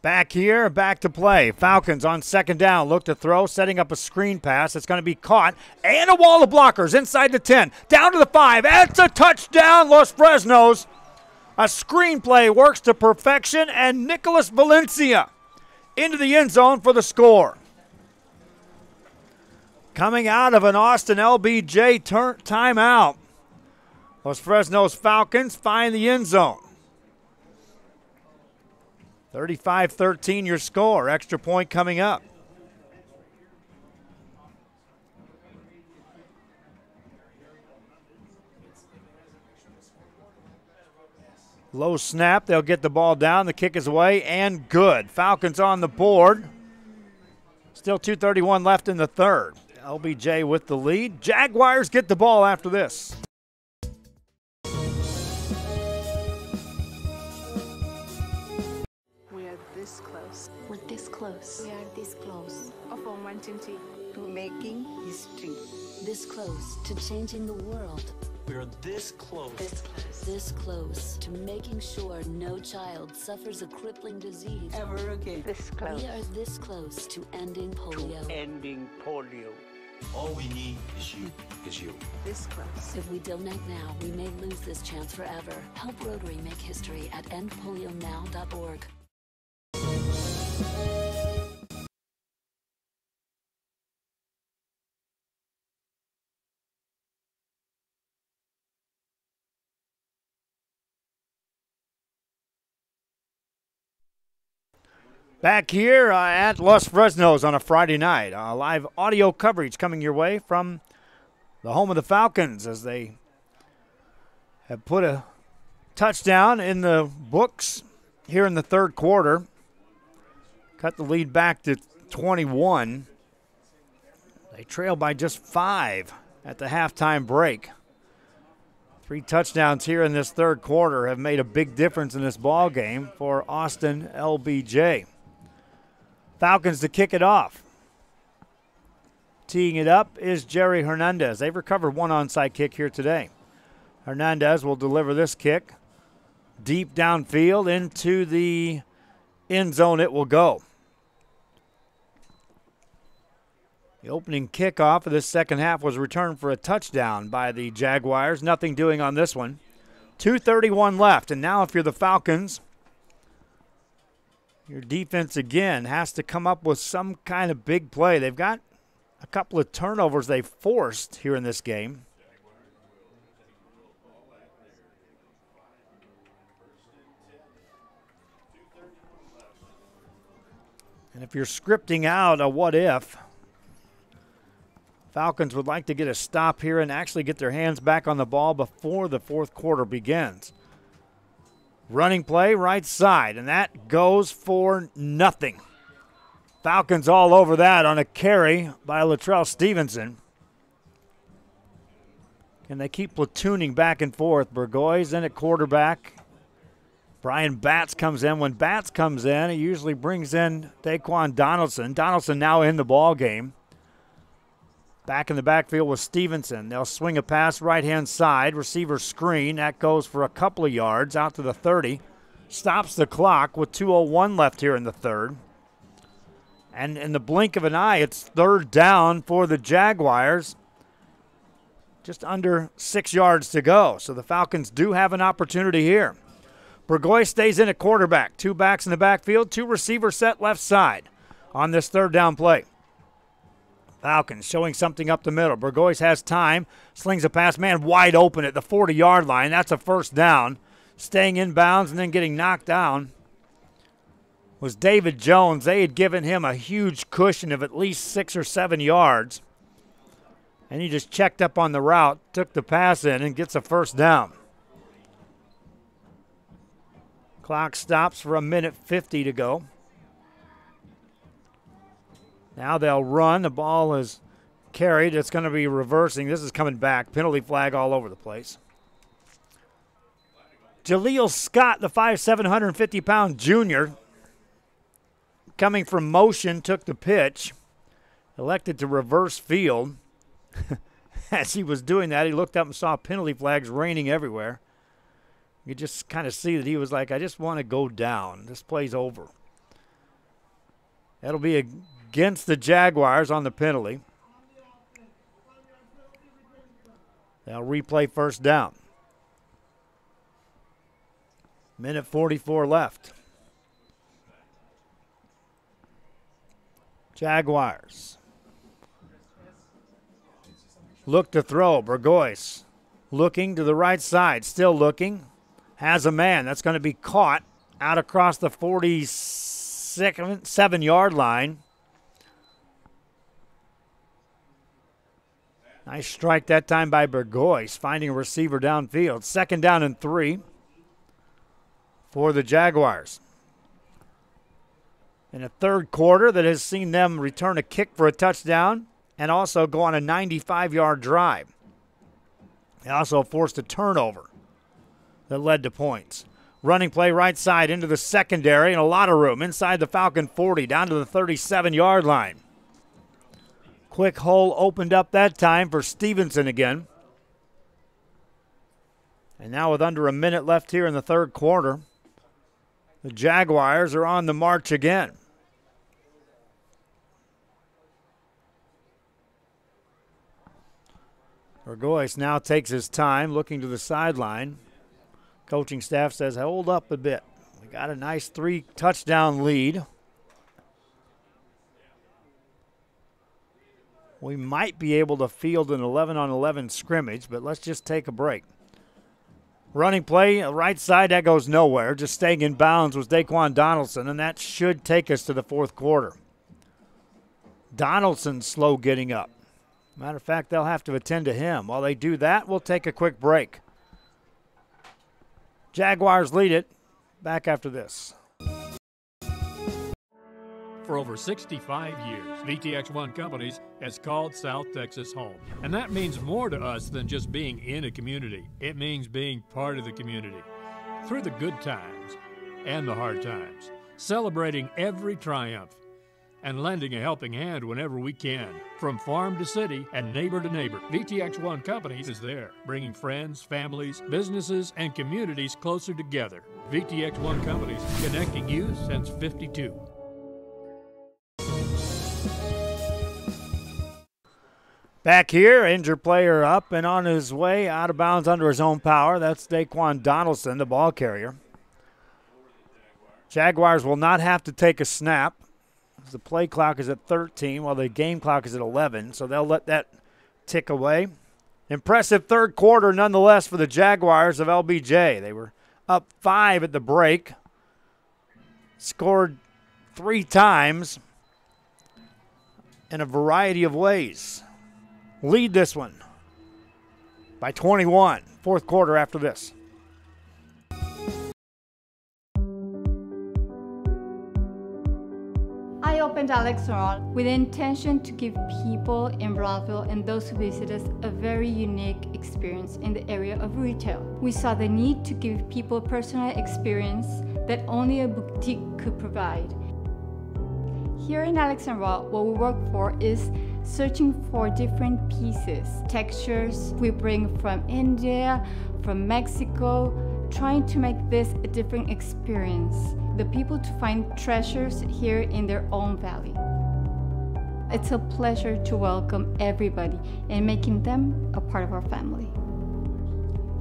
Back here, back to play. Falcons on second down. Look to throw, setting up a screen pass. It's going to be caught. And a wall of blockers inside the 10. Down to the 5. That's a touchdown, Los Fresnos. A screenplay works to perfection, and Nicholas Valencia into the end zone for the score. Coming out of an Austin LBJ timeout, Los Fresnos Falcons find the end zone. 35-13 your score. Extra point coming up. Low snap. They'll get the ball down. The kick is away and good. Falcons on the board. Still 2:31 left in the third. LBJ with the lead. Jaguars get the ball after this. This close. We're this close. We are this close of wanting to making history. This close to changing the world. We are this close. This close to making sure no child suffers a crippling disease Ever again. This close. We are this close to ending polio. Ending polio. All we need is you. This close. If we donate now, we may lose this chance forever. Help Rotary make history at endpolionow.org. Back here at Los Fresnos on a Friday night. Live audio coverage coming your way from the home of the Falcons as they have put a touchdown in the books here in the third quarter. Cut the lead back to 21. They trail by just 5 at the halftime break. 3 touchdowns here in this third quarter have made a big difference in this ball game for Austin LBJ. Falcons to kick it off. Teeing it up is Jerry Hernandez. They've recovered one onside kick here today. Hernandez will deliver this kick deep downfield into the end zone. It will go. The opening kickoff of this second half was returned for a touchdown by the Jaguars. Nothing doing on this one. 2:31 left, and now if you're the Falcons, your defense again has to come up with some kind of big play. They've got a couple of turnovers they forced here in this game. And if you're scripting out a what if, Falcons would like to get a stop here and actually get their hands back on the ball before the fourth quarter begins. Running play right side, and that goes for nothing. Falcons all over that on a carry by Latrell Stevenson. And they keep platooning back and forth. Burgoy's in at quarterback. Brian Batts comes in. When Batts comes in, he usually brings in Daquan Donaldson. Donaldson now in the ball game. Back in the backfield with Stevenson. They'll swing a pass right-hand side. Receiver screen. That goes for a couple of yards out to the 30. Stops the clock with 2:01 left here in the third. And in the blink of an eye, it's third down for the Jaguars. Just under 6 yards to go. So the Falcons do have an opportunity here. Burgoy stays in at quarterback. Two backs in the backfield. Two receivers set left side on this third down play. Falcons showing something up the middle. Burgoy has time. Slings a pass. Man wide open at the 40-yard line. That's a first down. Staying in bounds and then getting knocked down was David Jones. They had given him a huge cushion of at least 6 or 7 yards. And he just checked up on the route, took the pass in, and gets a first down. Clock stops for 1:50 to go. Now they'll run. The ball is carried. It's going to be reversing. This is coming back. Penalty flag all over the place. Jaleel Scott, the 5'7", 150-pound junior, coming from motion, took the pitch, elected to reverse field. As he was doing that, he looked up and saw penalty flags raining everywhere. You could just kind of see that he was like, I just want to go down. This play's over. That'll be against the Jaguars on the penalty. They'll replay first down. 1:44 left. Jaguars look to throw. Burgoyce looking to the right side, still looking. Has a man. That's going to be caught out across the 47-yard line. Nice strike that time by Burgoyce, finding a receiver downfield. Second down and 3 for the Jaguars. In a third quarter that has seen them return a kick for a touchdown and also go on a 95-yard drive. They also forced a turnover that led to points. Running play right side into the secondary and a lot of room inside the Falcon 40 down to the 37-yard line. Quick hole opened up that time for Stevenson again. And now with under a minute left here in the third quarter, the Jaguars are on the march again. Burgoyce now takes his time looking to the sideline. Coaching staff says, hold up a bit. We got a nice 3-touchdown lead. We might be able to field an 11-on-11 scrimmage, but let's just take a break. Running play, right side, that goes nowhere. Just staying in bounds was Daquan Donaldson, and that should take us to the fourth quarter. Donaldson's slow getting up. Matter of fact, they'll have to attend to him. While they do that, we'll take a quick break. Jaguars lead it. Back after this. For over 65 years, VTX1 Companies has called South Texas home. And that means more to us than just being in a community. It means being part of the community. Through the good times and the hard times. Celebrating every triumph. And lending a helping hand whenever we can. From farm to city and neighbor to neighbor, VTX1 Companies is there, bringing friends, families, businesses, and communities closer together. VTX1 Companies, connecting you since '52. Back here, injured player up and on his way out of bounds under his own power. That's Daquan Donaldson, the ball carrier. Jaguars will not have to take a snap. The play clock is at 13 while the game clock is at 11, so they'll let that tick away. Impressive third quarter nonetheless for the Jaguars of LBJ. They were up 5 at the break, scored 3 times in a variety of ways. Lead this one by 21. Fourth quarter after this. I opened Alex Restaurant with the intention to give people in Brownsville and those who visit us a very unique experience in the area of retail. We saw the need to give people a personal experience that only a boutique could provide. Here in Alexandria, what we work for is searching for different pieces, textures we bring from India, from Mexico, trying to make this a different experience. The people to find treasures here in their own valley. It's a pleasure to welcome everybody and making them a part of our family.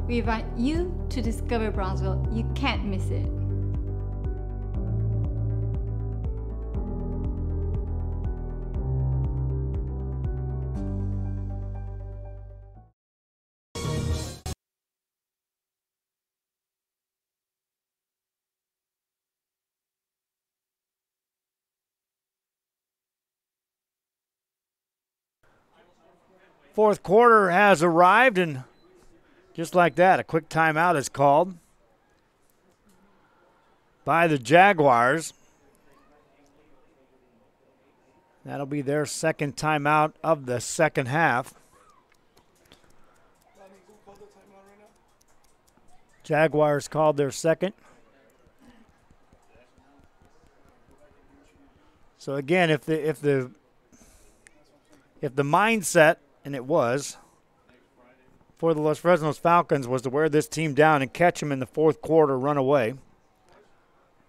We invite you to discover Brownsville. You can't miss it. Fourth quarter has arrived, and just like that, a quick timeout is called by the Jaguars. That'll be their second timeout of the second half. Jaguars called their second. So again, if the mindset, and it was, for the Los Fresnos Falcons was to wear this team down and catch them in the fourth quarter, run away.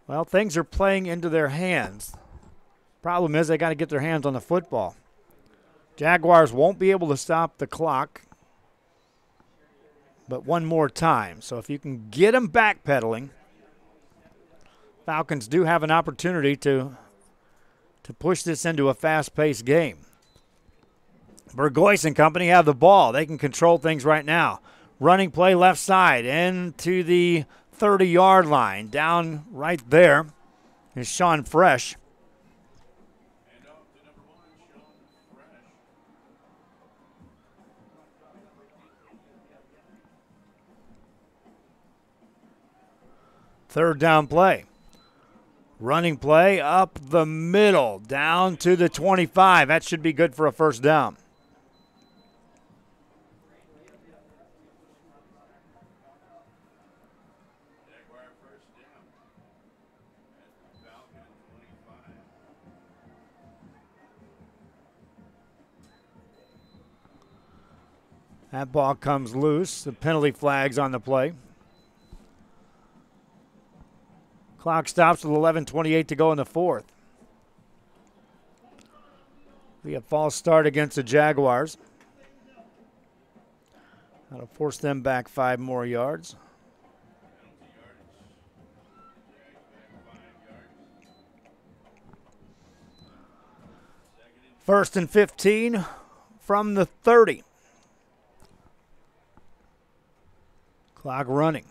Well, things are playing into their hands. Problem is they got to get their hands on the football. Jaguars won't be able to stop the clock but one more time. So if you can get them backpedaling, Falcons do have an opportunity to push this into a fast-paced game. Burgoyce and company have the ball. They can control things right now. Running play left side into the 30-yard line. Down right there is Sean Fresh. Third down play. Running play up the middle, down to the 25. That should be good for a first down. That ball comes loose. The penalty flag's on the play. Clock stops with 11:28 to go in the fourth. Be a false start against the Jaguars. That'll force them back 5 more yards. First and 15 from the 30. Clock running.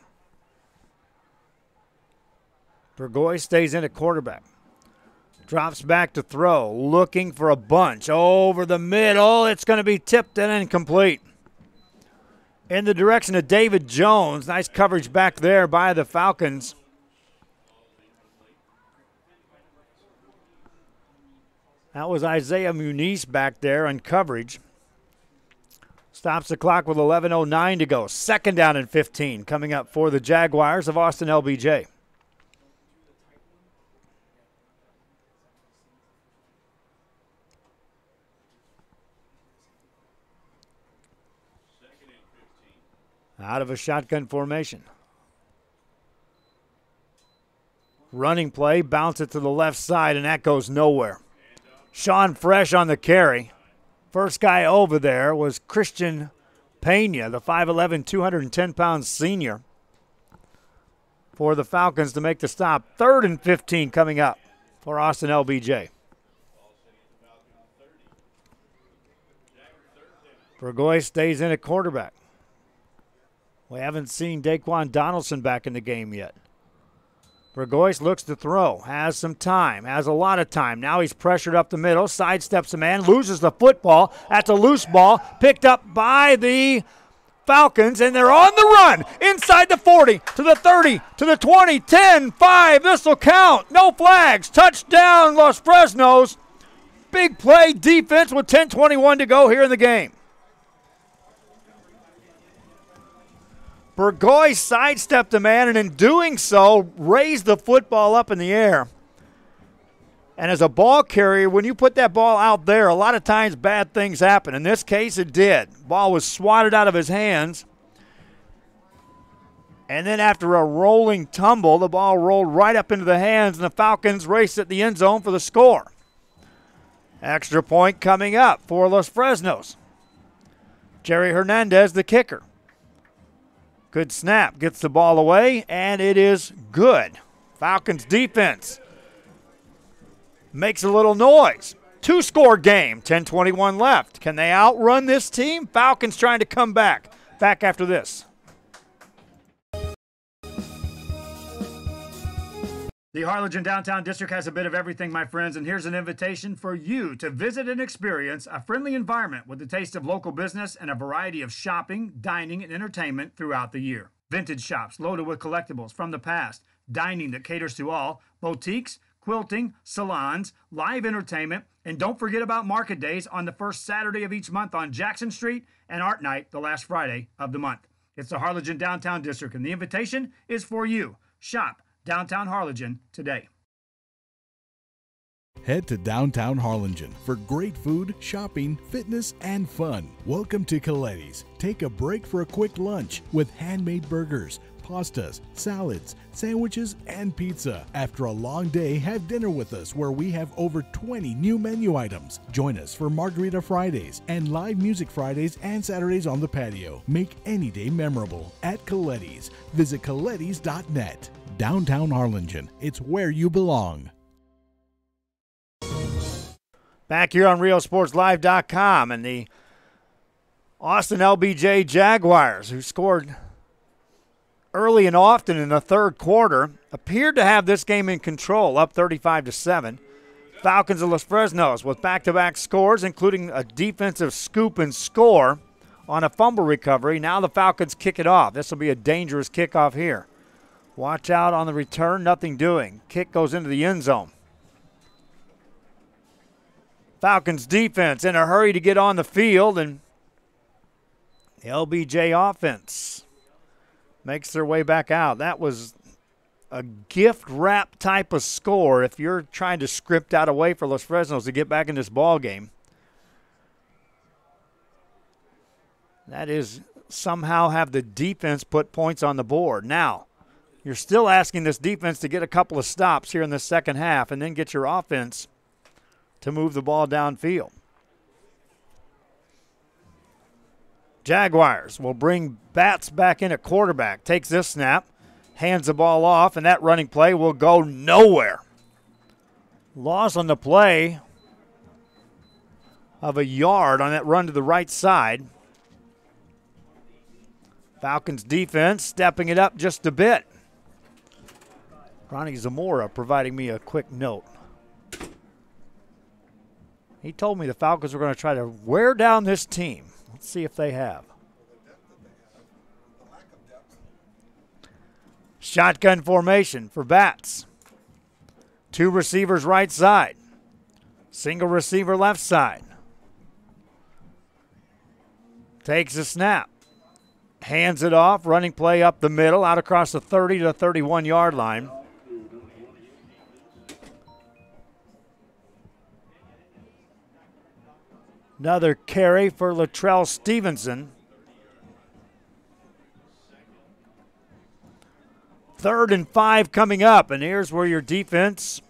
Burgoyce stays in at quarterback. Drops back to throw. Looking for a bunch. Over the middle. It's going to be tipped and incomplete. In the direction of David Jones. Nice coverage back there by the Falcons. That was Isaiah Muniz back there in coverage. Stops the clock with 11:09 to go. Second down and 15 coming up for the Jaguars of Austin LBJ. Out of a shotgun formation. Running play, bounce it to the left side, and that goes nowhere. Sean Fresh on the carry. First guy over there was Christian Pena, the 5'11", 210-pound senior for the Falcons to make the stop. 3rd and 15 coming up for Austin LBJ. Burgoyne stays in at quarterback. We haven't seen Daquan Donaldson back in the game yet. Burgoyne looks to throw, has some time, has a lot of time. Now he's pressured up the middle, sidesteps a man, loses the football. That's a loose ball, picked up by the Falcons, and they're on the run inside the 40, to the 30, to the 20, 10, 5. This will count. No flags. Touchdown, Los Fresnos. Big play defense with 10:21 to go here in the game. Burgoyne sidestepped a man, and in doing so, raised the football up in the air. And as a ball carrier, when you put that ball out there, a lot of times bad things happen. In this case, it did. Ball was swatted out of his hands. And then after a rolling tumble, the ball rolled right up into the hands, and the Falcons raced at the end zone for the score. Extra point coming up for Los Fresnos. Jerry Hernandez, the kicker. Good snap, gets the ball away, and it is good. Falcons defense makes a little noise. 2-score game, 10:21 left. Can they outrun this team? Falcons trying to come back. Back after this. The Harlingen Downtown District has a bit of everything, my friends, and here's an invitation for you to visit and experience a friendly environment with the taste of local business and a variety of shopping, dining, and entertainment throughout the year. Vintage shops loaded with collectibles from the past, dining that caters to all, boutiques, quilting, salons, live entertainment, and don't forget about market days on the first Saturday of each month on Jackson Street and Art Night the last Friday of the month. It's the Harlingen Downtown District, and the invitation is for you. Shop Downtown Harlingen today. Head to downtown Harlingen for great food, shopping, fitness, and fun. Welcome to Coletti's. Take a break for a quick lunch with handmade burgers, pastas, salads, sandwiches, and pizza. After a long day, have dinner with us where we have over 20 new menu items. Join us for Margarita Fridays and live music Fridays and Saturdays on the patio. Make any day memorable at Coletti's. Visit colettis.net. Downtown Harlingen, it's where you belong. Back here on RealSportsLive.com, and the Austin LBJ Jaguars, who scored early and often in the third quarter, appeared to have this game in control, up 35-7. Falcons of Los Fresnos with back-to-back scores, including a defensive scoop and score on a fumble recovery. Now the Falcons kick it off. This will be a dangerous kickoff here. Watch out on the return, nothing doing. Kick goes into the end zone. Falcons defense in a hurry to get on the field, and the LBJ offense makes their way back out. That was a gift wrap type of score if you're trying to script out a way for Los Fresnos to get back in this ball game. That is somehow have the defense put points on the board. Now, you're still asking this defense to get a couple of stops here in the second half and then get your offense to move the ball downfield. Jaguars will bring Batts back in at quarterback. Takes this snap, hands the ball off, and that running play will go nowhere. Loss on the play of a yard on that run to the right side. Falcons defense stepping it up just a bit. Ronnie Zamora providing me a quick note. He told me the Falcons were going to try to wear down this team. Let's see if they have. Shotgun formation for Batts. 2 receivers right side. Single receiver left side. Takes a snap. Hands it off. Running play up the middle. Out across the 30 to the 31-yard line. Another carry for Latrell Stevenson. 3rd and 5 coming up, and here's where your defense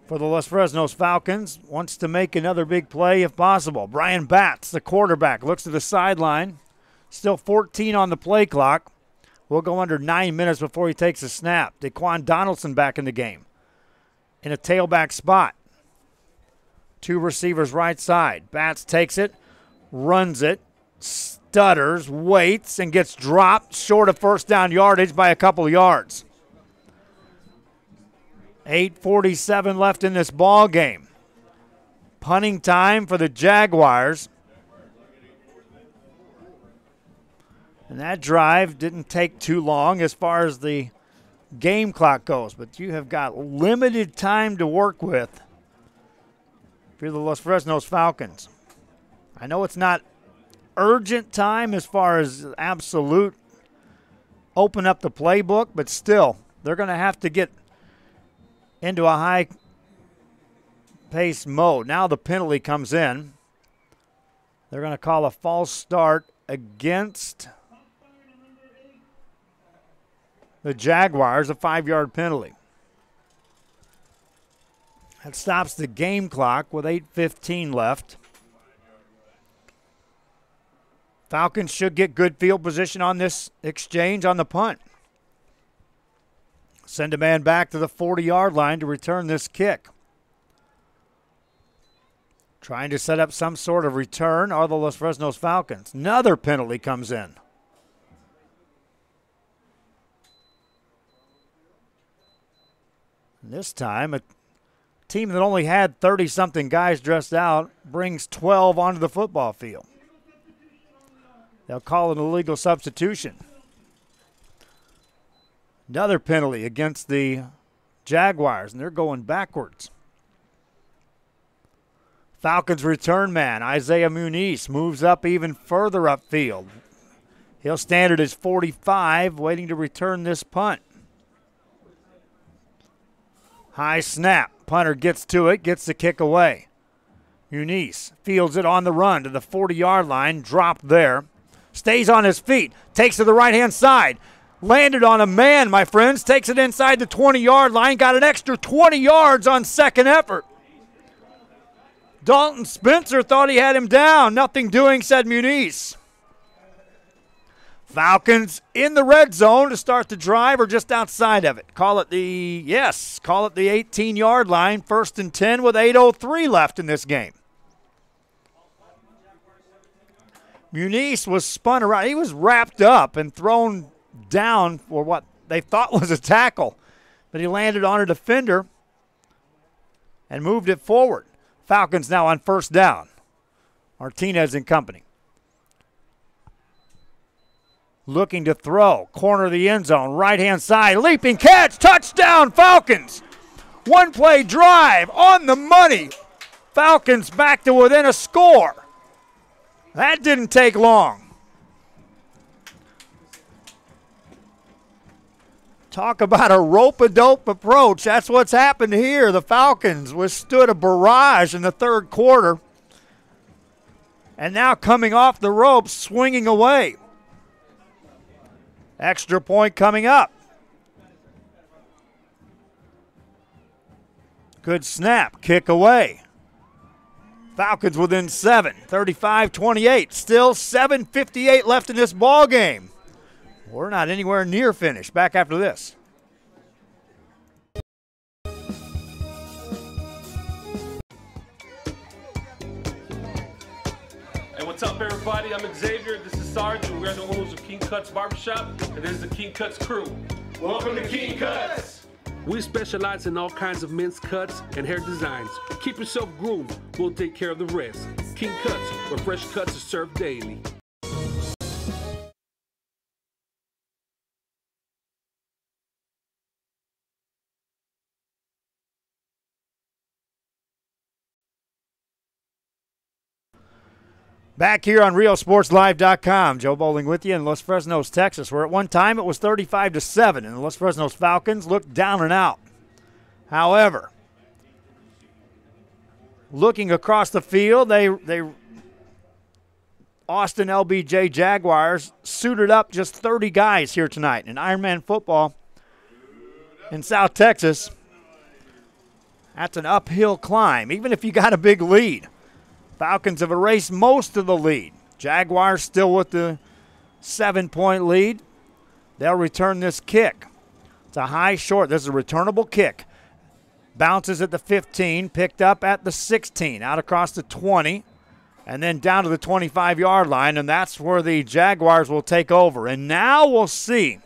for the Los Fresnos Falcons wants to make another big play if possible. Brian Batts, the quarterback, looks to the sideline. Still 14 on the play clock. We'll go under 9 minutes before he takes a snap. Daquan Donaldson back in the game in a tailback spot. 2 receivers right side. Batts takes it, runs it, stutters, waits, and gets dropped short of first down yardage by a couple of yards. 8:47 left in this ball game. Punting time for the Jaguars. And that drive didn't take too long as far as the game clock goes, but you have got limited time to work with if you're the Los Fresnos Falcons. I know it's not urgent time as far as absolute open up the playbook, but still, they're going to have to get into a high-paced mode. Now the penalty comes in. They're going to call a false start against the Jaguars, a 5-yard penalty. That stops the game clock with 8:15 left. Falcons should get good field position on this exchange on the punt. Send a man back to the 40-yard line to return this kick. Trying to set up some sort of return are the Los Fresnos Falcons. Another penalty comes in. And this time, a team that only had 30-something guys dressed out brings 12 onto the football field. They'll call it an illegal substitution. Another penalty against the Jaguars, and they're going backwards. Falcons return man, Isaiah Muniz, moves up even further upfield. He'll stand at his 45, waiting to return this punt. High snap. Punter gets to it, gets the kick away. Muniz fields it on the run to the 40-yard line, dropped there. Stays on his feet, takes to the right-hand side. Landed on a man, my friends. Takes it inside the 20-yard line. Got an extra 20 yards on second effort. Dalton Spencer thought he had him down. Nothing doing, said Muniz. Falcons in the red zone to start the drive or just outside of it. Call it the 18-yard line. 1st and 10 with 8:03 left in this game. Muniz was spun around. He was wrapped up and thrown down for what they thought was a tackle, but he landed on a defender and moved it forward. Falcons now on 1st down. Martinez and company. Looking to throw. Corner of the end zone. Right-hand side. Leaping catch. Touchdown, Falcons. One-play drive on the money. Falcons back to within a score. That didn't take long. Talk about a rope-a-dope approach. That's what's happened here. The Falcons withstood a barrage in the 3rd quarter. And now coming off the ropes, swinging away. Extra point coming up. Good snap. Kick away. Falcons within 7. 35-28. Still 7:58 left in this ball game. We're not anywhere near finished. Back after this. Hey, what's up, everybody? I'm Xavier. This is Sarge, and we're the owners of King Cuts Barbershop, and this is the King Cuts crew. Welcome to King Cuts. We specialize in all kinds of men's cuts and hair designs. Keep yourself groomed. We'll take care of the rest. King Cuts, where fresh cuts are served daily. Back here on RealSportsLive.com, Joe Bowling with you in Los Fresnos, Texas, where at one time it was 35-7, and the Los Fresnos Falcons looked down and out. However, looking across the field, they Austin LBJ Jaguars suited up just 30 guys here tonight in Ironman football in South Texas. That's an uphill climb, even if you got a big lead. Falcons have erased most of the lead. Jaguars still with the 7-point lead. They'll return this kick. It's a high short. This is a returnable kick. Bounces at the 15, picked up at the 16, out across the 20, and then down to the 25-yard line, and that's where the Jaguars will take over. And now we'll see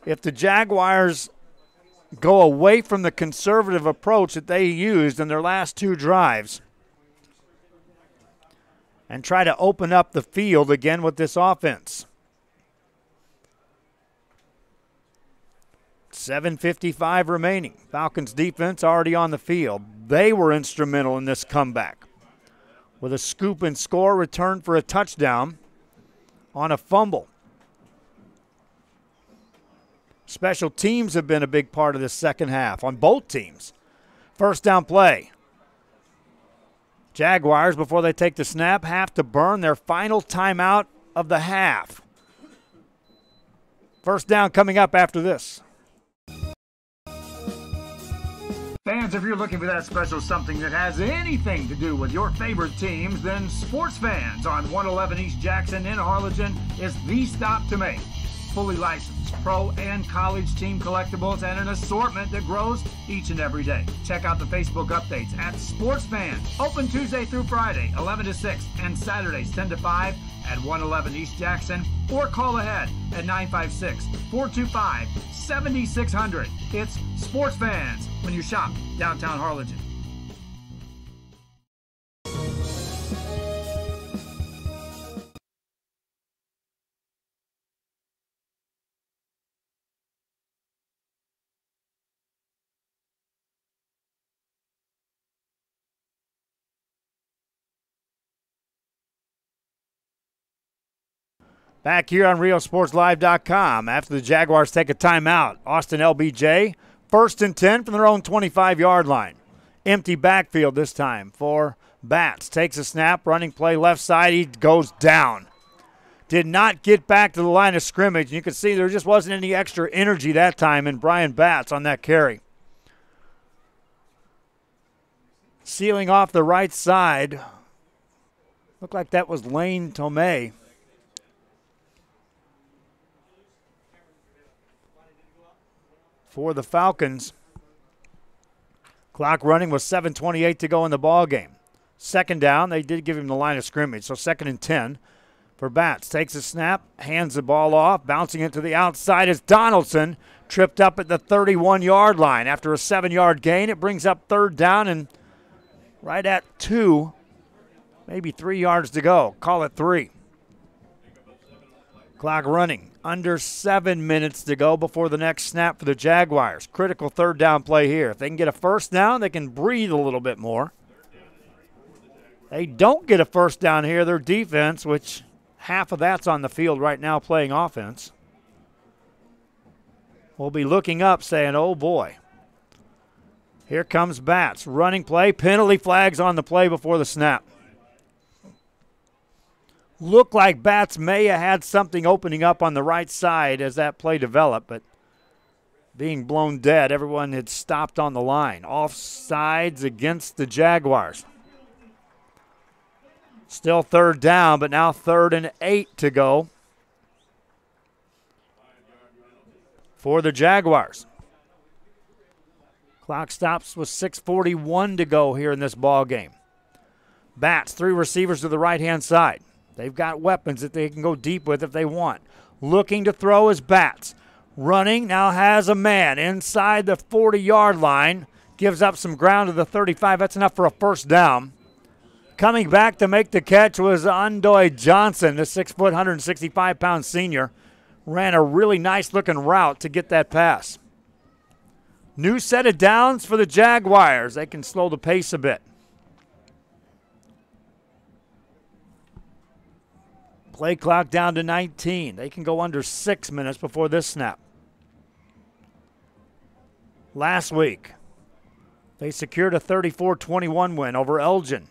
if the Jaguars go away from the conservative approach that they used in their last two drives and try to open up the field again with this offense. 7:55 remaining. Falcons defense already on the field. They were instrumental in this comeback with a scoop and score return for a touchdown on a fumble. Special teams have been a big part of this second half on both teams. First down play. Jaguars, before they take the snap, have to burn their final timeout of the half. First down coming up after this. Fans, if you're looking for that special something that has anything to do with your favorite teams, then Sports Fans on 111 East Jackson in Harlingen is the stop to make. Fully licensed pro and college team collectibles and an assortment that grows each and every day. Check out the Facebook updates at Sports Fans. Open Tuesday through Friday, 11 to 6, and Saturdays, 10 to 5 at 111 East Jackson, or call ahead at 956-425-7600. It's Sports Fans when you shop downtown Harlingen. Back here on RealSportsLive.com after the Jaguars take a timeout. Austin LBJ, 1st and 10 from their own 25-yard line. Empty backfield this time for Batts. Takes a snap, running play left side. He goes down. Did not get back to the line of scrimmage. You can see there just wasn't any extra energy that time in Brian Batts on that carry. Sealing off the right side. Looked like that was Lane Tomei. For the Falcons. Clock running with 7:28 to go in the ball game. Second down, they did give him the line of scrimmage, so 2nd and 10 for Batts. Takes a snap, hands the ball off, bouncing it to the outside is Donaldson, tripped up at the 31-yard line. After a 7-yard gain, it brings up 3rd down and right at 2, maybe 3 yards to go. Call it 3. Clock running. Under 7 minutes to go before the next snap for the Jaguars. Critical 3rd down play here. If they can get a first down, they can breathe a little bit more. They don't get a first down here. Their defense, which half of that's on the field right now playing offense, will be looking up saying, oh boy. Here comes Batts. Running play. Penalty flags on the play before the snap. Looked like Batts may have had something opening up on the right side as that play developed, but being blown dead, everyone had stopped on the line. Offsides against the Jaguars. Still 3rd down, but now 3rd and 8 to go for the Jaguars. Clock stops with 6:41 to go here in this ball game. Batts, 3 receivers to the right-hand side. They've got weapons that they can go deep with if they want. Looking to throw is Batts. Running, now has a man inside the 40-yard line. Gives up some ground to the 35. That's enough for a first down. Coming back to make the catch was Undoy Johnson, the 6-foot, 165-pound senior. Ran a really nice-looking route to get that pass. New set of downs for the Jaguars. They can slow the pace a bit. Play clock down to 19. They can go under 6 minutes before this snap. Last week, they secured a 34-21 win over Elgin.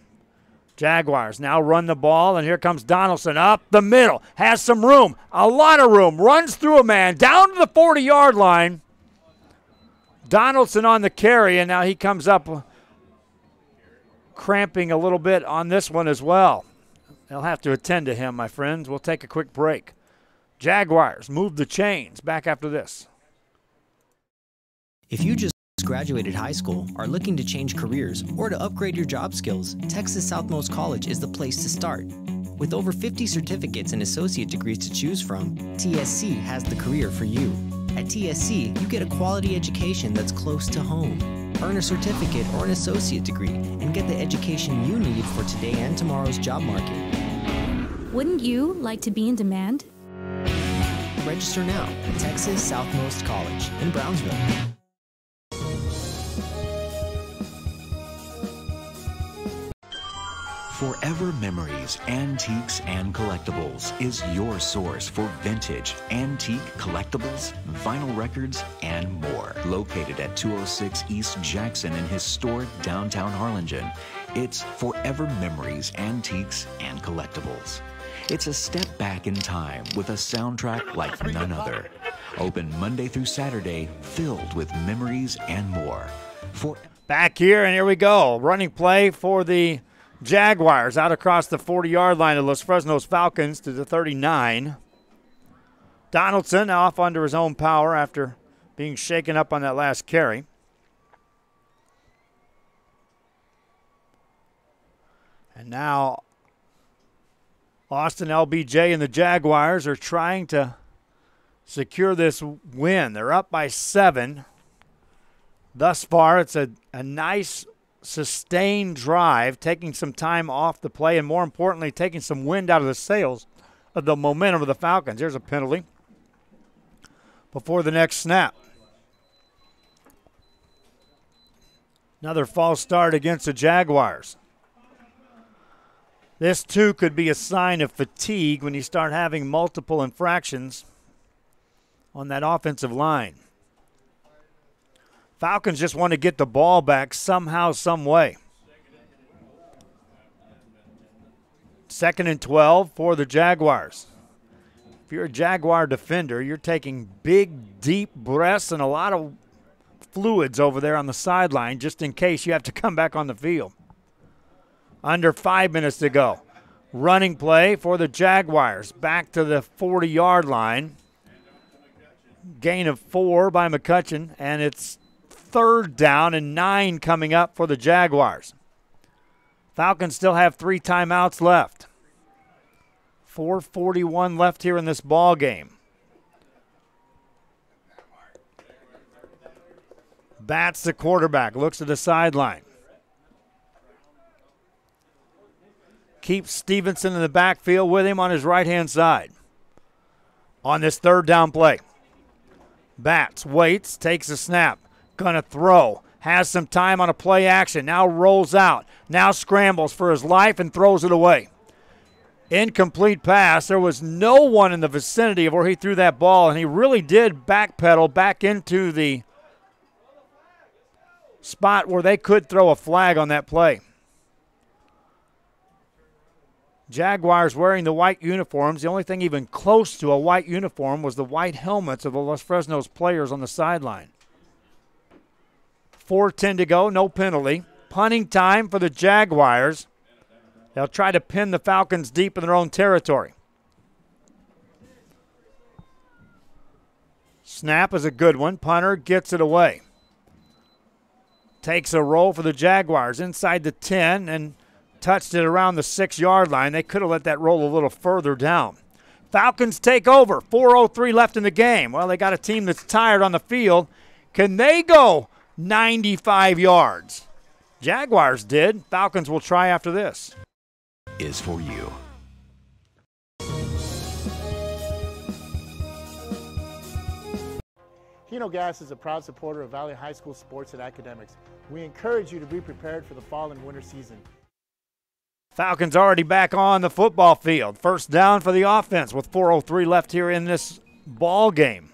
Jaguars now run the ball, and here comes Donaldson up the middle. Has some room, a lot of room. Runs through a man, down to the 40-yard line. Donaldson on the carry, and now he comes up cramping a little bit on this one as well. They'll have to attend to him, my friends. We'll take a quick break. Jaguars move the chains. Back after this. If you just graduated high school, are looking to change careers, or to upgrade your job skills, Texas Southmost College is the place to start. With over 50 certificates and associate degrees to choose from, TSC has the career for you. At TSC, you get a quality education that's close to home. Earn a certificate or an associate degree and get the education you need for today and tomorrow's job market. Wouldn't you like to be in demand? Register now at Texas Southmost College in Brownsville. Forever Memories, Antiques, and Collectibles is your source for vintage, antique collectibles, vinyl records, and more. Located at 206 East Jackson in historic downtown Harlingen, it's Forever Memories, Antiques, and Collectibles. It's a step back in time with a soundtrack like none other. Open Monday through Saturday, filled with memories and more. Back here, and here we go. Running play for the Jaguars out across the 40-yard line of Los Fresnos Falcons to the 39. Donaldson off under his own power after being shaken up on that last carry. And now Austin LBJ and the Jaguars are trying to secure this win. They're up by 7. Thus far, it's a nice sustained drive, taking some time off the play, and more importantly, taking some wind out of the sails of the momentum of the Falcons. There's a penalty before the next snap. Another false start against the Jaguars. This, too, could be a sign of fatigue when you start having multiple infractions on that offensive line. Falcons just want to get the ball back somehow, some way. 2nd and 12 for the Jaguars. If you're a Jaguar defender, you're taking big, deep breaths and a lot of fluids over there on the sideline just in case you have to come back on the field. Under 5 minutes to go. Running play for the Jaguars. Back to the 40-yard line. Gain of 4 by McCutcheon, and it's 3rd down and 9 coming up for the Jaguars. Falcons still have 3 timeouts left. 4:41 left here in this ball game. Bats the quarterback, looks at the sideline. Keeps Stevenson in the backfield with him on his right-hand side. On this 3rd down play. Bats, waits, takes a snap. Gonna throw. Has some time on a play action. Now rolls out. Now scrambles for his life and throws it away. Incomplete pass. There was no one in the vicinity of where he threw that ball, and he really did backpedal back into the spot where they could throw a flag on that play. Jaguars wearing the white uniforms. The only thing even close to a white uniform was the white helmets of the Los Fresnos players on the sideline. 4:10 to go, no penalty. Punting time for the Jaguars. They'll try to pin the Falcons deep in their own territory. Snap is a good one. Punter gets it away. Takes a roll for the Jaguars inside the 10 and touched it around the 6-yard line. They could have let that roll a little further down. Falcons take over. 4:03 left in the game. Well, they got a team that's tired on the field. Can they go 95 yards? Jaguars did. Falcons will try after this. Is for you. Hino Gas is a proud supporter of Valley High School sports and academics. We encourage you to be prepared for the fall and winter season. Falcons already back on the football field. 1st down for the offense with 4:03 left here in this ball game.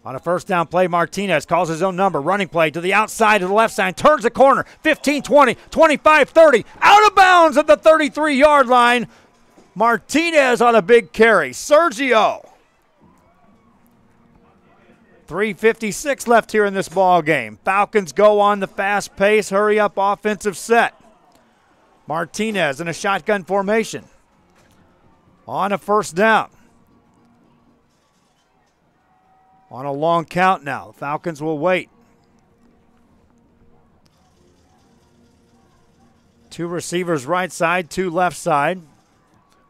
On a 1st down play, Martinez calls his own number. Running play to the outside to the left side. Turns the corner. 15, 20, 25, 30. Out of bounds at the 33-yard line. Martinez on a big carry. Sergio. 3:56 left here in this ball game. Falcons go on the fast pace, hurry up offensive set. Martinez in a shotgun formation. On a first down. On a long count now. The Falcons will wait. 2 receivers right side, 2 left side.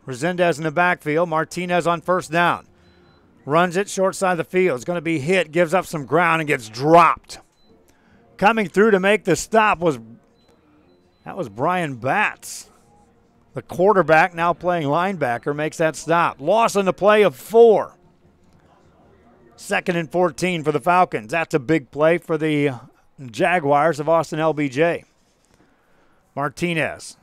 Resendez in the backfield. Martinez on first down. Runs it short side of the field. It's going to be hit, gives up some ground, and gets dropped. Coming through to make the stop was Brian Batts. The quarterback, now playing linebacker, makes that stop. Loss on the play of 4. 2nd and 14 for the Falcons. That's a big play for the Jaguars of Austin LBJ. Martinez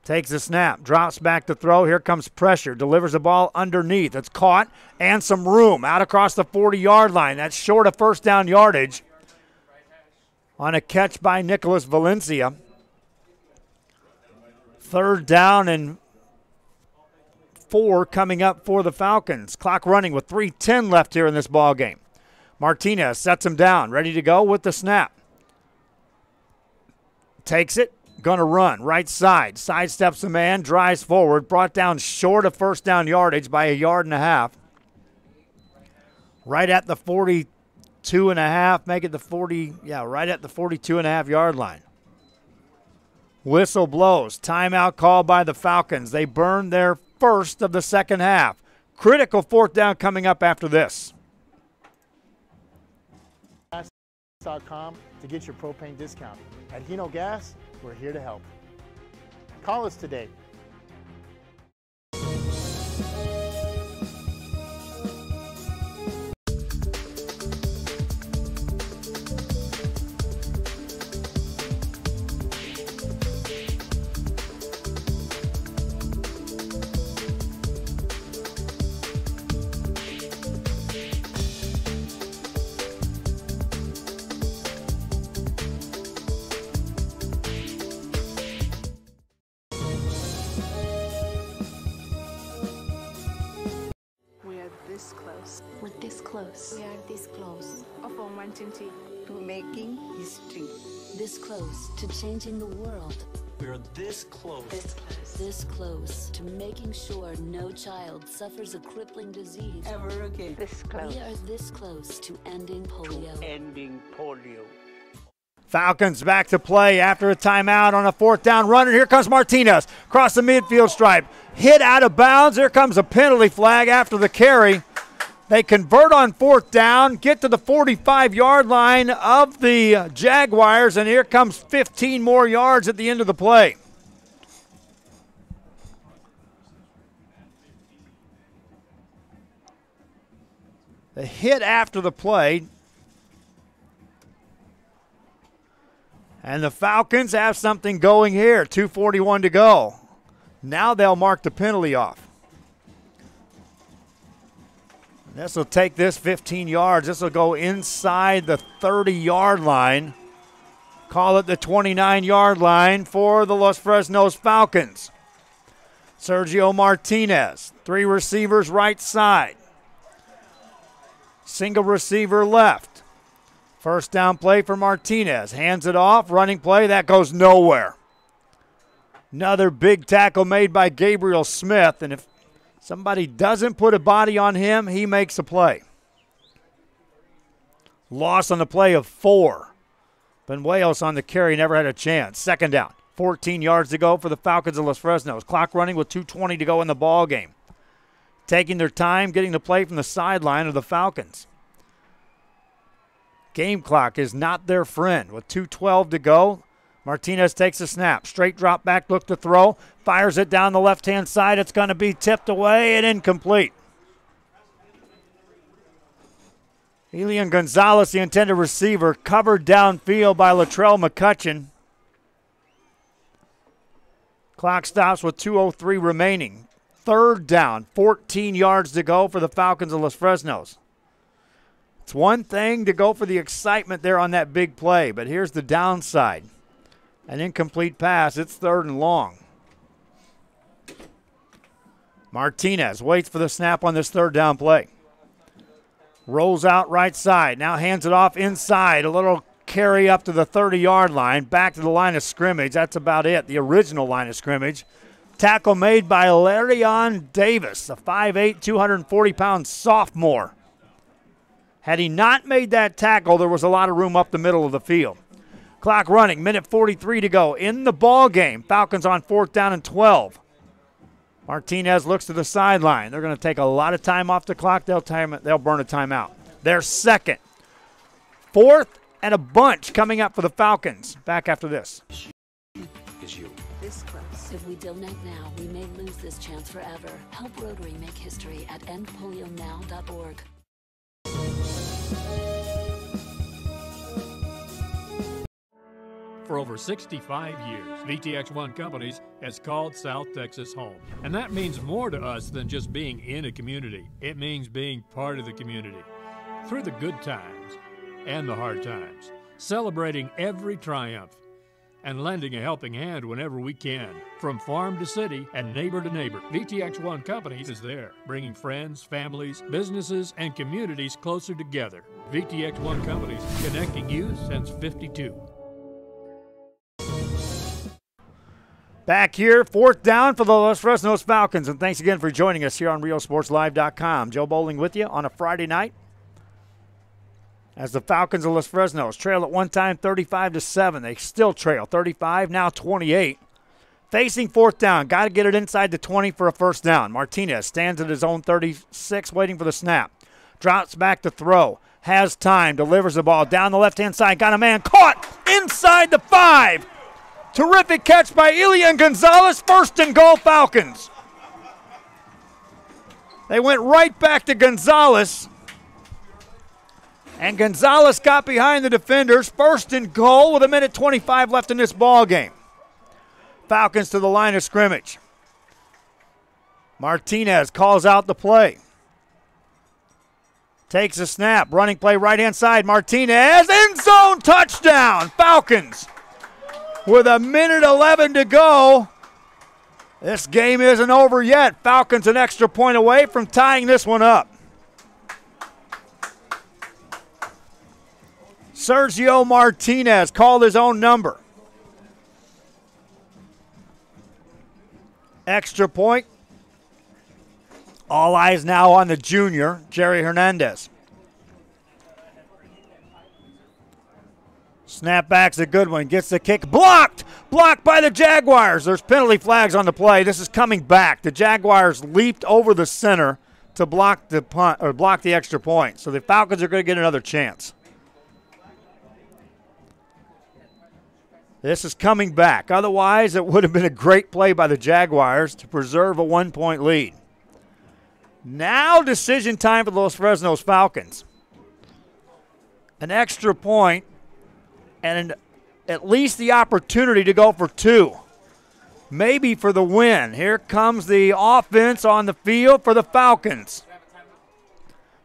takes the snap, drops back to throw. Here comes pressure, delivers the ball underneath. It's caught and some room out across the 40-yard line. That's short of first down yardage on a catch by Nicholas Valencia. 3rd down and 4 coming up for the Falcons. Clock running with 3:10 left here in this ball game. Martinez sets him down, ready to go with the snap. Takes it, gonna run, right side. Sidesteps the man, drives forward, brought down short of first down yardage by 1.5 yards. Right at the 42.5, make it the 40, right at the 42.5 yard line. Whistle blows. Timeout called by the Falcons. They burn their first of the second half. Critical 4th down coming up after this. Gas.com to get your propane discount. At Hino Gas, we're here to help. Call us today. This close. We're this close. We are this close of wanting to making history. This close to changing the world. We're this close. This close. This close to making sure no child suffers a crippling disease Ever again. This close. We are this close to ending polio. Ending polio. Falcons back to play after a timeout on a 4th down run. And here comes Martinez across the midfield stripe. Hit out of bounds. Here comes a penalty flag after the carry. They convert on 4th down, get to the 45-yard line of the Jaguars, and here comes 15 more yards at the end of the play. The hit after the play. And the Falcons have something going here. 2:41 to go. Now they'll mark the penalty off. This will take this 15 yards. This will go inside the 30-yard line. Call it the 29-yard line for the Los Fresnos Falcons. Sergio Martinez, 3 receivers right side. Single receiver left. First down play for Martinez. Hands it off. Running play. That goes nowhere. Another big tackle made by Gabriel Smith. And if somebody doesn't put a body on him, he makes a play. Loss on the play of 4. Benuelos on the carry, never had a chance. Second down. 14 yards to go for the Falcons of Los Fresnos. Clock running with 2:20 to go in the ball game. Taking their time, getting the play from the sideline of the Falcons. Game clock is not their friend. With 2:12 to go, Martinez takes a snap. Straight drop back, look to throw. Fires it down the left-hand side. It's going to be tipped away and incomplete. Elian Gonzalez, the intended receiver, covered downfield by Latrell McCutcheon. Clock stops with 2:03 remaining. Third down, 14 yards to go for the Falcons of Los Fresnos. It's one thing to go for the excitement there on that big play, but here's the downside. An incomplete pass. It's 3rd and long. Martinez waits for the snap on this 3rd down play. Rolls out right side. Now hands it off inside. A little carry up to the 30-yard line. Back to the line of scrimmage. That's about it, the original line of scrimmage. Tackle made by Larion Davis, a 5'8", 240-pound sophomore. Had he not made that tackle, there was a lot of room up the middle of the field. Clock running, minute 43 to go in the ball game. Falcons on 4th down and 12. Martinez looks to the sideline. They're going to take a lot of time off the clock. They'll burn a timeout. They're second. 4th and a bunch coming up for the Falcons. Back after this. Is you. This close. If we donate now, we may lose this chance forever. Help Rotary make history at endpolionow.org. For over 65 years, VTX1 Companies has called South Texas home. And that means more to us than just being in a community. It means being part of the community. Through the good times and the hard times, celebrating every triumph and lending a helping hand whenever we can. From farm to city and neighbor to neighbor, VTX1 Companies is there, bringing friends, families, businesses, and communities closer together. VTX1 Companies, connecting you since '52. Back here, 4th down for the Los Fresnos Falcons, and thanks again for joining us here on RealSportsLive.com. Joe Bowling with you on a Friday night as the Falcons of Los Fresnos trail at one time 35-7. They still trail 35, now 28. Facing 4th down, got to get it inside the 20 for a first down. Martinez stands at his own 36, waiting for the snap. Drops back to throw, has time, delivers the ball down the left-hand side, got a man caught inside the 5. Terrific catch by Elian Gonzalez, 1st and goal Falcons. They went right back to Gonzalez, and Gonzalez got behind the defenders, 1st and goal with a minute 25 left in this ball game. Falcons to the line of scrimmage. Martinez calls out the play. Takes a snap, running play right-hand side. Martinez, end zone touchdown, Falcons. With a minute 11 to go, this game isn't over yet. Falcons an extra point away from tying this one up. Sergio Martinez called his own number. Extra point. All eyes now on the junior, Jerry Hernandez. Snapback's a good one. Gets the kick. Blocked! Blocked by the Jaguars. There's penalty flags on the play. This is coming back. The Jaguars leaped over the center to block the punt or block the extra point. So the Falcons are going to get another chance. This is coming back. Otherwise, it would have been a great play by the Jaguars to preserve a 1-point lead. Now decision time for the Los Fresnos Falcons. An extra point and at least the opportunity to go for 2. Maybe for the win. Here comes the offense on the field for the Falcons.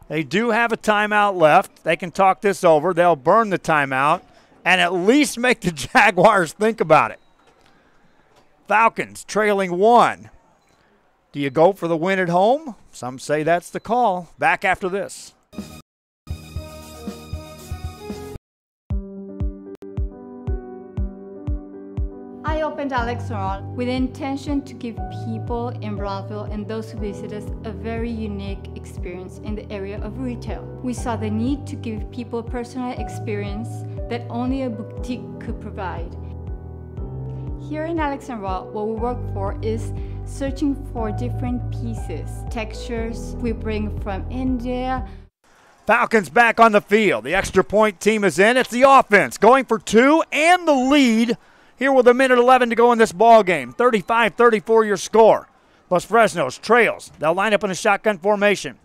They do have a timeout left. They can talk this over. They'll burn the timeout and at least make the Jaguars think about it. Falcons trailing 1. Do you go for the win at home? Some say that's the call. Back after this. I opened Alex Restaurant with the intention to give people in Broadville and those who visit us a very unique experience in the area of retail. We saw the need to give people a personal experience that only a boutique could provide. Here in Alex and Raw, what we work for is searching for different pieces, textures we bring from India. Falcons back on the field. The extra point team is in. It's the offense going for 2 and the lead here with a minute 11 to go in this ball game. 35-34 your score. Los Fresnos trails. They'll line up in a shotgun formation.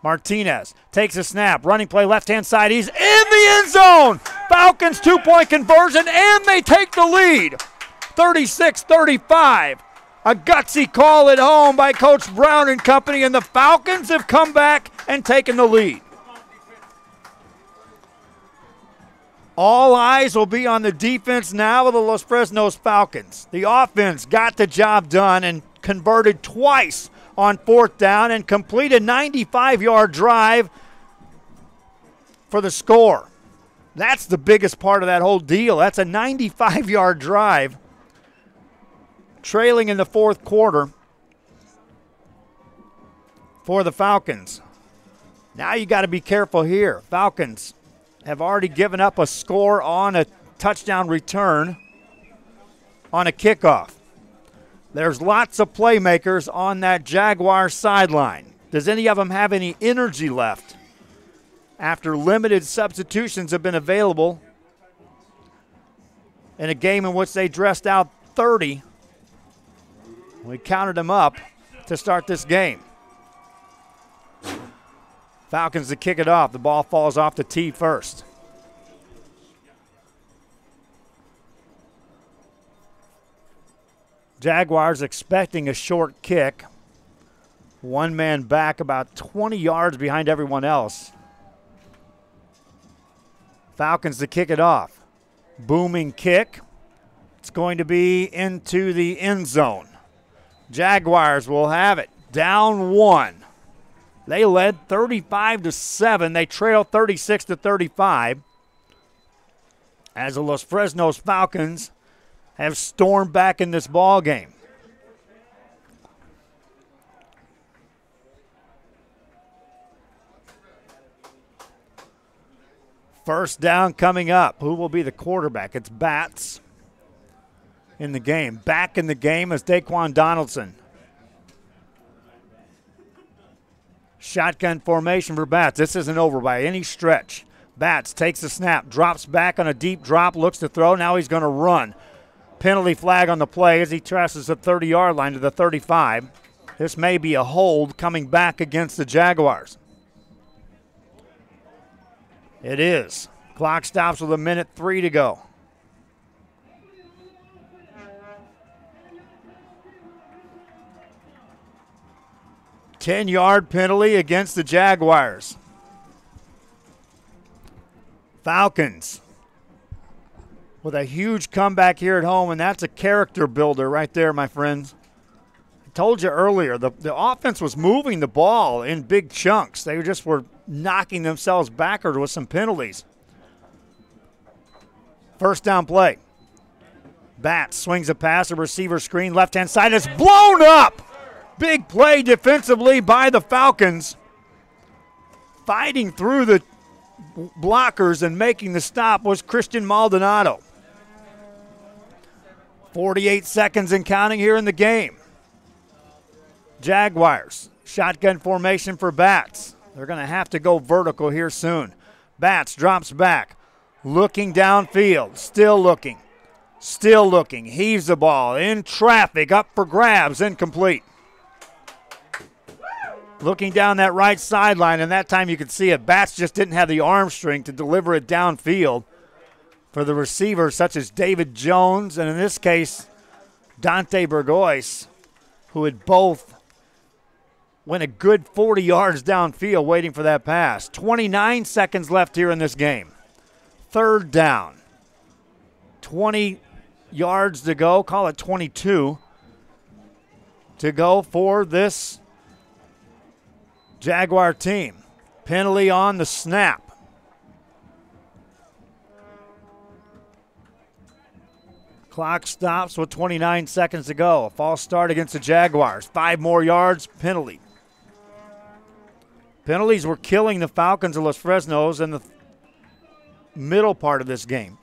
Martinez takes a snap. Running play left-hand side. He's in the end zone. Falcons 2-point conversion, and they take the lead. 36-35. A gutsy call at home by Coach Brown and company, and the Falcons have come back and taken the lead. All eyes will be on the defense now of the Los Fresnos Falcons. The offense got the job done and converted twice on 4th down and completed a 95-yard drive for the score. That's the biggest part of that whole deal. That's a 95-yard drive, trailing in the fourth quarter for the Falcons. Now you got to be careful here. Falcons have already given up a score on a touchdown return on a kickoff. There's lots of playmakers on that Jaguar sideline. Does any of them have any energy left after limited substitutions have been available in a game in which they dressed out 30? We counted them up to start this game. Falcons to kick it off. The ball falls off the tee first. Jaguars expecting a short kick. One man back about 20 yards behind everyone else. Falcons to kick it off. Booming kick. It's going to be into the end zone. Jaguars will have it. Down one. They led 35-7. They trail 36-35. As the Los Fresnos Falcons have stormed back in this ball game. First down coming up. Who will be the quarterback? It's Batts in the game. Back in the game is Daquan Donaldson. Shotgun formation for Batts. This isn't over by any stretch. Batts takes the snap, drops back on a deep drop, looks to throw. Now he's going to run. Penalty flag on the play as he crosses the 30-yard line to the 35. This may be a hold coming back against the Jaguars. It is. Clock stops with 1:03 to go. Ten-yard penalty against the Jaguars. Falcons with a huge comeback here at home, and that's a character builder right there, my friends. I told you earlier, the offense was moving the ball in big chunks. They just were knocking themselves backward with some penalties. First down play. Batts swings a pass, a receiver screen, left-hand side. It's blown up. Big play defensively by the Falcons. Fighting through the blockers and making the stop was Christian Maldonado. 48 seconds and counting here in the game. Jaguars, shotgun formation for Batts. They're going to have to go vertical here soon. Batts drops back, looking downfield, still looking, heaves the ball in traffic, up for grabs, incomplete. Looking down that right sideline, and that time you could see it. Batts just didn't have the arm strength to deliver it downfield for the receivers such as David Jones, and in this case, Dante Burgoyce, who had both went a good 40 yards downfield waiting for that pass. 29 seconds left here in this game. Third down. 20 yards to go, call it 22 to go for this Jaguar team. Penalty on the snap. Clock stops with 29 seconds to go. A false start against the Jaguars. 5 more yards, penalty. Penalties were killing the Falcons of Los Fresnos in the middle part of this game.